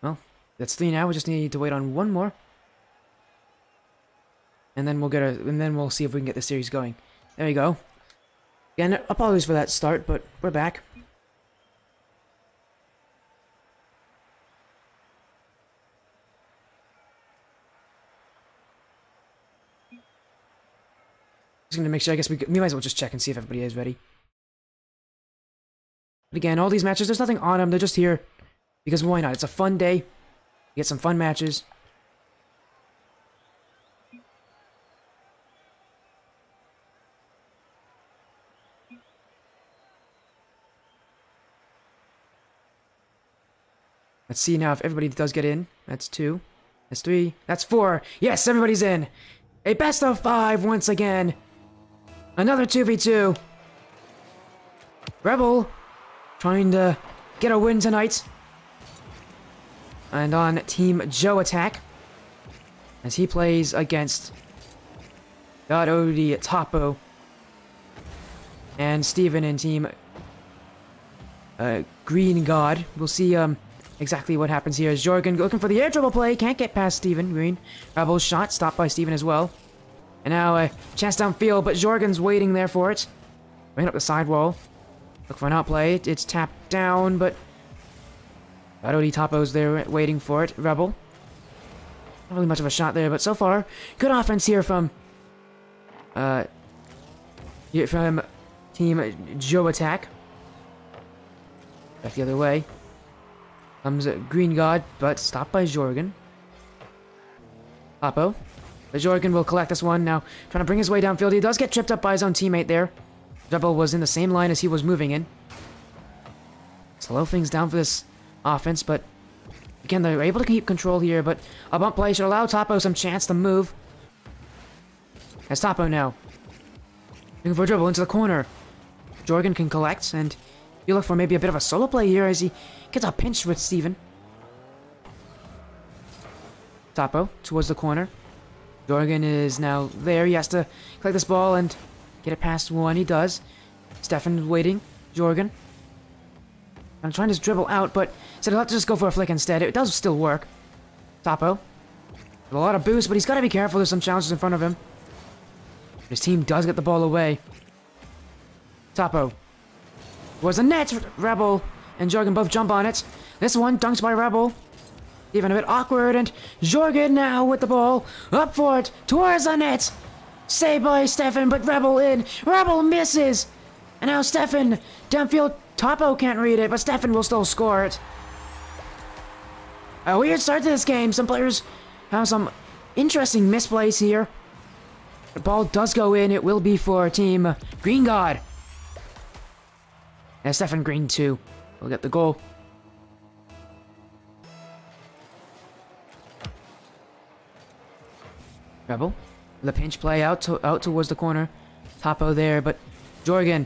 Well, that's 3 now. We just need to wait on one more. And then we'll see if we can get the series going. There you go. Again, apologies for that start, but we're back. Just gonna make sure, I guess we might as well just check and see if everybody is ready. But again, all these matches, there's nothing on them, they're just here. Because why not? It's a fun day. You get some fun matches. Let's see now if everybody does get in. That's 2. That's 3. That's 4. Yes, everybody's in. A best of 5 once again. Another 2v2. Rebel trying to get a win tonight. And on Team JoeAttack, as he plays against God Odie Topo and Steven in Team GreenGod. We'll see exactly what happens here. As Jorgen looking for the air dribble play, can't get past Steven Green. Rebel's shot stopped by Steven as well. And now a chance downfield, but Jorgen's waiting there for it. Bringing up the sidewall. Look for an outplay. It's tapped down, but God Odie Topo's there waiting for it. Rebel. Not really much of a shot there, but so far, good offense here from Team JoeAttack. Back the other way. Comes GreenGod, but stopped by Jorgen. Topo. But Jorgen will collect this one now, trying to bring his way downfield. He does get tripped up by his own teammate there. Rebel was in the same line as he was moving in. Slow things down for this offense, but again, they're able to keep control here, but a bump play should allow Topo some chance to move. As Topo now. Looking for a dribble into the corner. Jorgen can collect, and you look for maybe a bit of a solo play here as he gets a pinch with Steven. Topo towards the corner. Jorgen is now there. He has to collect this ball and get it past one. He does. Stefan waiting. Jorgen. I'm trying to dribble out, but said he'll have to just go for a flick instead. It does still work. Topo. With a lot of boost, but he's got to be careful. There's some challenges in front of him. His team does get the ball away. Topo. Was a net. Rebel and Jorgen both jump on it. This one dunked by Rebel. Even a bit awkward, and Jorgen now with the ball. Up for it. Towards the net. Saved by Stefan, but Rebel in. Rebel misses. And now Stefan. Downfield. Topo can't read it, but Stefan will still score it. A weird start to this game. Some players have some interesting misplays here. The ball does go in. It will be for Team GreenGod. And Stefan Green, too, will get the goal. Rebel. The pinch play out towards the corner. Topo there, but Jorgen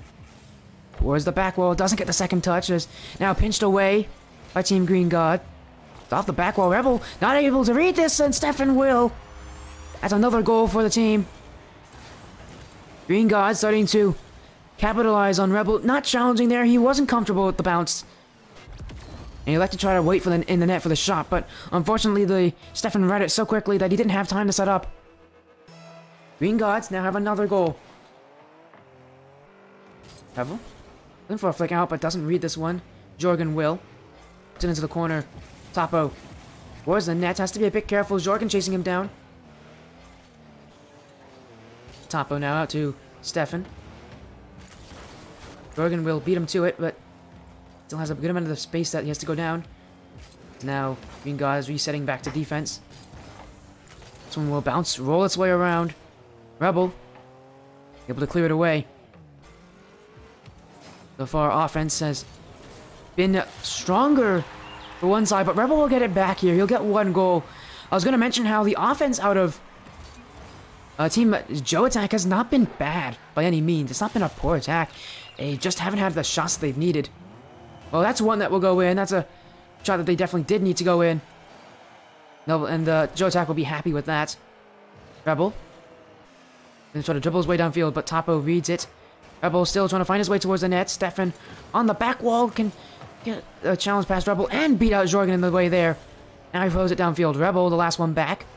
towards the back wall. Doesn't get the second touch. Is now pinched away by Team GreenGod. It's off the back wall. Rebel not able to read this, and Stefan will. That's another goal for the team. GreenGod starting to capitalize on Rebel. Not challenging there. He wasn't comfortable with the bounce. And he liked to try to wait for in the net for the shot, but unfortunately the Stefan read it so quickly that he didn't have time to set up. GreenGods now have another goal. Rebel. Looking for a flick out, but doesn't read this one. Jorgen will. Puts it into the corner. Topo. Towards the net. Has to be a bit careful. Jorgen chasing him down. Topo now out to Stefan. Jorgen will beat him to it, but still has a good amount of the space that he has to go down. Now, GreenGod is resetting back to defense. This one will bounce, roll its way around. Rebel. Able to clear it away. So far, offense has been stronger for one side, but Rebel will get it back here. He'll get one goal. I was going to mention how the offense out of Team JoeAttack has not been bad by any means. It's not been a poor attack. They just haven't had the shots they've needed. Well, that's one that will go in. That's a shot that they definitely did need to go in. No, and JoeAttack will be happy with that. Rebel. Then try to dribble his way downfield, but Topo reads it. Rebel still trying to find his way towards the net. Stefan on the back wall can get a challenge past Rebel and beat out Jorgen in the way there. Now he throws it downfield. Rebel, the last one back.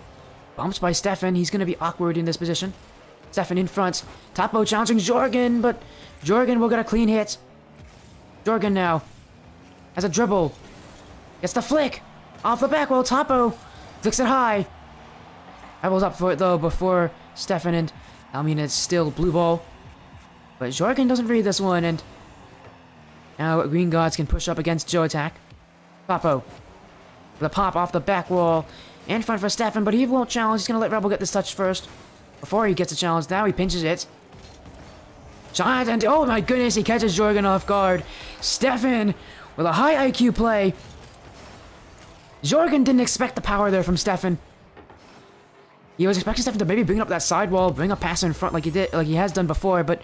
Bumps by Stefan. He's going to be awkward in this position. Stefan in front. Topo challenging Jorgen, but Jorgen will get a clean hit. Jorgen now has a dribble. Gets the flick. Off the back wall. Topo flicks it high. Rebel's up for it, though, before Stefan, and I mean, it's still blue ball. But Jorgen doesn't read this one, and now GreenGods can push up against JoeAttack. Topo. The pop off the back wall. In front for Stefan, but he won't challenge. He's going to let Rebel get this touch first. Before he gets a challenge, now he pinches it. Shot, and oh my goodness, he catches Jorgen off guard. Stefan with a high IQ play. Jorgen didn't expect the power there from Stefan. He was expecting Stefan to maybe bring up that sidewall, bring a pass in front like he has done before, but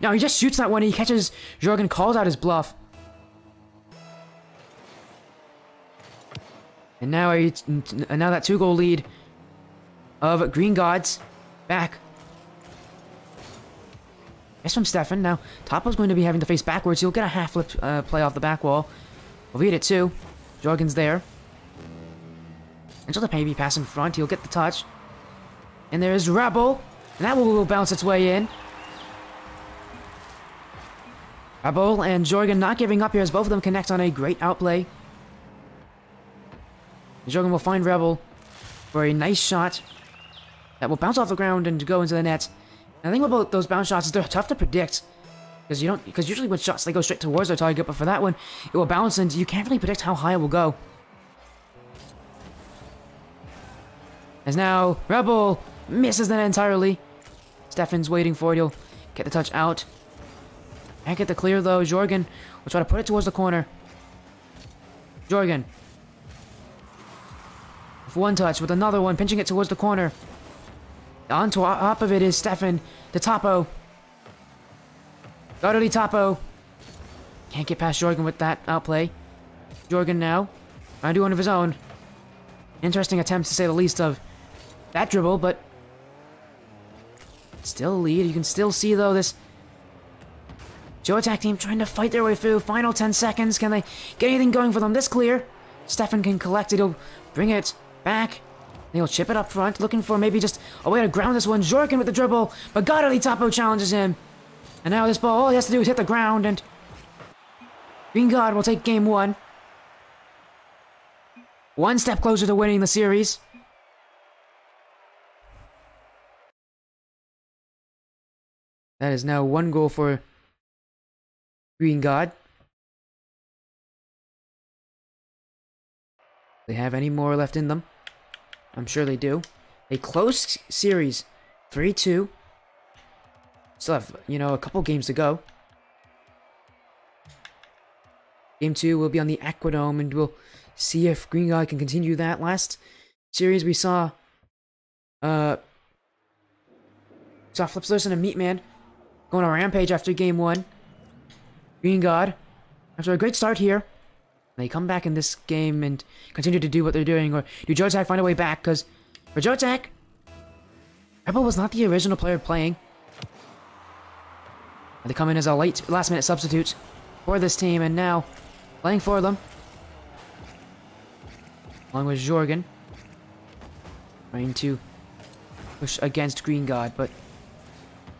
no, he just shoots that one. He catches Jorgen, calls out his bluff. And now that 2-goal lead of GreenGods back. It's from Stefan. Now Topo's going to be having to face backwards. He'll get a half flip play off the back wall. We'll read it too. Jorgen's there. And so the maybe pass in front. He'll get the touch. And there's Rebel. And that will bounce its way in. Rebel and Jorgen not giving up here as both of them connect on a great outplay. Jorgen will find Rebel for a nice shot that will bounce off the ground and go into the net. And the thing about those bounce shots is they're tough to predict because usually with shots they go straight towards their target, but for that one it will bounce and you can't really predict how high it will go. As now Rebel misses that entirely. Stefan's waiting for it. He'll get the touch out. Can't get the clear though. Jorgen will try to put it towards the corner. Jorgen. With one touch, with another one, pinching it towards the corner. On top of it is Stefan to Topo. Utterly Topo. Can't get past Jorgen with that outplay. Jorgen now. Trying to do one of his own. Interesting attempt, to say the least, of that dribble, but still a lead. You can still see, though, this JoeAttack team trying to fight their way through. Final 10 seconds. Can they get anything going for them? This clear. Stefan can collect it. He'll bring it back. He'll chip it up front, looking for maybe just a way to ground this one. Jorgen with the dribble, but Godly Topo challenges him. And now this ball, all he has to do is hit the ground, and GreenGod will take game 1. One step closer to winning the series. That is now 1 goal for GreenGod. They have any more left in them? I'm sure they do. A close series, 3-2. Still have, a couple games to go. Game 2 will be on the Aquadome, and we'll see if GreenGod can continue that. Last series we saw Flipslurson and Meatman going on a rampage after game 1. GreenGod, after a great start here, they come back in this game and continue to do what they're doing, or do JoeAttack find a way back? Because for JoeAttack, Rebel was not the original player playing. They come in as a last-minute substitute for this team, and now playing for them, along with Jorgen, trying to push against GreenGod, but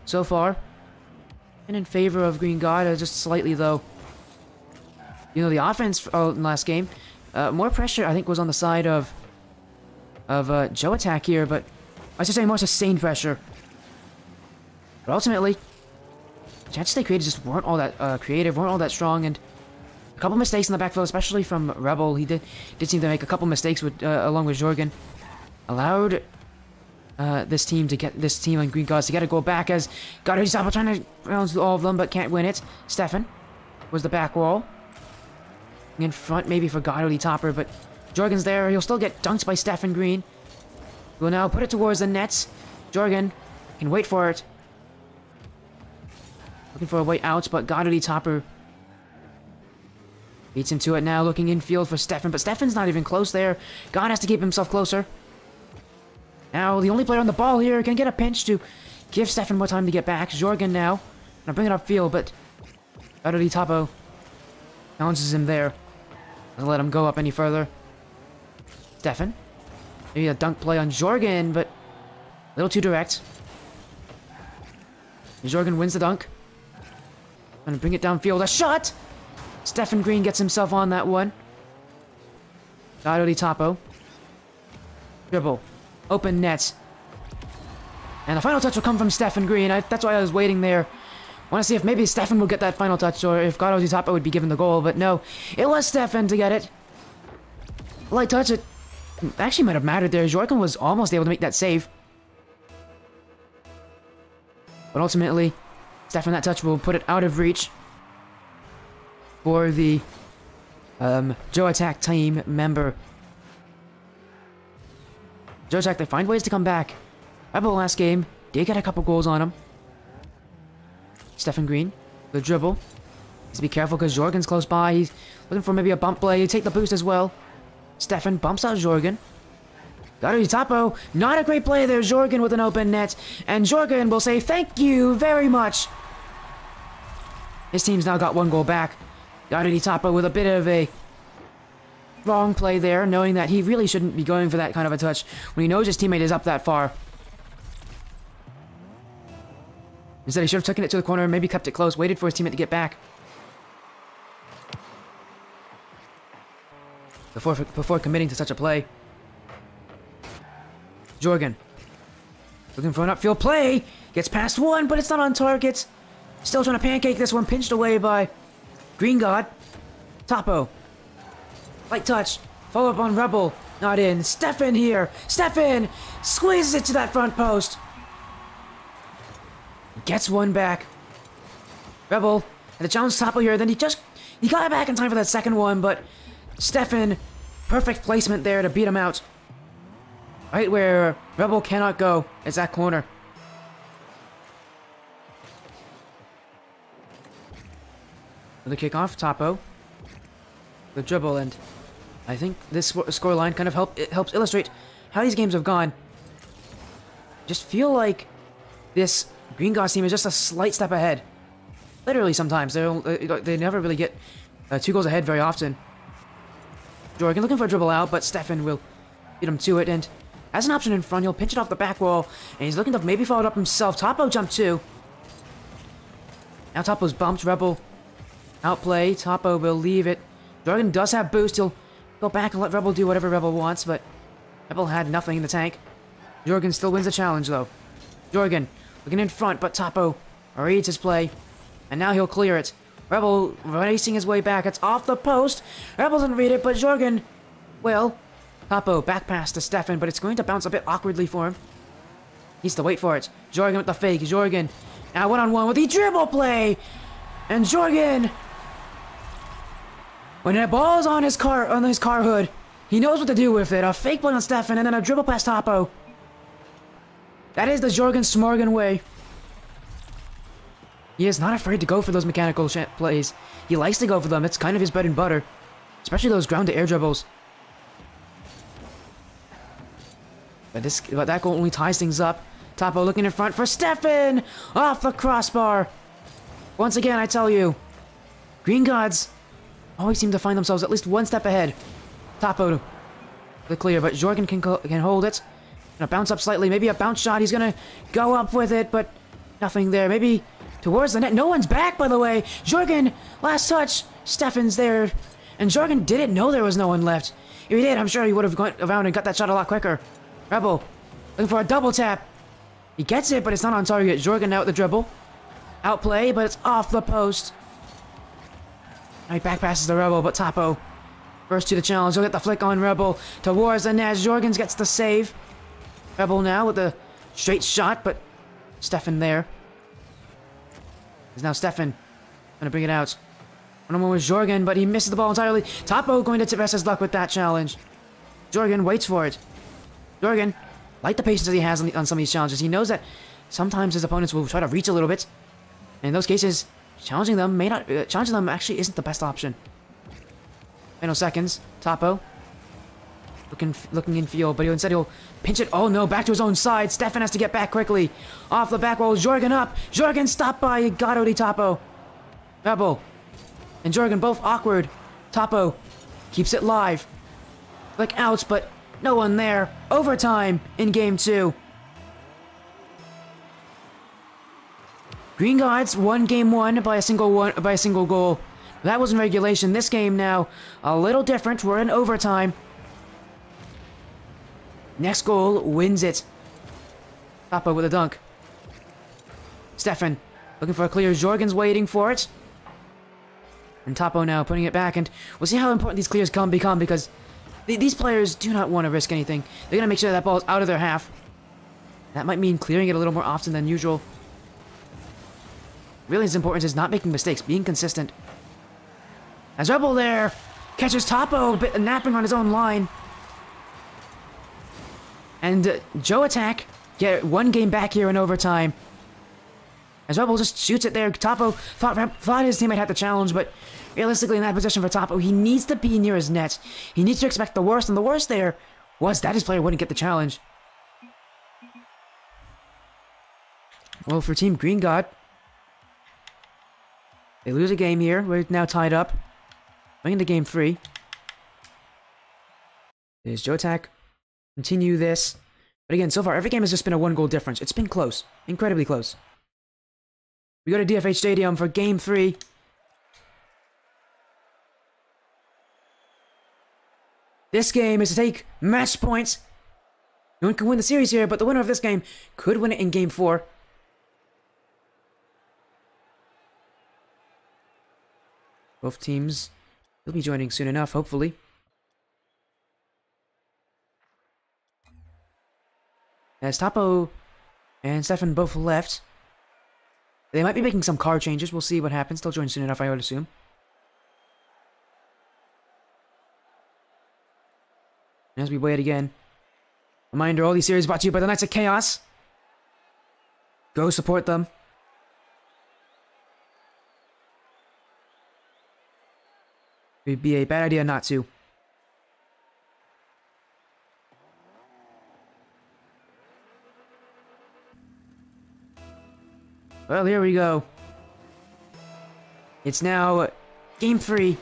so far, and in favor of GreenGod, just slightly though. The offense in last game, more pressure I think was on the side of JoeAttack here, but I should say more sustained pressure. But ultimately, the chances they created just weren't all that creative, weren't all that strong, and a couple mistakes in the backfield, especially from Rebel. He did seem to make a couple mistakes with along with Jorgen, allowed this team on GreenGod to get a goal back as Godly Topo trying to round all of them but can't win it. Stefan was the back wall. In front maybe for Godly Topo, but Jorgen's there. He'll still get dunked by Stefan Green. We'll now put it towards the nets. Jorgen can wait for it. Looking for a way out, but Godly Topo beats him to it now, looking infield for Stefan, but Stefan's not even close there. God has to keep himself closer. Now, the only player on the ball here can get a pinch to give Stefan more time to get back. Jorgen now. Gonna bring it upfield, but Godly Topo challenges him there. Doesn't let him go up any further. Stefan. Maybe a dunk play on Jorgen, but a little too direct. And Jorgen wins the dunk. Gonna bring it downfield. A shot! Stefan Green gets himself on that one. Godly Topo. Dribble. Open net. And the final touch will come from Stefan Green. That's why I was waiting there. Want to see if maybe Stefan will get that final touch, or if Godly Topo would be given the goal, but no. It was Stefan to get it. Light touch, it actually might have mattered there. Jorgen was almost able to make that save. But ultimately, Stefan, that touch will put it out of reach for the JoeAttack team member. JoeAttack, they find ways to come back. Rebel last game did get a couple goals on him. Stefan Green, the dribble. Needs to be careful because Jorgen's close by. He's looking for maybe a bump play. He'll take the boost as well. Stefan bumps out Jorgen. Godly Topo, not a great play there. Jorgen with an open net. And Jorgen will say thank you very much. His team's now got 1 goal back. Godly Topo with a bit of a wrong play there, knowing that he really shouldn't be going for that kind of a touch when he knows his teammate is up that far. Instead, he should have taken it to the corner, maybe kept it close, waited for his teammate to get back before committing to such a play. Jorgen, looking for an upfield play, gets past one, but it's not on target. Still trying to pancake this one, pinched away by GreenGod. Topo, light touch, follow up on Rebel, not in. Stefan here, Stefan squeezes it to that front post. Gets one back. Rebel had to challenge Topo here, then he got it back in time for that second one, but Stefan, perfect placement there to beat him out. Right where Rebel cannot go, is that corner. The kickoff, Topo. The dribble, and I think this scoreline kind of helps illustrate how these games have gone. Just feel like this GreenGod team is just a slight step ahead. Literally, sometimes they never really get 2 goals ahead very often. Jorgen looking for a dribble out, but Stefan will beat him to it, and as an option in front, he'll pinch it off the back wall, and he's looking to maybe follow it up himself. Topo jump too. Now Topo's bumped. Rebel outplay. Topo will leave it. Jorgen does have boost. He'll go back and let Rebel do whatever Rebel wants, but Rebel had nothing in the tank. Jorgen still wins the challenge, though. Jorgen looking in front, but Topo reads his play, and now he'll clear it. Rebel racing his way back. It's off the post. Rebel doesn't read it, but Jorgen will. Topo back pass to Stefan, but it's going to bounce a bit awkwardly for him. Needs to wait for it. Jorgen with the fake. Jorgen now one-on-one with the dribble play, and Jorgen, when that ball is on his car hood, he knows what to do with it. A fake play on Stefan, and then a dribble past Topo. That is the Jorgen Smorgan way. He is not afraid to go for those mechanical plays. He likes to go for them. It's kind of his bread and butter, especially those ground-to-air dribbles. But that goal only ties things up. Topo looking in front for Stefan! Off the crossbar! Once again, I tell you, GreenGods always seem to find themselves at least one step ahead. Topo to the clear, but Jorgen can hold it. Gonna bounce up slightly, maybe a bounce shot. He's gonna go up with it, but nothing there. Maybe towards the net. No one's back, by the way. Jorgen, last touch. Stefan's there. And Jorgen didn't know there was no one left. If he did, I'm sure he would have gone around and got that shot a lot quicker. Rebel looking for a double tap. He gets it, but it's not on target. Jorgen now with the dribble. Outplay, but it's off the post. He back passes the Rebel, but Topo first to the challenge. He'll get the flick on Rebel towards the net. Jorgen gets the save. Rebel now with the straight shot, but Stefan there. Is now Stefan gonna bring it out. One-on-one with Jorgen, but he misses the ball entirely. Topo going to test his luck with that challenge. Jorgen waits for it. Jorgen, like the patience that he has on some of these challenges, he knows that sometimes his opponents will try to reach a little bit. And in those cases, challenging them actually isn't the best option. Final seconds. Topo looking in field, but instead he'll pinch it. Oh no, back to his own side. Stefan has to get back quickly. Off the back wall, Jorgen up. Jorgen stopped by Gato di Topo. Rebel and Jorgen both awkward. Topo keeps it live. Like outs, but no one there. Overtime in game 2. GreenGods won game 1 by a single goal. That was in regulation. This game now a little different. We're in overtime. Next goal wins it. Topo with a dunk. Stefan looking for a clear. Jorgen's waiting for it. And Topo now putting it back, and we'll see how important these clears become, because these players do not want to risk anything. They're going to make sure that ball is out of their half. That might mean clearing it a little more often than usual. Really, his importance is not making mistakes, being consistent. As Rebel there catches Topo napping on his own line. And JoeAttack get one game back here in overtime. As Rebel just shoots it there. Topo thought his teammate had the challenge, but realistically in that position for Topo, he needs to be near his net. He needs to expect the worst, and the worst there was that his player wouldn't get the challenge. Well, for Team GreenGod, they lose a game here. We're now tied up. Going into game 3. Is JoeAttack continue this? But again, so far, every game has just been a 1-goal difference. It's been close. Incredibly close. We go to DFH Stadium for game 3. This game is to take match points. No one can win the series here, but the winner of this game could win it in game 4. Both teams will be joining soon enough, hopefully. As Topo and Stefan both left. They might be making some card changes. We'll see what happens. They'll join soon enough, I would assume. And as we wait again, reminder, all these series brought to you by the Knights of Chaos. Go support them. It would be a bad idea not to. Well, here we go. It's now game 3.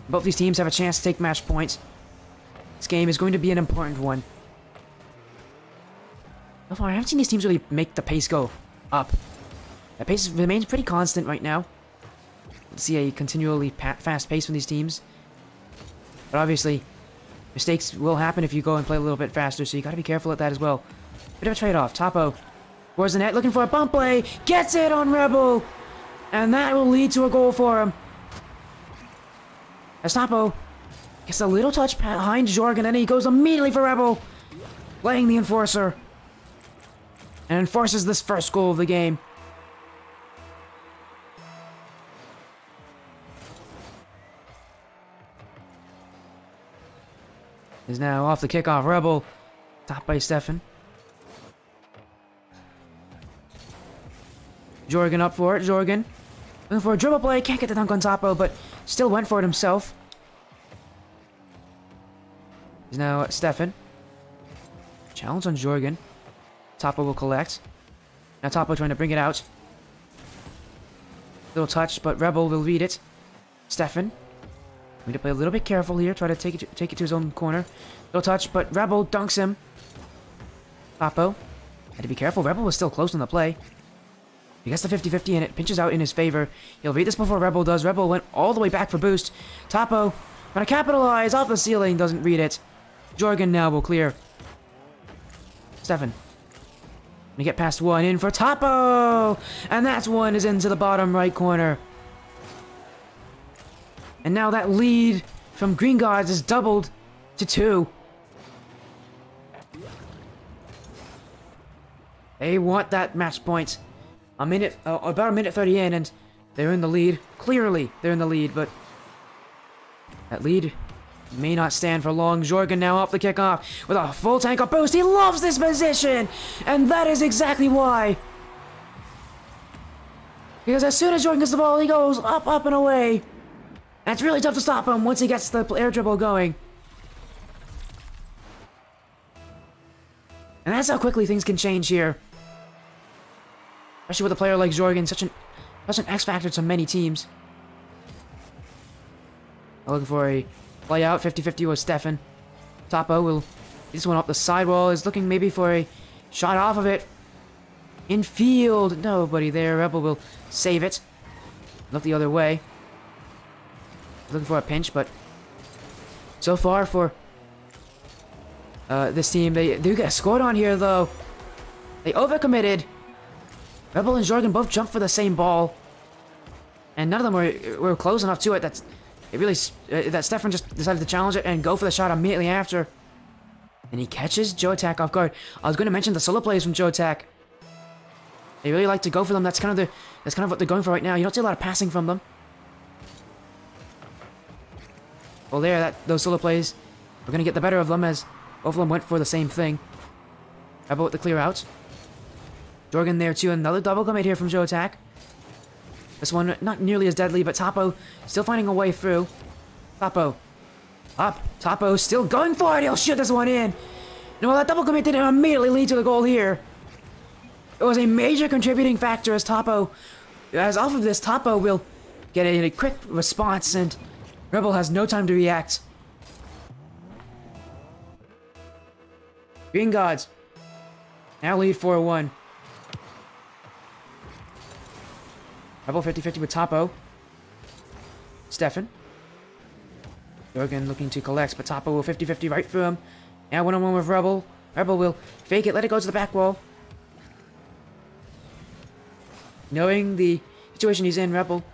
Both these teams have a chance to take match points. This game is going to be an important one. So far, I haven't seen these teams really make the pace go up. The pace remains pretty constant right now. Let's see a continually fast pace from these teams. But obviously, mistakes will happen if you go and play a little bit faster, so you gotta be careful at that as well. Bit of a trade-off. Topo towards the net, looking for a bump play. Gets it on Rebel! And that will lead to a goal for him. As Topo gets a little touch behind Jorgen, and he goes immediately for Rebel, playing the Enforcer. And enforces this first goal of the game. Is now off the kickoff. Rebel, topped by Stefan. Jorgen up for it. Jorgen looking for a dribble play. Can't get the dunk on Topo, but still went for it himself. Is now Stefan. Challenge on Jorgen. Topo will collect. Now Topo trying to bring it out. Little touch, but Rebel will read it. Stefan. Need to play a little bit careful here. Try to take it to his own corner. Little touch, but Rebel dunks him. Topo. Had to be careful. Rebel was still close on the play. He gets the 50-50 and it pinches out in his favor. He'll read this before Rebel does. Rebel went all the way back for boost. Topo gonna capitalize off the ceiling. Doesn't read it. Jorgen now will clear. Stefan. Gonna get past one in for Topo! And that one is into the bottom right corner. And now that lead from GreenGod is doubled to 2. They want that match point. About a minute 30 in, and they're in the lead. Clearly, they're in the lead, but that lead may not stand for long. Jorgen now off the kickoff with a full tank of boost. He loves this position, and that is exactly why. Because as soon as Jorgen gets the ball, he goes up, up, and away. And it's really tough to stop him once he gets the air dribble going. And that's how quickly things can change here. Especially with a player like Jorgen, such an X-factor to many teams. Looking for a play out, 50-50 with Stefan. Topo will this one off the sidewall, is looking maybe for a shot off of it. Infield, nobody there. Rebel will save it. Look the other way. Looking for a pinch, but so far for this team, they do get scored on here though. They overcommitted. Rebel and Jorgen both jumped for the same ball, and none of them were close enough to it. That Stefan just decided to challenge it and go for the shot immediately after. And he catches JoeAttack off guard. I was going to mention the solo plays from JoeAttack. They really like to go for them. That's kind of what they're going for right now. You don't see a lot of passing from them. Well, those solo plays are going to get the better of them as both of them went for the same thing. Rebel with the clear out. Jorgen there too. Another double commit here from JoeAttack. This one not nearly as deadly, but Topo still finding a way through. Topo up. Topo still going for it. He'll shoot this one in. And while that double commit didn't immediately lead to the goal here, it was a major contributing factor as off of this, Topo will get a quick response, and Rebel has no time to react. GreenGods now lead 4-1. Rebel 50-50 with Topo. Stefan. Jorgen looking to collect, but Topo will 50-50 right through him. Now 1-on-1 with Rebel. Rebel will fake it, let it go to the back wall. Knowing the situation he's in, Rebel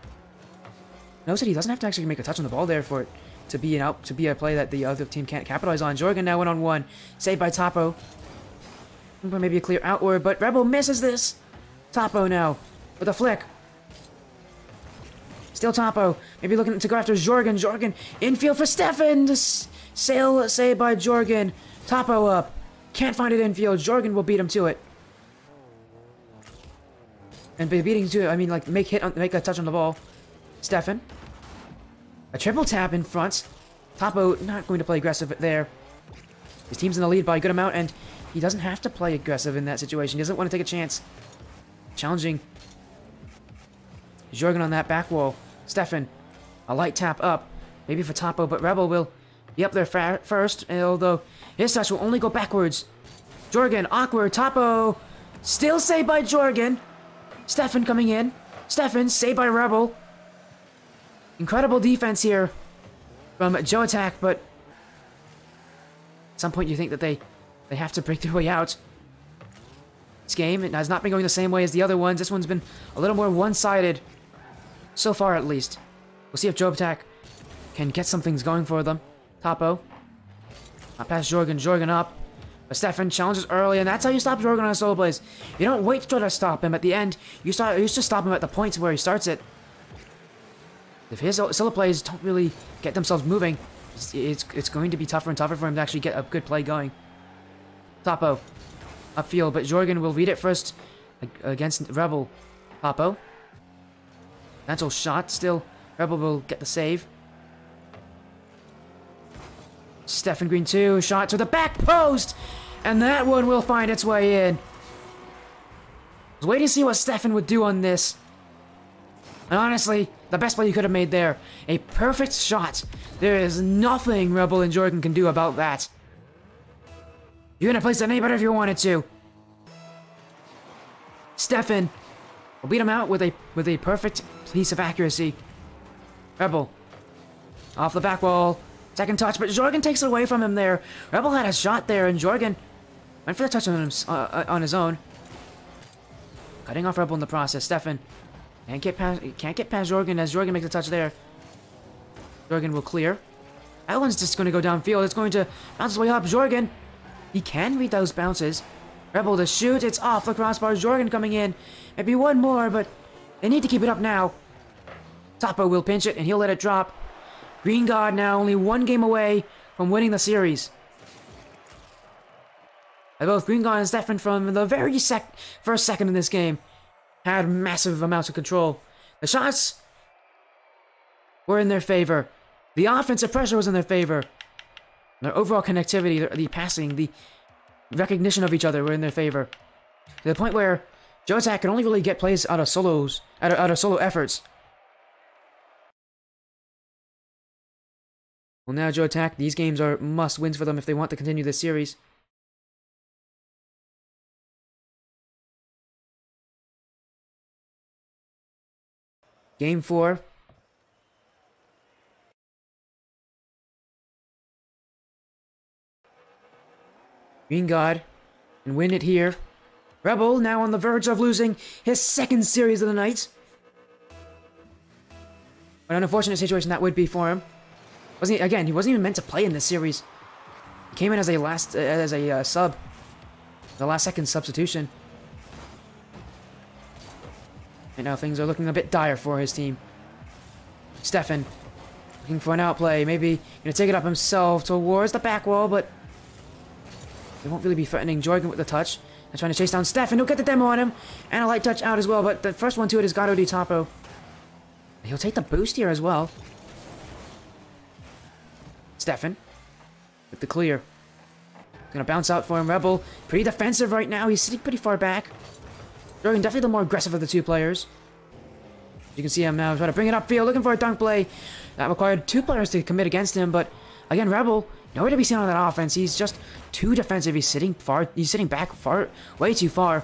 knows that he doesn't have to actually make a touch on the ball there for it to be a play that the other team can't capitalize on. Jorgen now 1-on-1. Saved by Topo. Maybe a clear outward, but Rebel misses this. Topo now with a flick. Still Topo. Maybe looking to go after Jorgen. Jorgen infield for Stefan. Saved by Jorgen. Topo up. Can't find it infield. Jorgen will beat him to it. And by beating to it, I mean like make a touch on the ball. Stefan. A triple tap in front. Topo not going to play aggressive there. His team's in the lead by a good amount, and he doesn't have to play aggressive in that situation. He doesn't want to take a chance. Challenging Jorgen on that back wall. Stefan, a light tap up. Maybe for Topo, but Rebel will be up there first, although his touch will only go backwards. Jorgen, awkward. Topo, still saved by Jorgen. Stefan coming in. Stefan, saved by Rebel. Incredible defense here from JoeAttack, but at some point you think that they have to break their way out. This game, it has not been going the same way as the other ones. This one's been a little more one-sided. So far, at least. We'll see if JoeAttack can get some things going for them. Topo. Not past Jorgen. Jorgen up. But Stefan challenges early, and that's how you stop Jorgen on a solo blaze. You don't wait to try to stop him at the end. You just stop him at the points where he starts it. If his solo plays don't really get themselves moving, it's going to be tougher and tougher for him to actually get a good play going. Topo. Upfield, but Jorgen will read it first against Rebel. Topo. Mental shot, still. Rebel will get the save. Stefan Green 2, shot to the back post! And that one will find its way in. I was waiting to see what Stefan would do on this. And honestly, the best play you could have made there. A perfect shot. There is nothing Rebel and Jorgen can do about that. You couldn't have placed it any better if you wanted to. Stefan will beat him out with a perfect piece of accuracy. Rebel. Off the back wall. Second touch, but Jorgen takes it away from him there. Rebel had a shot there, and Jorgen went for the touch on his own. Cutting off Rebel in the process. Stefan can't get past Jorgen as Jorgen makes a touch there. Jorgen will clear. That one's just going to go downfield. It's going to bounce its way up. Jorgen, he can read those bounces. Rebel to shoot. It's off the crossbar. Jorgen coming in. Maybe one more, but they need to keep it up now. Topo will pinch it, and he'll let it drop. GreenGod now only one game away from winning the series. And both GreenGod and Stefan from the very first second in this game had massive amounts of control. The shots were in their favor. The offensive pressure was in their favor. Their overall connectivity, the passing, the recognition of each other were in their favor. To the point where JoeAttack can only really get plays out of solo efforts. Well, now JoeAttack, these games are must-wins for them if they want to continue this series. Game 4. GreenGod can win it here. Rebel now on the verge of losing his second series of the night. What an unfortunate situation that would be for him. He wasn't even meant to play in this series. He came in as a sub. The last second substitution. And now things are looking a bit dire for his team. Stefan looking for an outplay. Maybe gonna take it up himself towards the back wall, but he won't really be threatening Jorgen with the touch. And trying to chase down Stefan. He'll get the demo on him. And a light touch out as well, but the first one to it is Gato Di Topo. He'll take the boost here as well. Stefan with the clear. Gonna bounce out for him. Rebel pretty defensive right now. He's sitting pretty far back. Jorgen definitely the more aggressive of the two players. You can see him now trying to bring it upfield, looking for a dunk play. That required two players to commit against him, but again, Rebel nowhere to be seen on that offense. He's just too defensive. He's sitting back way too far.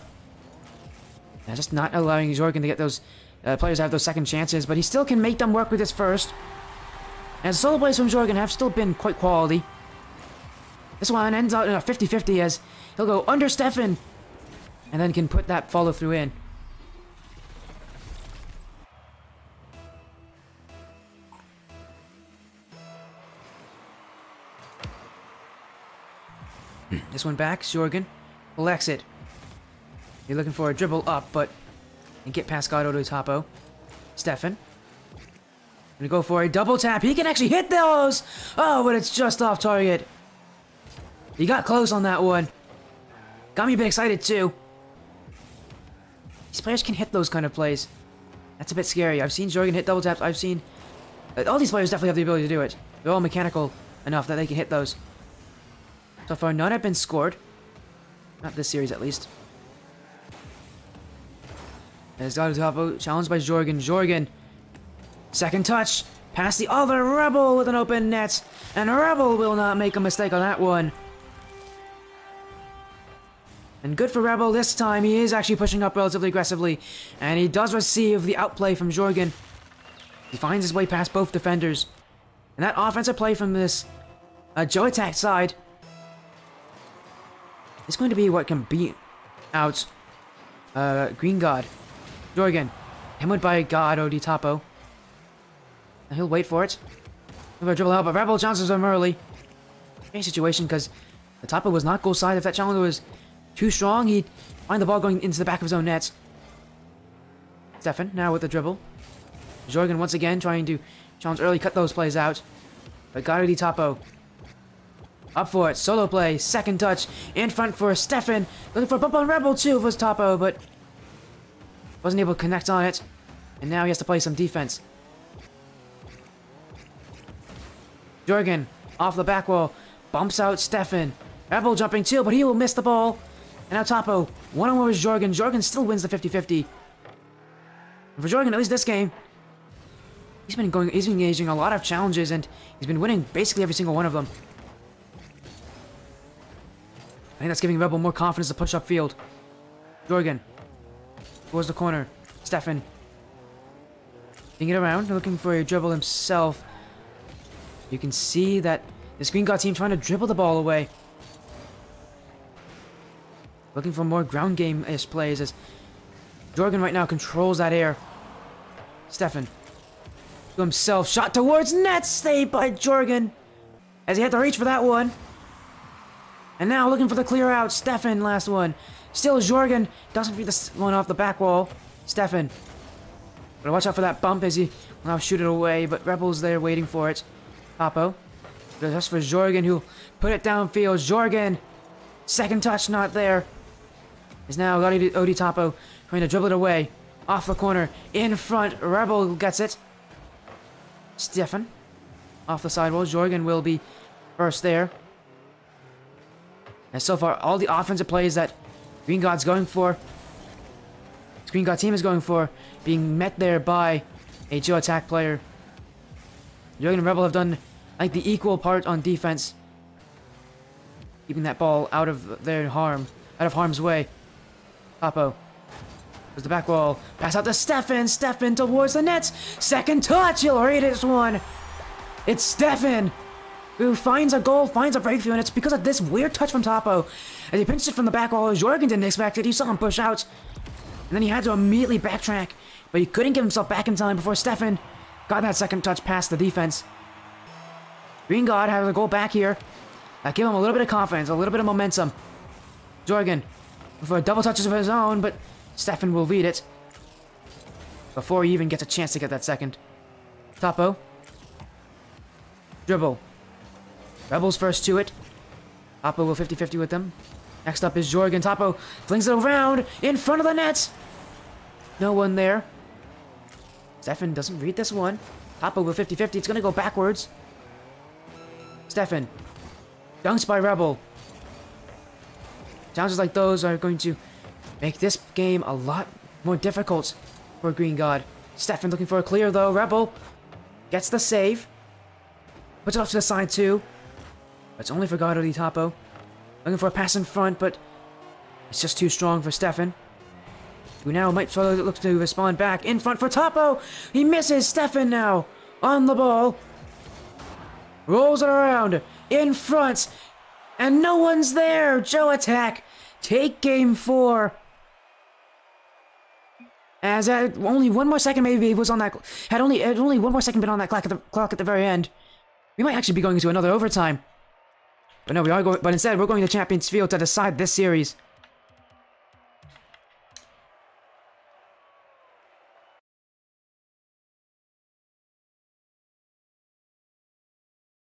And just not allowing Jorgen to get those players to have those second chances, but he still can make them work with his first. And solo plays from Jorgen have still been quite quality. This one ends out in a 50-50 as he'll go under Stefan and then can put that follow through in. This one back, Jorgen will exit. You're looking for a dribble up, but and get past Gato to Topo. Stefan gonna go for a double tap. He can actually hit those! Oh, but it's just off target. He got close on that one. Got me a bit excited too. These players can hit those kind of plays. That's a bit scary. I've seen Jorgen hit double taps. I've seen... all these players definitely have the ability to do it. They're all mechanical enough that they can hit those. So far, none have been scored. Not this series, at least. And it's got a top challenged by Jorgen. Jorgen. Second touch. Past the other Rebel with an open net. And Rebel will not make a mistake on that one. And good for Rebel this time. He is actually pushing up relatively aggressively. And he does receive the outplay from Jorgen. He finds his way past both defenders. And that offensive play from this JoeAttack side is going to be what can beat out GreenGod. Jorgen. Hammered by God OD Topo. And he'll wait for it. He'll go dribble out, but Rebel challenges him early. Strange situation because the Topo was not goal side. If that challenge was too strong, he'd find the ball going into the back of his own net. Stefan now with the dribble. Jorgen once again trying to challenge early, cut those plays out. But God OD Topo. Up for it. Solo play. Second touch. In front for Stefan. Looking for a bump on Rebel too for Topo, but wasn't able to connect on it. And now he has to play some defense. Jorgen off the back wall. Bumps out Stefan. Rebel jumping too, but he will miss the ball. And now Topo. One-on-one with Jorgen. Jorgen still wins the 50-50. For Jorgen, at least this game, he's been engaging a lot of challenges, and he's been winning basically every single one of them. I think that's giving Rebel more confidence to push upfield. Jorgen towards the corner. Stefan getting it around, looking for a dribble himself. You can see that this GreenGod team trying to dribble the ball away. Looking for more ground game-ish plays as Jorgen right now controls that air. Stefan to himself, shot towards net, saved by Jorgen as he had to reach for that one. And now looking for the clear out. Stefan, last one. Still Jorgen doesn't read this one off the back wall. Stefan. Gotta watch out for that bump as he will now shoot it away, but Rebel's there waiting for it. Topo. Just for Jorgen, who put it downfield. Jorgen. Second touch, not there. Is now OD Topo trying to dribble it away. Off the corner. In front. Rebel gets it. Stefan. Off the sidewall. Jorgen will be first there. And so far, all the offensive plays that GreenGod's going for, this GreenGod team is going for, being met there by a JoeAttack player. Jorgen and Rebel have done, I think, the equal part on defense, keeping that ball out of harm's way. Topo. There's the back wall. Pass out to Stefan. Stefan towards the net. Second touch. He'll read this one. It's Stefan who finds a goal, finds a breakthrough, and it's because of this weird touch from Topo. As he pinched it from the back wall, Jorgen didn't expect it. He saw him push out. And then he had to immediately backtrack. But he couldn't get himself back in time before Stefan got that second touch past the defense. GreenGod has a goal back here. That gave him a little bit of confidence, a little bit of momentum. Jorgen for double touches of his own, but Stefan will lead it before he even gets a chance to get that second. Topo. Dribble. Rebels first to it. Topo will 50-50 with them. Next up is Jorgen. Topo flings it around in front of the net. No one there. Stefan doesn't read this one. Topo will 50-50. It's going to go backwards. Stefan. Dunks by Rebel. Challenges like those are going to make this game a lot more difficult for GreenGod. Stefan looking for a clear though. Rebel gets the save. Puts it off to the side too. It's only for God OD Topo. Looking for a pass in front, but it's just too strong for Stefan, who now might sort of look to respond back. In front for Topo. He misses. Stefan now on the ball. Rolls it around. In front. And no one's there. JoeAttack take game 4. As only one more second maybe was on that. Had only one more second been on that clock at the very end, we might actually be going into another overtime. But no, we are going. But instead, we're going to Champions Field to decide this series.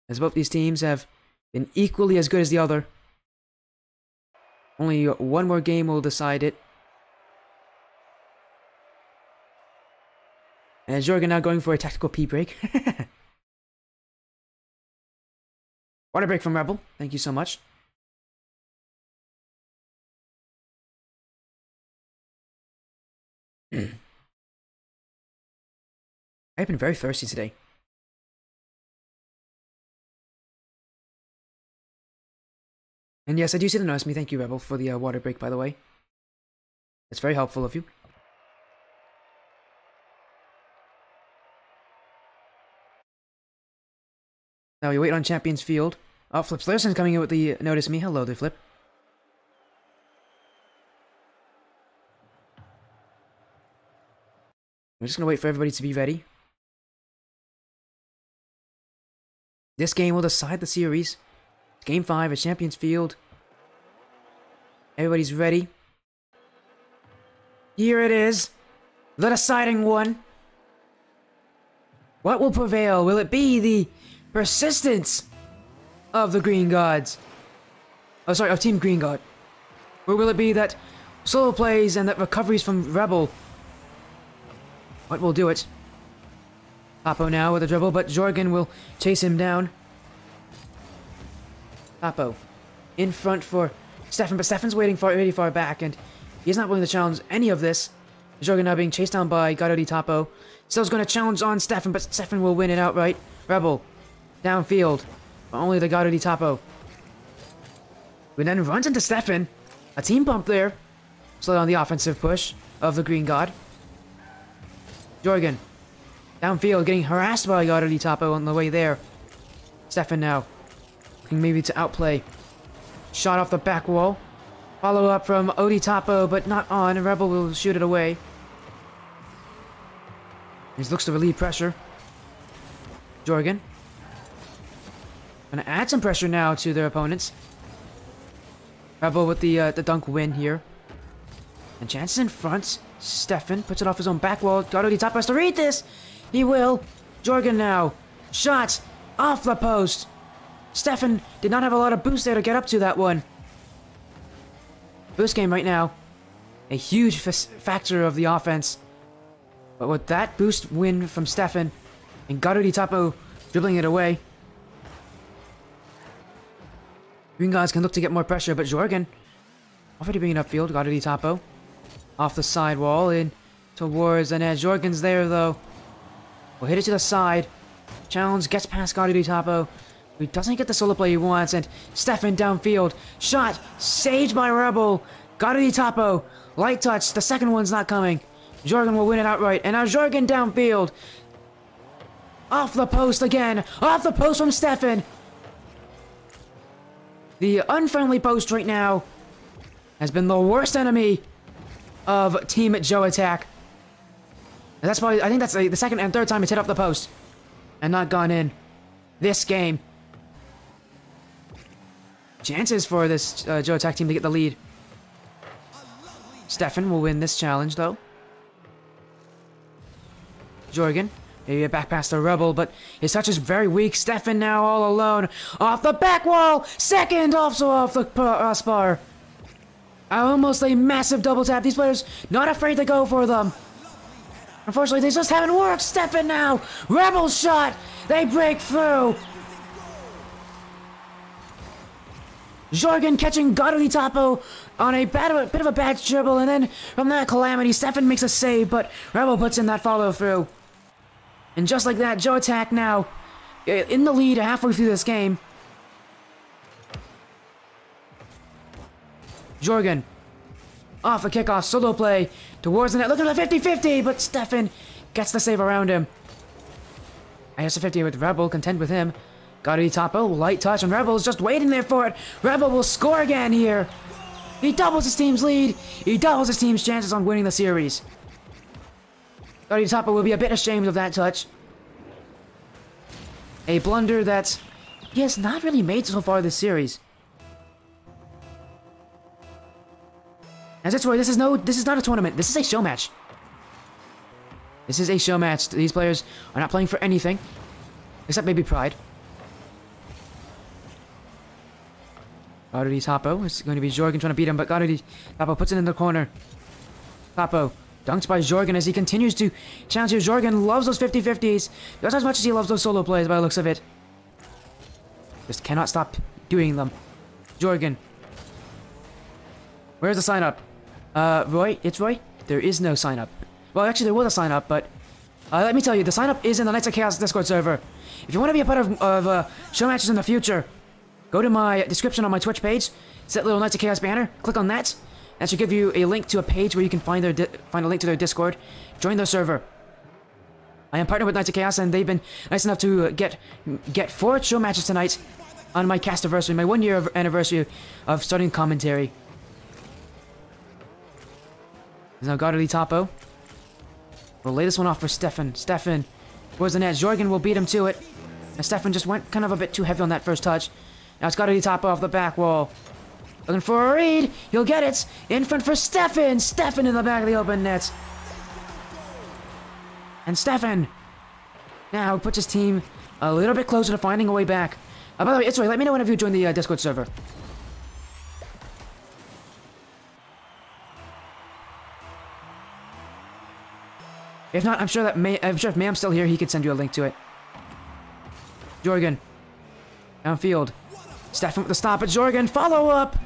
As both these teams have been equally as good as the other. Only one more game will decide it. And Jorgen now going for a tactical pee break. Water break from Rebel. Thank you so much. I've been very thirsty today. And yes, I do see the notice me. Thank you, Rebel, for the water break, by the way. It's very helpful of you. Now we wait on Champions Field. Oh, Flip Slarson's coming in with the notice me. Hello there, Flip. We're just gonna wait for everybody to be ready. This game will decide the series. It's Game 5 at Champions Field. Everybody's ready. Here it is. The deciding one. What will prevail? Will it be the persistence of the GreenGods? Oh, sorry, of Team GreenGod. Or will it be that solo plays and that recoveries from Rebel? What will do it? Papo now with a dribble, but Jorgen will chase him down. Papo in front for Stefan, but Stefan's waiting really far back, and he's not willing to challenge any of this. Jorgen now being chased down by Gado di Tapo. Still's going to challenge on Stefan, but Stefan will win it outright. Rebel downfield, but only the Gado di Tapo. Who then runs into Stefan. A team bump there. Slow down the offensive push of the GreenGod. Jorgen downfield, getting harassed by Gado di Tapo on the way there. Stefan now looking maybe to outplay. Shot off the back wall. Follow up from Odi Tapo, but not on. Rebel will shoot it away. He looks to relieve pressure. Jorgen gonna add some pressure now to their opponents. Rebel with the dunk win here. And chances in front. Stefan puts it off his own back wall. Gado di Tapo has to read this. He will. Jorgen now. Shot off the post. Stefan did not have a lot of boost there to get up to that one. Boost game right now. A huge factor of the offense. But with that boost win from Stefan and Gado di Tapo dribbling it away, GreenGods can look to get more pressure, but Jorgen already bringing it upfield. Gado di Tapo off the side wall in towards the net. Jorgen's there though. Will hit it to the side. Challenge gets past Gado di Tapo. He doesn't get the solo play he wants, and Stefan downfield. Shot saved by Rebel. Gado di Tapo. Light touch. The second one's not coming. Jorgen will win it outright. And now Jorgen downfield. Off the post again. Off the post from Stefan. The unfriendly post right now has been the worst enemy of Team JoeAttack. And that's probably, I think that's the second and third time it's hit off the post and not gone in this game. Chances for this JoeAttack team to get the lead. Stefan will win this challenge though. Jorgen, maybe a back pass to Rebel, but his touch is very weak. Stefan now all alone. Off the back wall! Second, also off the spar. Almost a massive double tap. These players not afraid to go for them. Unfortunately, they just haven't worked. Stefan now. Rebel shot. They break through. Jorgen catching Gado di Tapo on a bit of a bad dribble, and then from that calamity, Stefan makes a save, but Rebel puts in that follow through. And just like that, JoeAttack now in the lead halfway through this game. Jorgen off the kickoff, solo play towards the net. Look at the 50-50, but Stefan gets the save around him. I guess a 50 with Rebel, contend with him. Gado di Tapo, light touch, and Rebel's just waiting there for it. Rebel will score again here. He doubles his team's lead. He doubles his team's chances on winning the series. Gado di Tapo will be a bit ashamed of that touch. A blunder that he has not really made so far this series. As it's right, this is not a tournament. This is a show match. This is a show match. These players are not playing for anything, except maybe pride. Gado di Tapo. It's going to be Jorgen trying to beat him, but Gado di Tapo puts it in the corner. Tapo dunked by Jorgen as he continues to challenge here. Jorgen loves those 50-50s. Just as much as he loves those solo plays by the looks of it. Just cannot stop doing them. Jorgen. Where's the sign up? Roy? It's Roy? There is no sign up. Well, actually, there was a sign up, but let me tell you, the sign up is in the Knights of Chaos Discord server. If you want to be a part of show matches in the future, go to my description on my Twitch page, see that little Knights of Chaos banner, click on that. That should give you a link to a page where you can find a link to their Discord. Join their server. I am partnered with Knights of Chaos, and they've been nice enough to get 4 show matches tonight on my Cast-iversary, my 1-year anniversary of starting commentary. There's now Godly Topo. We'll lay this one off for Stefan. Stefan, where's the net? Jorgen will beat him to it. And Stefan just went kind of a bit too heavy on that first touch. Now it's Godly Topo off the back wall. Looking for a read. He'll get it. In front for Stefan. Stefan in the back of the open net. And Stefan now puts his team a little bit closer to finding a way back. By the way, it's right. Let me know whenever you join the Discord server. If not, I'm sure if Mayhem's still here, he could send you a link to it. Jorgen. Downfield. Stefan with the stop at Jorgen. Follow up.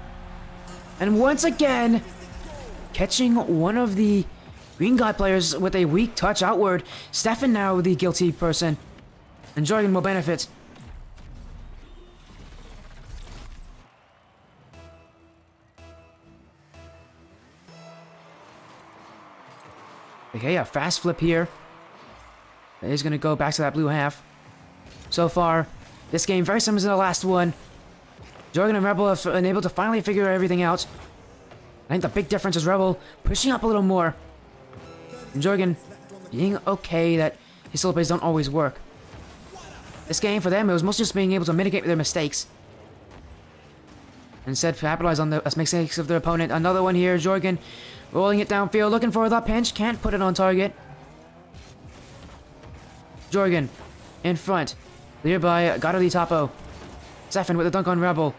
And once again, catching one of the GreenGod players with a weak touch outward. Stefan now the guilty person. And Jorgen will benefit. Okay, a fast flip here. He's going to go back to that blue half. So far, this game very similar to the last one. Jorgen and Rebel have been able to finally figure everything out. I think the big difference is Rebel pushing up a little more. And Jorgen being okay that his solo plays don't always work. This game, for them, it was mostly just being able to mitigate their mistakes. Instead, capitalize on the mistakes of their opponent. Another one here, Jorgen rolling it downfield, looking for the pinch. Can't put it on target. Jorgen in front. Cleared by Godly Topo. Stefan with a dunk on Rebel.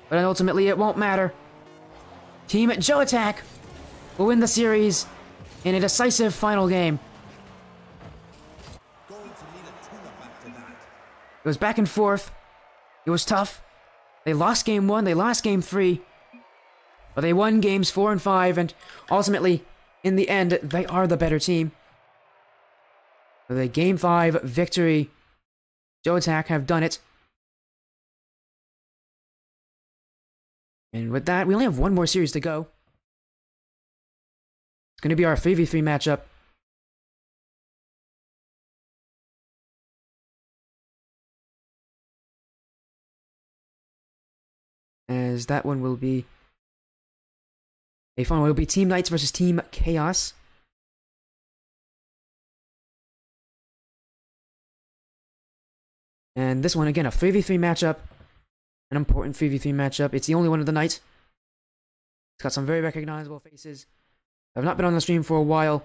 But ultimately, it won't matter. Team JoeAttack will win the series in a decisive final game. It was back and forth. It was tough. They lost game 1, they lost game 3. But they won games 4 and 5, and ultimately, in the end, they are the better team. For the game 5 victory, JoeAttack have done it. And with that, we only have one more series to go. It's going to be our 3v3 matchup. As that one will be a fun one. It will be Team Knights versus Team Chaos. And this one, again, a 3v3 matchup. An important 3v3 matchup. It's the only one of the night. It's got some very recognizable faces. I've not been on the stream for a while.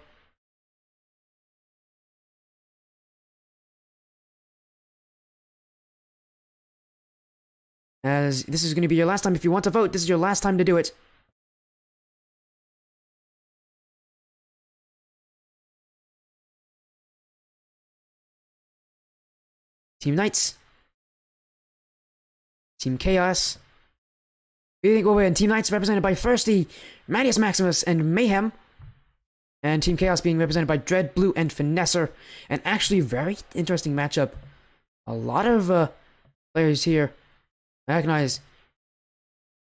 As this is going to be your last time. If you want to vote, this is your last time to do it. Team Knights. Team Chaos. Who do you think will win? Team Knights represented by Thirsty, Manius Maximus, and Mayhem. And Team Chaos being represented by Dread, Blue, and Finesser. And actually, very interesting matchup. A lot of players here. I recognize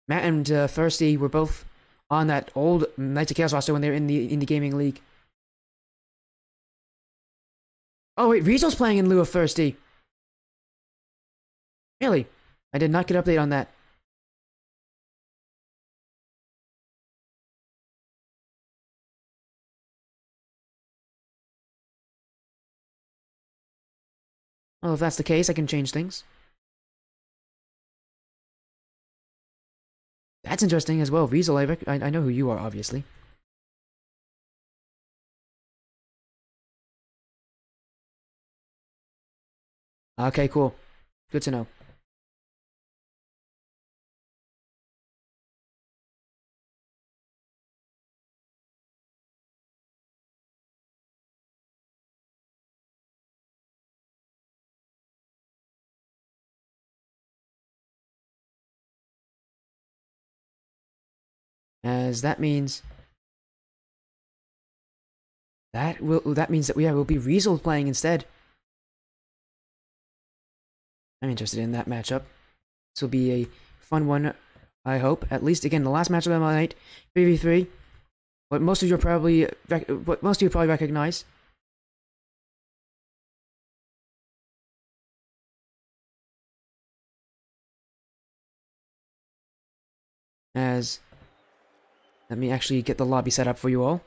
Matt and Thirsty were both on that old Knights of Chaos roster when they were in the Indie Gaming League. Oh wait, Rizzo's playing in lieu of Thirsty. Really? I did not get an update on that. Well, if that's the case, I can change things. That's interesting as well. Rizzo, I know who you are, obviously. Okay, cool. Good to know. As that means That means that we'll be Riesel playing instead. I'm interested in that matchup. This will be a fun one, I hope. At least, again, the last matchup of the night, 3v3. What most of you probably recognize. As let me actually get the lobby set up for you all.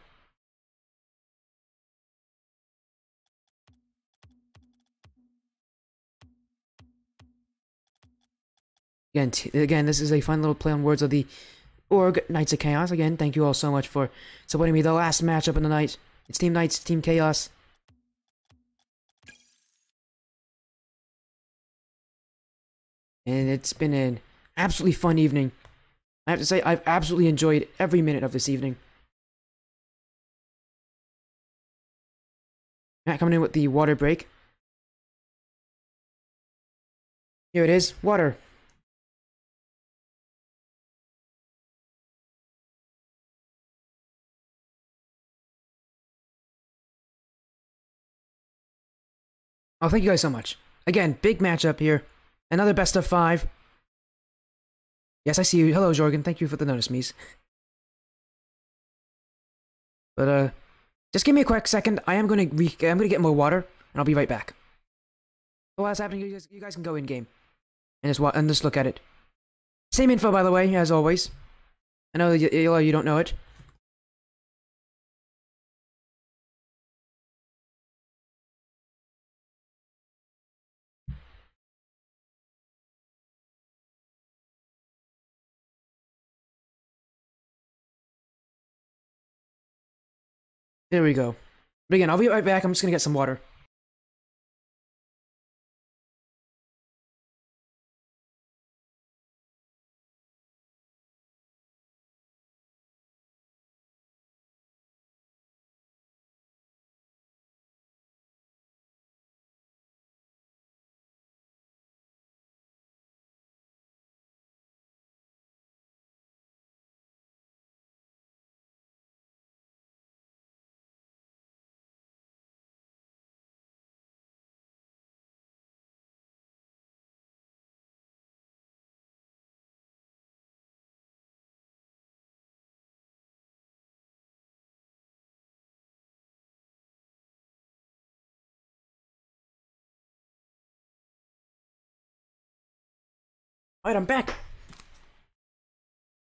Again, this is a fun little play on words of the Org Knights of Chaos. Again, thank you all so much for supporting me. The last matchup of the night. It's Team Knights, Team Chaos. And it's been an absolutely fun evening. I have to say, I've absolutely enjoyed every minute of this evening. Matt coming in with the water break. Here it is, water. Oh, thank you guys so much. Again, big matchup here. Another best of 5. Yes, I see you. Hello, Jorgen. Thank you for the notice, Mies. But, just give me a quick second. I'm gonna get more water, and I'll be right back. So while that's happening, you guys can go in game and just look at it. Same info, by the way, as always. I know that you don't know it. There we go. But again, I'll be right back. I'm just gonna get some water. Alright, I'm back.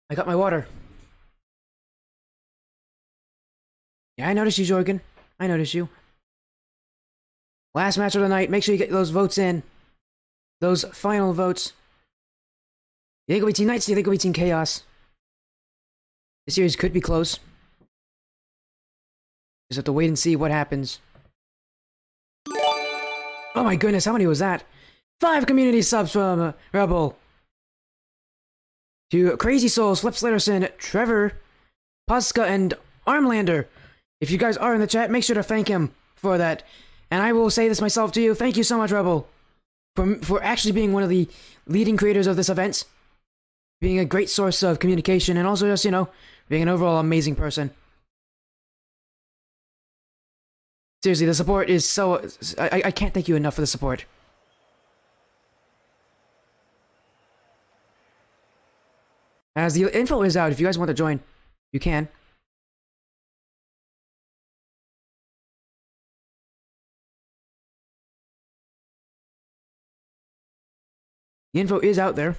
I got my water. Yeah, I noticed you, Jorgen. I noticed you. Last match of the night. Make sure you get those votes in. Those final votes. You think it'll be Team Knights? Do you think it'll be Team Chaos? This series could be close. Just have to wait and see what happens. Oh my goodness, how many was that? 5 community subs from Rebel. To Crazy Souls, Flip Slitterson, Trevor, Puska, and Armlander. If you guys are in the chat, make sure to thank him for that. And I will say this myself to you. Thank you so much, Rebel, for actually being one of the leading creators of this event. Being a great source of communication, and also just, being an overall amazing person. Seriously, the support is so... I can't thank you enough for the support. As the info is out, if you guys want to join, you can. The info is out there.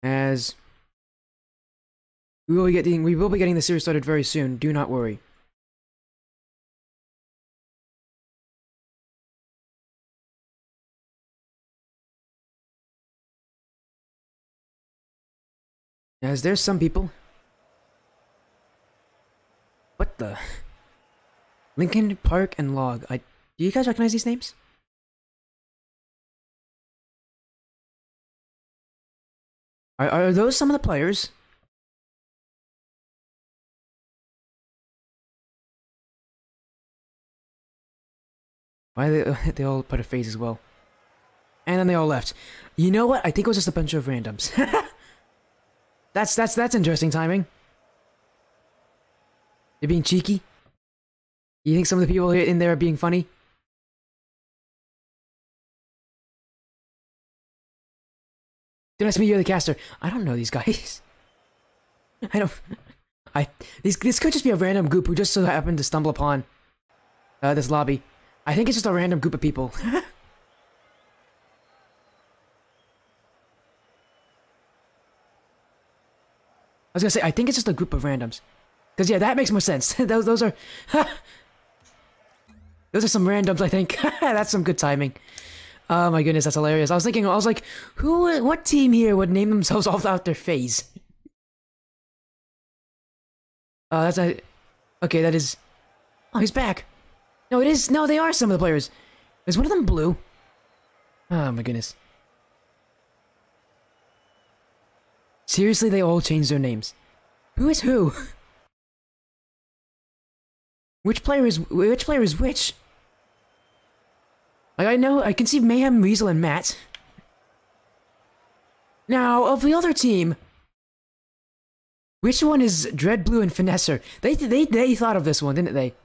As we will be getting the series started very soon. Do not worry. As there's some people. What the? Lincoln Park and Log. Do you guys recognize these names? Are those some of the players? Why they all put a face as well? And then they all left. You know what? I think it was just a bunch of randoms. That's interesting timing. They're being cheeky. You think some of the people in there are being funny? Dude, nice to meet you, the caster. I don't know these guys. This could just be a random group who just so happened to stumble upon this lobby. I think it's just a random group of people. I was gonna say, I think it's just a group of randoms. Because, yeah, that makes more sense. those are... those are some randoms, I think. That's some good timing. Oh my goodness, that's hilarious. I was like, what team here would name themselves all out their phase? That's not... Okay, that is... Oh, he's back. No, it is... No, they are some of the players. Is one of them blue? Oh my goodness. Seriously, they all changed their names. Who is who? Which player is which? Like, I can see Mayhem, Weasel, and Matt. Now, of the other team, which one is Dread Blue and Finesser? They thought of this one, didn't they?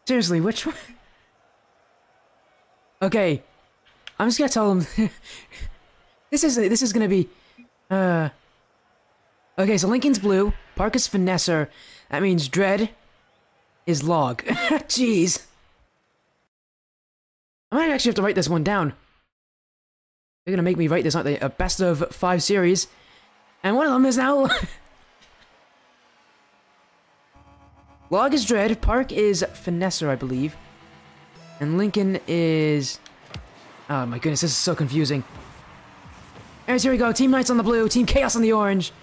Seriously, which one? Okay, I'm just gonna tell them. This is gonna be. Okay, so Lincoln's blue, Park is Finesser. That means Dread is Log. Jeez, I might actually have to write this one down. They're gonna make me write this, aren't they? A best of 5 series, and one of them is now. Log is Dread, Park is Finesser, I believe. And Lincoln is... Oh my goodness, this is so confusing. Anyways, here we go. Team Knights on the blue, Team Chaos on the orange.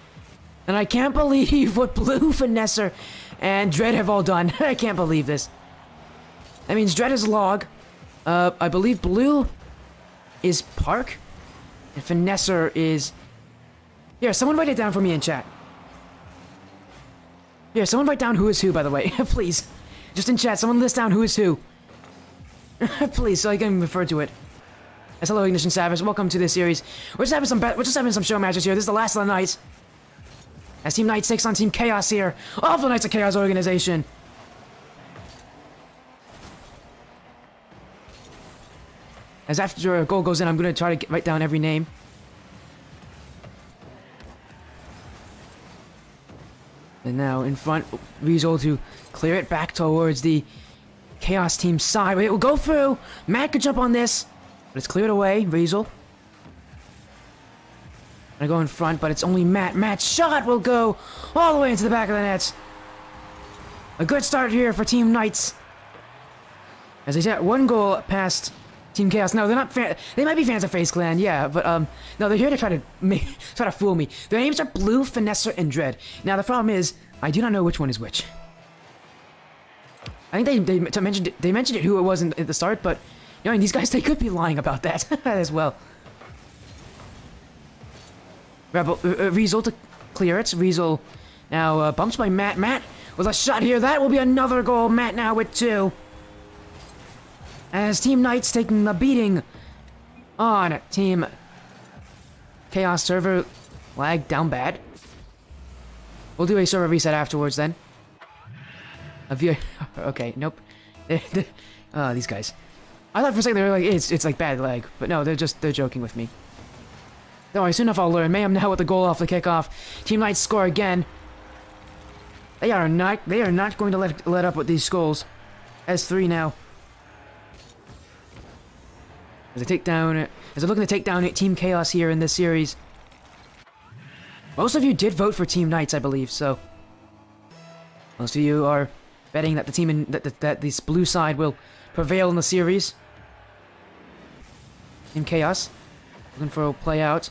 And I can't believe what Blue, Finesser, and Dread have all done. I can't believe this. That means Dread is Log. I believe Blue is Park. And Finesser is... Here, someone write it down for me in chat. Here, someone write down who is who, by the way. Please. Just in chat, someone list down who is who. Please, so I can refer to it. As hello, Ignition Savage. Welcome to this series. We're just having some show matches here. This is the last of the night. As Team Knights takes on Team Chaos here. Of the Knights of Chaos organization. As after a goal goes in, I'm going to try to write down every name. And now in front, Weasel to clear it back towards the Chaos team side. It will go through. Matt could jump on this, but it's cleared away. Weasel. Gonna go in front, but it's only Matt. Matt's shot will go all the way into the back of the net. A good start here for Team Knights. As they said, 1 goal past Team Chaos. No, they're not they might be fans of FaZe Clan, yeah, but no, they're here to try to fool me. Their names are Blue, Finesser, and Dread. Now the problem is, I do not know which one is which. I think they mentioned it who it was at the start, but you know, these guys, they could be lying about that as well. Weasel to clear it. Weasel now bumps by Matt. Matt with a shot here. That will be another goal. Matt now with 2. As Team Knights taking the beating on Team Chaos. Server lag down bad. We'll do a server reset afterwards then. Okay, nope. These guys. I thought for a second they were like, it's like bad lag, but no, they're joking with me. Don't worry, soon enough I'll learn. Mayhem now with the goal off the kickoff. Team Knights score again. They are not going to let up with these goals. As 3 now. As they're looking to take down Team Chaos here in this series. Most of you did vote for Team Knights, I believe, so most of you are betting that the team that this blue side will prevail in the series. Team Chaos. Looking for a play out.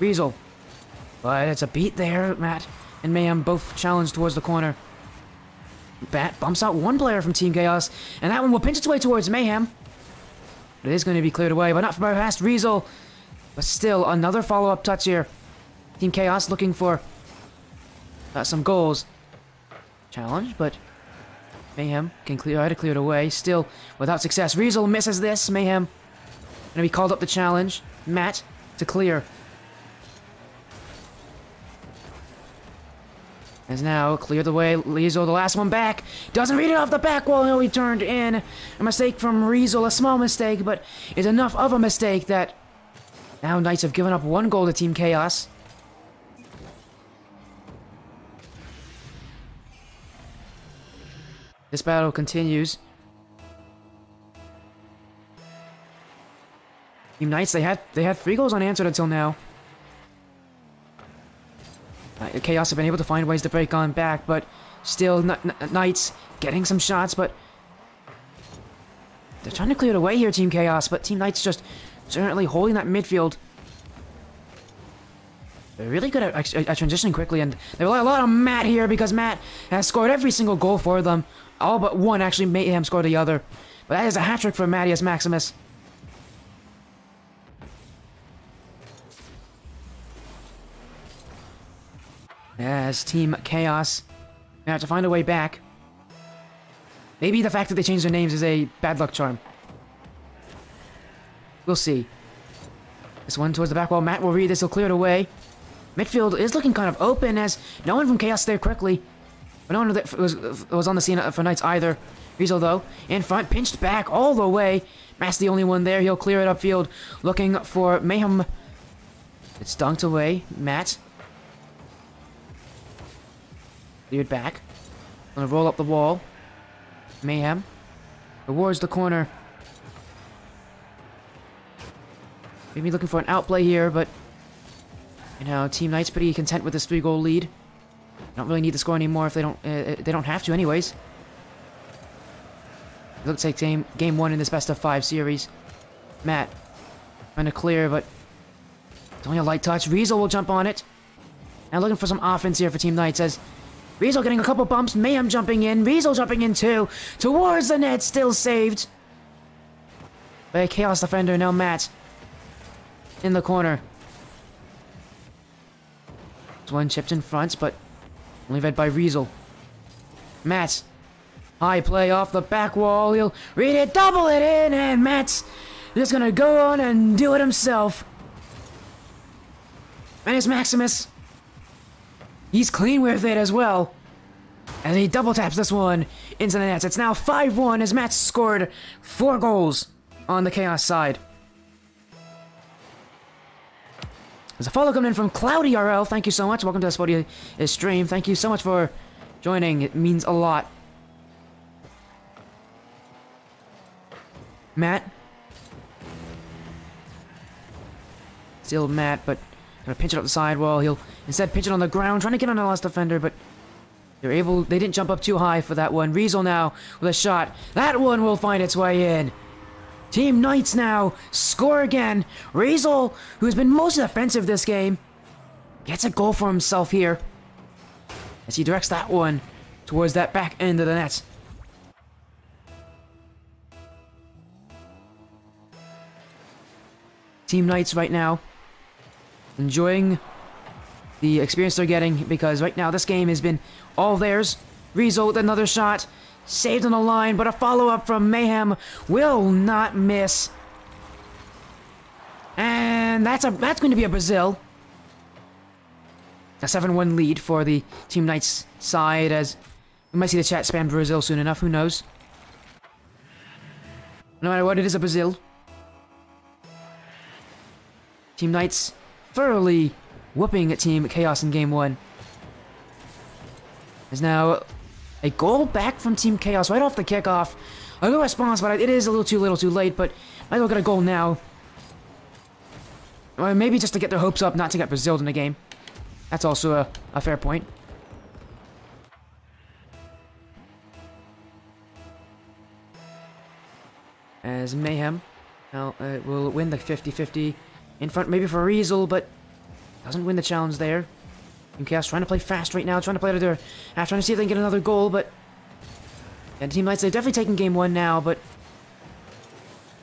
Riesel. But it's a beat there. Matt and Mayhem both challenged towards the corner. Bat bumps out one player from Team Chaos, and that one will pinch its way towards Mayhem. But it is going to be cleared away, but not by past Riesel. But still, another follow-up touch here. Team Chaos looking for some goals. Challenge, but Mayhem can try to clear it away. Still, without success. Riesel misses this. Mayhem going to be called up the challenge. Matt to clear. Has now cleared the way. Riesel, the last one back. Doesn't read it off the back wall. No, he turned in. A mistake from Riesel. A small mistake, but it's enough of a mistake that now Knights have given up one goal to Team Chaos. This battle continues. Team Knights, they had 3 goals unanswered until now. Chaos have been able to find ways to break on back, but still Knights getting some shots, but they're trying to clear it away here, Team Chaos, but Team Knights just certainly holding that midfield. They're really good at transitioning quickly, and they rely a lot on Matt here because Matt has scored every single goal for them. All but one, actually, Mayhem scored the other. But that is a hat-trick for Mattias Maximus. As Team Chaos, they have to find a way back. Maybe the fact that they changed their names is a bad luck charm. We'll see. This one towards the back wall. Matt will read this. He'll clear it away. Midfield is looking kind of open as no one from Chaos there quickly. But no one that was on the scene for Knights either. Riesel, though, in front, pinched back all the way. Matt's the only one there. He'll clear it upfield, looking for Mayhem. It's dunked away. Matt. Cleared back. Gonna roll up the wall. Mayhem. Towards the corner. Maybe looking for an outplay here, but you know, Team Knight's pretty content with this 3-goal lead. Don't really need to score anymore if they don't have to anyways. It looks like game 1 in this best-of-5 series. Matt trying to clear, but it's only a light touch. Riesel will jump on it. Now looking for some offense here for Team Knights as Riesel getting a couple bumps. Mayhem jumping in. Riesel jumping in too. Towards the net. Still saved by a Chaos defender. Now Matt in the corner. This one chipped in front, but only read by Riesel. Matt. High play off the back wall. He'll read it. Double it in. And Matt's just going to go on and do it himself. Mattias Maximus. He's clean with it as well. And he double taps this one into the nets. It's now 5-1 as Matt scored 4 goals on the Chaos side. There's a follow coming in from Cloudy RL. Thank you so much. Welcome to the Spodia stream. Thank you so much for joining. It means a lot. Matt. Still Matt, but gonna pinch it up the sidewall. He'll instead pinch it on the ground, trying to get on the last defender, but they didn't jump up too high for that one. Riesel now with a shot. That one will find its way in. Team Knights now score again. Riesel, who's been most offensive this game, gets a goal for himself here as he directs that one towards that back end of the net. Team Knights right now enjoying the experience they're getting because right now this game has been all theirs. Riesel with another shot. Saved on the line, but a follow-up from Mayhem will not miss. And that's going to be a Brazil. A 7-1 lead for the Team Knights side as we might see the chat spam Brazil soon enough, who knows. No matter what, it is a Brazil. Team Knights thoroughly whooping at Team Chaos in Game 1. There's now a goal back from Team Chaos right off the kickoff. A good response, but it is a little too late, but might as well get a goal now. Or maybe just to get their hopes up, not to get Braziled in the game. That's also a fair point. As Mayhem Now, will win the 50-50. In front maybe for Riesel, but doesn't win the challenge there. Team Chaos trying to play fast right now, trying to play to their half, trying to see if they can get another goal, but... And Team Knights, they're definitely taking game 1 now, but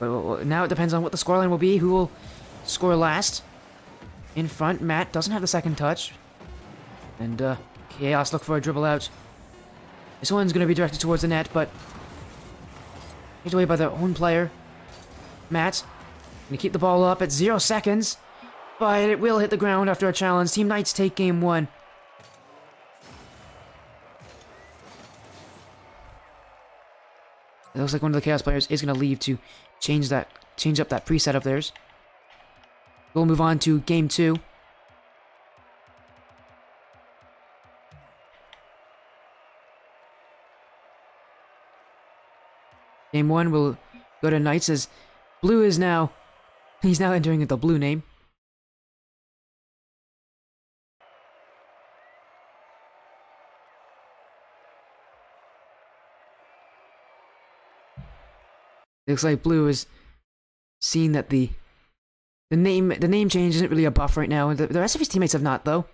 now it depends on what the scoreline will be, who will score last. In front, Matt doesn't have the second touch. And, Chaos look for a dribble out. This one's going to be directed towards the net, but... hit away by their own player. Matt, going to keep the ball up at 0 seconds. But it will hit the ground after a challenge. Team Knights take game 1. It looks like one of the Chaos players is going to leave to change up that preset of theirs. We'll move on to game 2. Game 1 will go to Knights as Blue is now... he's now entering the blue name. It looks like Blue is seeing that the name change isn't really a buff right now. The rest of his teammates have not, though.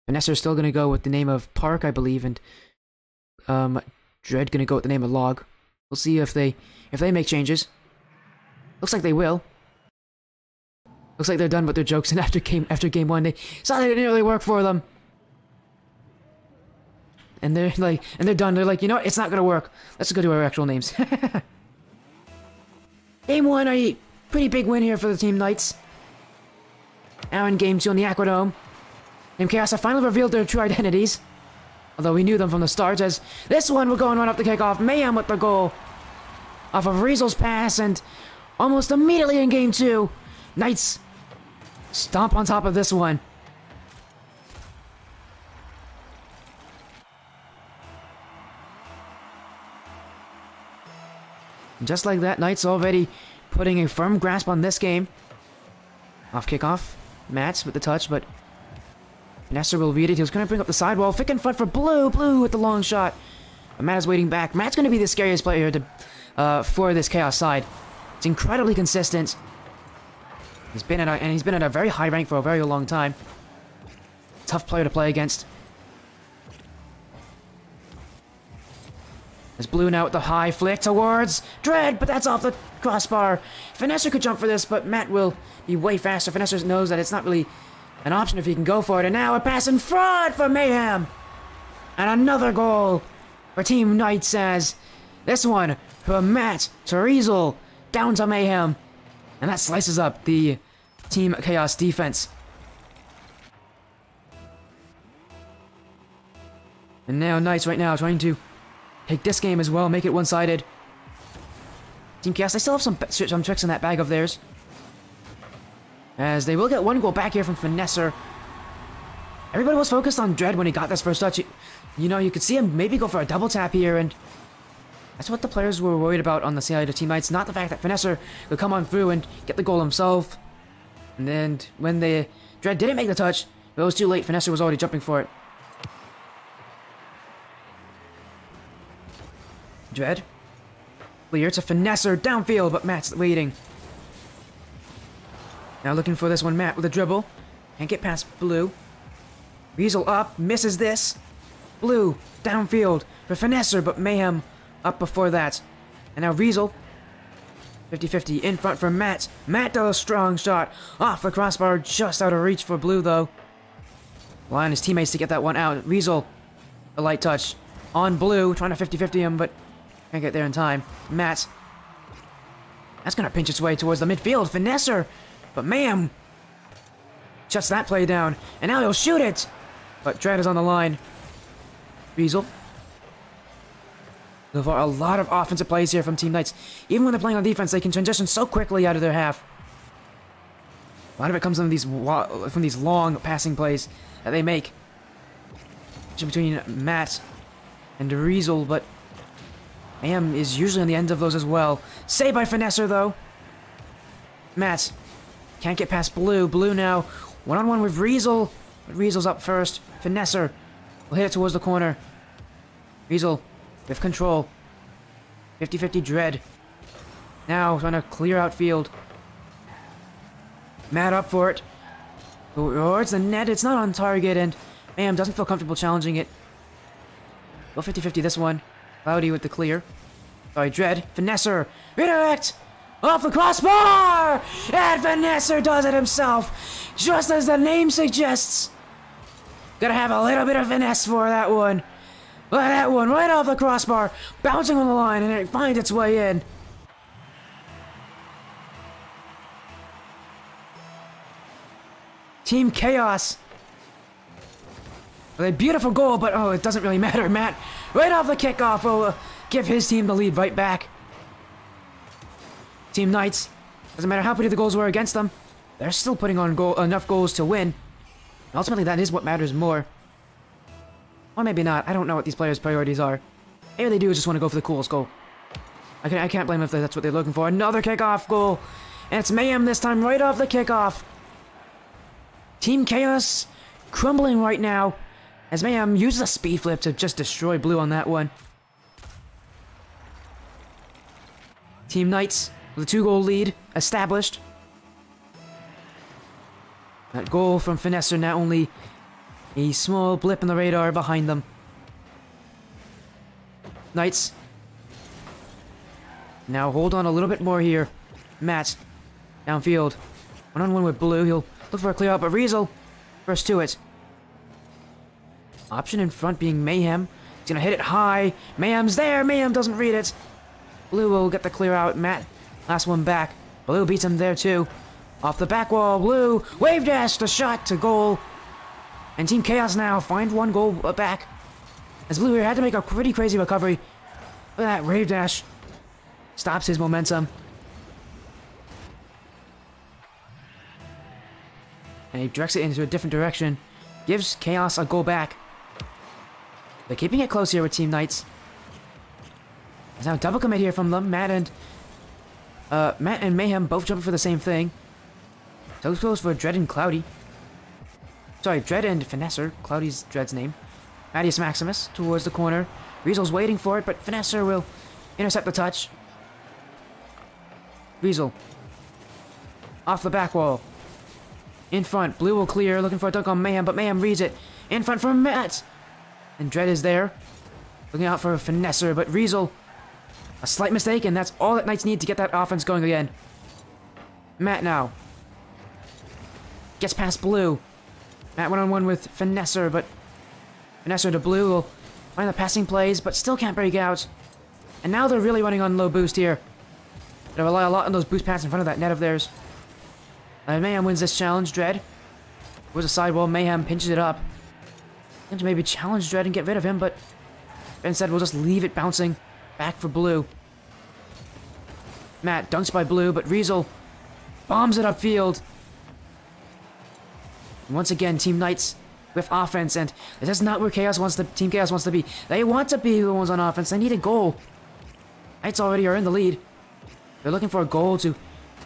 Vanessa is still going to go with the name of Park, I believe, and Dread going to go with the name of Log. We'll see if they make changes. Looks like they will. Looks like they're done with their jokes, and after game 1, they saw that it didn't really work for them. And they're done. They're like, you know what? It's not gonna work. Let's go to our actual names. Game 1, a pretty big win here for the Team Knights. Now in game 2 on the Aquadome. Team Chaos have finally revealed their true identities. Although we knew them from the start, as this one we're going right off the kickoff. Mayhem with the goal. Off of Riesel's pass, and almost immediately in game 2, Knights stomp on top of this one. Just like that, Knights already putting a firm grasp on this game. Off kickoff. Matt's with the touch, but Nestor will read it. He was going to bring up the sidewall. Thick in front for Blue. Blue with the long shot. But Matt is waiting back. Matt's going to be the scariest player for this Chaos side. It's incredibly consistent. He's been at a very high rank for a very long time. Tough player to play against. There's Blue now with the high flick towards Dread, but that's off the crossbar. Vanessa could jump for this, but Matt will be way faster. Vanessa knows that it's not really an option if he can go for it. And now a pass in front for Mayhem. And another goal for Team Knights as this one from Matt to Riesel down to Mayhem. And that slices up the Team Chaos defense. And now Knights right now trying to take this game as well, make it one-sided. Team Chaos, they still have some tricks in that bag of theirs. As they will get one goal back here from Finesser. Everybody was focused on Dread when he got this first touch. You know, you could see him maybe go for a double tap here, and that's what the players were worried about on the side of Team Knights. Not the fact that Finesser could come on through and get the goal himself. And then when the Dread didn't make the touch, it was too late. Finesser was already jumping for it. Dread. Clear to Finesser downfield, but Matt's waiting. Now looking for this one, Matt with a dribble. Can't get past Blue. Riesel up, misses this. Blue downfield for Finesser, but Mayhem up before that. And now Riesel. 50-50 in front for Matt. Matt does a strong shot off the crossbar, just out of reach for Blue though. Relying on his teammates to get that one out. Riesel, a light touch on Blue, trying to 50-50 him, but can't get there in time. Matt. That's gonna pinch its way towards the midfield. Finesser, but Mayhem shuts that play down, and now he'll shoot it. But Dread is on the line. Riesel. There are a lot of offensive plays here from Team Knights. Even when they're playing on defense, they can transition so quickly out of their half. A lot of it comes from these long passing plays that they make between Matt and Riesel, but Mayhem is usually on the end of those as well. Saved by Finesser, though. Matt can't get past Blue. Blue now one-on-one with Riesel. But Riesel's up first. Finesser will hit it towards the corner. Riesel with control. 50-50 Dread. Now trying to clear out field. Matt up for it. Oh, it's the net. It's not on target, and Mayhem doesn't feel comfortable challenging it. Go 50-50 this one. Cloudy with the clear. Sorry, Dread. Finesser. Redirect! Off the crossbar! And Finesser does it himself! Just as the name suggests! Gotta have a little bit of finesse for that one. Look at that one, right off the crossbar, bouncing on the line, and it finds its way in. Team Chaos. With a beautiful goal, but oh, it doesn't really matter. Matt, right off the kickoff, will give his team the lead right back. Team Knights, doesn't matter how pretty the goals were against them, they're still putting on enough goals to win. Ultimately, that is what matters more. Or maybe not. I don't know what these players' priorities are. Maybe they do just want to go for the coolest goal. I can't blame them if that's what they're looking for. Another kickoff goal. And it's Mayhem this time, right off the kickoff. Team Chaos crumbling right now, as Mayhem uses a speed flip to just destroy Blue on that one. Team Knights with a 2-goal lead established. That goal from Finesser, not only a small blip in the radar behind them. Knights. Now hold on a little bit more here. Matt, downfield. One-on-one with Blue. He'll look for a clear out, but Riesel first to it. Option in front being Mayhem. He's gonna hit it high. Mayhem's there. Mayhem doesn't read it. Blue will get the clear out. Matt, last one back. Blue beats him there too. Off the back wall, Blue wave dash the shot to goal. And Team Chaos now find one goal back. As Blue here had to make a pretty crazy recovery. Look at that wave dash. Stops his momentum. And he directs it into a different direction. Gives Chaos a goal back. They're keeping it close here with Team Knights. There's now a double commit here from them. Matt and Mayhem both jumping for the same thing. So goes for Dread and Cloudy. Sorry, Dread and Finesser. Cloudy's Dread's name. Mattias Maximus towards the corner. Riesel's waiting for it, but Finesser will intercept the touch. Riesel. Off the back wall. In front. Blue will clear, looking for a dunk on Mayhem, but Mayhem reads it. In front for Matt. And Dread is there. Looking out for a Finesser, but Riesel. A slight mistake, and that's all that Knights need to get that offense going again. Matt now. Gets past Blue. Matt one-on-one with Finesser, but Finesser to Blue will find the passing plays, but still can't break out. And now they're really running on low boost here. They rely a lot on those boost pads in front of that net of theirs. Mayhem wins this challenge. Dread was a sidewall. Mayhem pinches it up. Going to maybe challenge Dread and get rid of him, but instead we'll just leave it bouncing back for Blue. Matt dunks by Blue, but Riesel bombs it upfield. And once again, Team Knights with offense, and this is not where Team Chaos wants to be. They want to be the ones on offense. They need a goal. Knights already are in the lead. They're looking for a goal to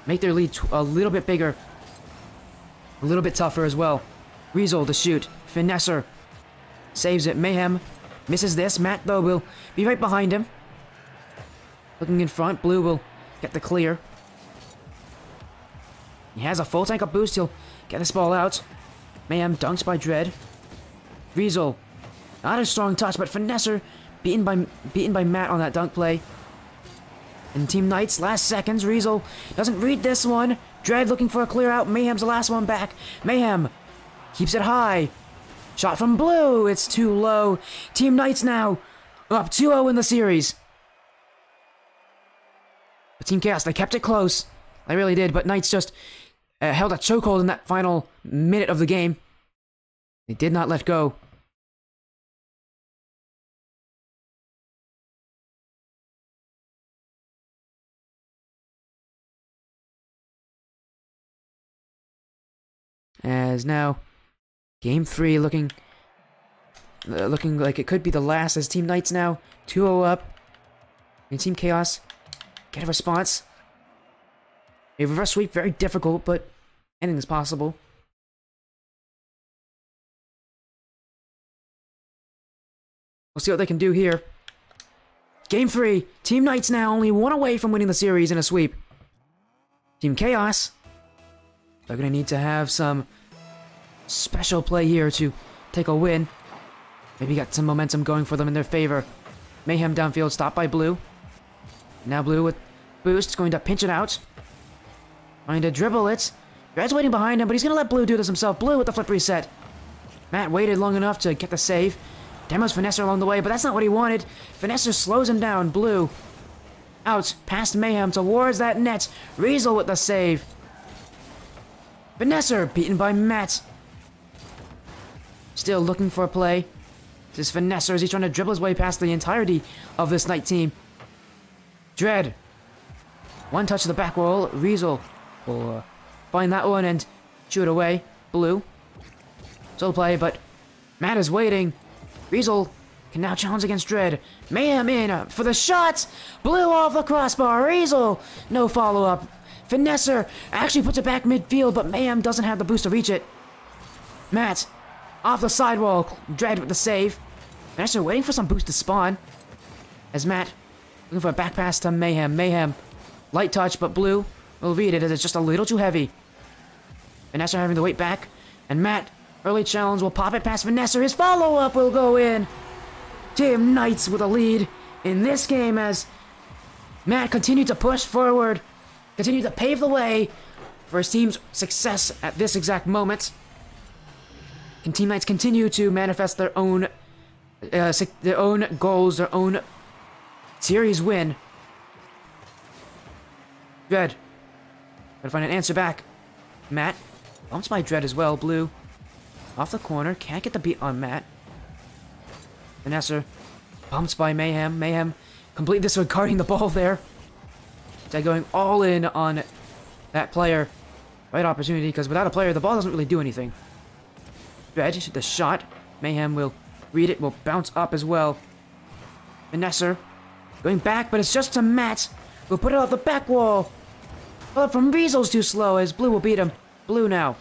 make their lead a little bit bigger. A little bit tougher as well. Riesel to shoot. Finesser saves it. Mayhem misses this. Matt, though, will be right behind him. Looking in front. Blue will get the clear. He has a full tank of boost. He'll get this ball out. Mayhem dunks by Dread. Riesel. Not a strong touch, but Finesser beaten by Matt on that dunk play. And Team Knights, last seconds. Riesel doesn't read this one. Dread looking for a clear out. Mayhem's the last one back. Mayhem keeps it high. Shot from Blue. It's too low. Team Knights now up 2-0 in the series. But Team Chaos, they kept it close. They really did, but Knights just held a chokehold in that final minute of the game. They did not let go. As now, Game 3 looking like it could be the last, as Team Knights now 2-0 up. And Team Chaos get a response. A reverse sweep, very difficult, but anything is possible. We'll see what they can do here. Game 3. Team Knights now only one away from winning the series in a sweep. Team Chaos, they're going to need to have some special play here to take a win. Maybe get some momentum going for them in their favor. Mayhem downfield, stopped by Blue. Now Blue with boost, going to pinch it out. Trying to dribble it. Dread's waiting behind him, but he's going to let Blue do this himself. Blue with the flip reset. Matt waited long enough to get the save. Demos Finesser along the way, but that's not what he wanted. Finesser slows him down. Blue out past Mayhem towards that net. Riesel with the save. Finesser beaten by Matt. Still looking for a play. This is Finesser as he's trying to dribble his way past the entirety of this Knight team. Dread. One touch to the back wall. Riesel will find that one and shoot it away. Blue. Still play, but Matt is waiting. Riesel can now challenge against Dread. Mayhem in for the shot. Blue off the crossbar. Riesel. No follow-up. Finesser actually puts it back midfield, but Mayhem doesn't have the boost to reach it. Matt off the sidewall. Dread with the save. Finesser waiting for some boost to spawn. As Matt looking for a back pass to Mayhem. Mayhem. Light touch, but Blue will read it as it's just a little too heavy. Finesser having to wait back. And Matt, early challenge, will pop it past Finesser. His follow-up will go in. Team Knights with a lead in this game as Matt continued to push forward. Continued to pave the way for his team's success at this exact moment. And Team Knights continue to manifest their own goals, their own series win. Dread. Gotta find an answer back. Matt bumps by Dread as well. Blue off the corner. Can't get the beat on Matt. Finesser bumps by Mayhem. Mayhem completely disregarding the ball there. They're going all in on that player. Right opportunity, because without a player, the ball doesn't really do anything. Dread, the shot. Mayhem will read it, will bounce up as well. Finesser going back, but it's just to Matt. We'll put it off the back wall. But from Riesel's too slow as Blue will beat him. Blue now.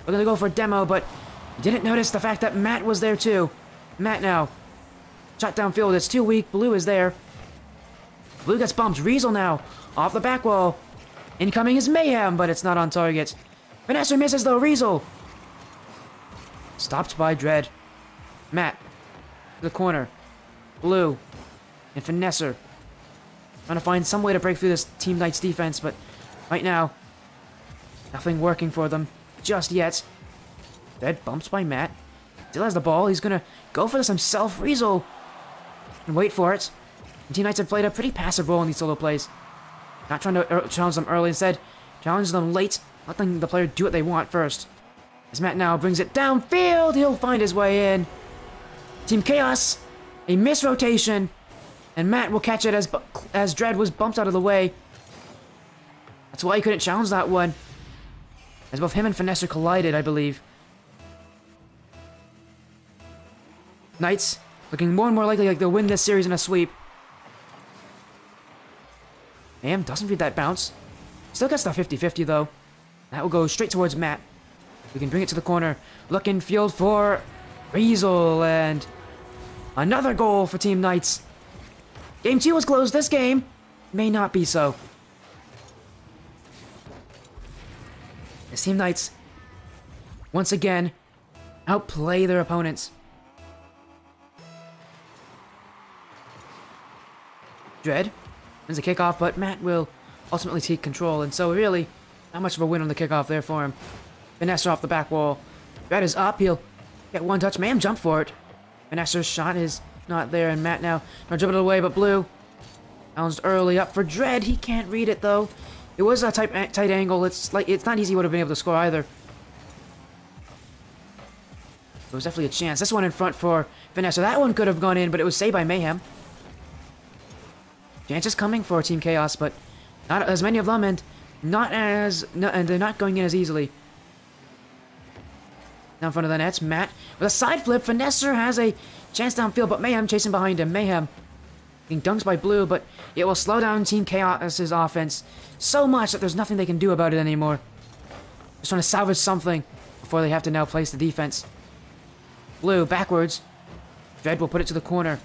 We're gonna go for a demo, but didn't notice the fact that Matt was there too. Matt now. Shot downfield, it's too weak. Blue is there. Blue gets bumped. Riesel now. Off the back wall. Incoming is Mayhem, but it's not on target. Finesser misses though. Riesel. Stopped by Dread. Matt. To the corner. Blue. And Finesser. Trying to find some way to break through this Team Knights defense, but right now, nothing working for them just yet. Dread bumps by Matt. Still has the ball. He's gonna go for this himself. Riesel. And wait for it. And Team Knights have played a pretty passive role in these solo plays. Not trying to challenge them early. Instead, challenge them late. Letting the player do what they want first. As Matt now brings it downfield, he'll find his way in. Team Chaos. A misrotation. And Matt will catch it as Dread was bumped out of the way. That's why he couldn't challenge that one. As both him and Finesser collided, I believe. Knights looking more and more likely like they'll win this series in a sweep. Mayhem doesn't read that bounce. Still gets the 50-50 though. That will go straight towards Matt. We can bring it to the corner. Look in field for Riesel and another goal for Team Knights. Game 2 was closed. This game may not be so. As Team Knights once again outplay their opponents. Dread wins the kickoff, but Matt will ultimately take control, and so really not much of a win on the kickoff there for him. Finesser off the back wall. Dread is up. He'll get one touch. Mayhem jump for it. Finesser's shot is not there, and Matt now dribbled it away, but Blue bounced early up for Dread. He can't read it though. It was a tight angle. It's not easy. He would have been able to score either. There was definitely a chance. This one in front for Finesser. That one could have gone in, but it was saved by Mayhem. Chances coming for Team Chaos, but not as many of them, and they're not going in as easily. Now in front of the nets, Matt with a side flip. Finesser has a chance downfield, but Mayhem chasing behind him. Mayhem getting dunked by Blue, but it will slow down Team Chaos's offense so much that there's nothing they can do about it anymore. Just trying to salvage something before they have to now place the defense. Blue backwards. Dread will put it to the corner.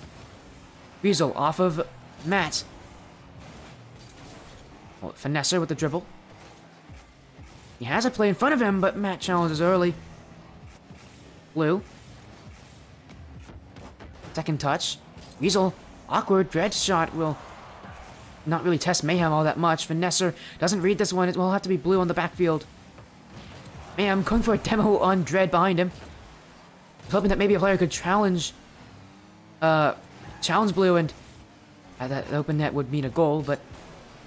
Weasel off of Matt. Well, Finesser with the dribble. He has a play in front of him, but Matt challenges early. Blue. Second touch. Weasel. Awkward. Dread shot will not really test Mayhem all that much. Finesser doesn't read this one. It will have to be Blue on the backfield. Mayhem going for a demo on Dread behind him. Hoping that maybe a player could challenge Blue, and that open net would mean a goal, but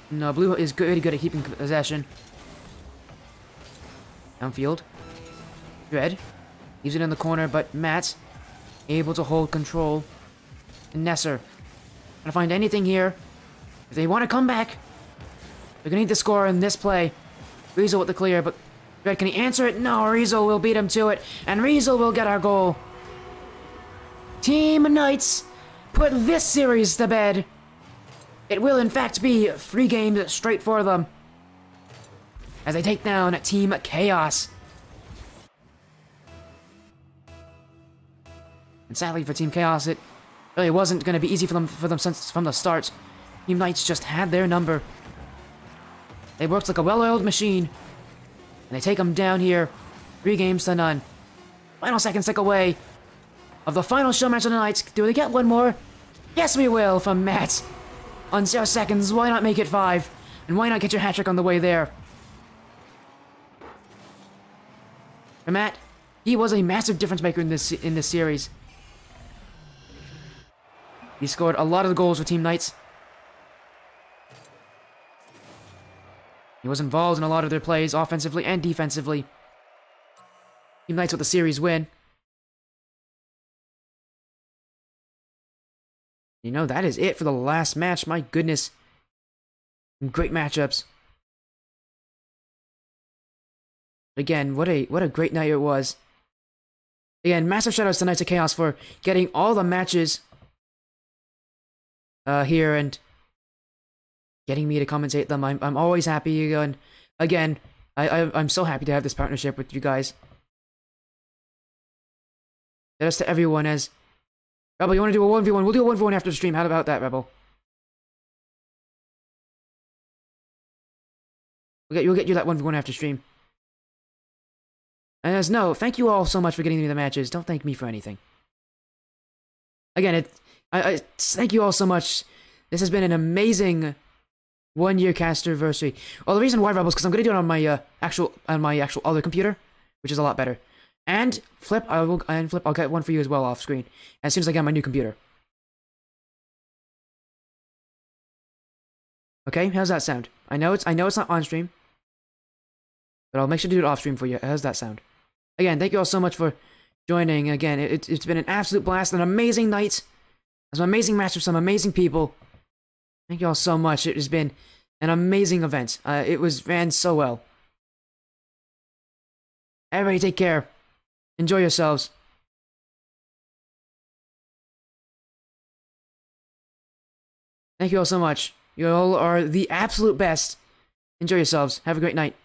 no, Blue is really good at keeping possession. Downfield. Dread leaves it in the corner, but Matt able to hold control. And Nesser gonna find anything here. If they want to come back, they're gonna need to score in this play. Riesel with the clear, but Dread, can he answer it? No, Riesel will beat him to it, and Riesel will get our goal. Team Knights put this series to bed. It will in fact be 3 games straight for them, as they take down Team Chaos. And sadly for Team Chaos, it really wasn't going to be easy for them since from the start. Team Knights just had their number. They worked like a well-oiled machine, and they take them down here, 3 games to none. Final seconds tick away of the final show match of the night. Do they get one more? Yes, we will, from Matt. On 0 seconds, why not make it 5? And why not get your hat-trick on the way there? For Matt, he was a massive difference maker in this series. He scored a lot of the goals for Team Knights. He was involved in a lot of their plays, offensively and defensively. Team Knights with the series win. You know, that is it for the last match. My goodness. Great matchups. Again, what a great night it was. Again, massive shoutouts to Knights of Chaos for getting all the matches here and getting me to commentate them. I'm always happy, and again, I'm so happy to have this partnership with you guys. Shoutouts to everyone. As Rebel, you want to do a 1v1? We'll do a 1v1 after the stream. How about that, Rebel? We'll get you that 1v1 after stream. And as no, thank you all so much for getting me the matches. Don't thank me for anything. Again, I thank you all so much. This has been an amazing 1-year Cast-iversary. Well, the reason why, Rebels, because I'm going to do it on my actual other computer, which is a lot better. And Flip, I'll get one for you as well off screen as soon as I get my new computer. Okay, how's that sound? I know it's not on stream, but I'll make sure to do it off stream for you. How's that sound? Again, thank you all so much for joining. Again, it's been an absolute blast, an amazing night, some amazing match with some amazing people. Thank you all so much. It has been an amazing event. It ran so well. Everybody, take care. Enjoy yourselves. Thank you all so much. You all are the absolute best. Enjoy yourselves. Have a great night.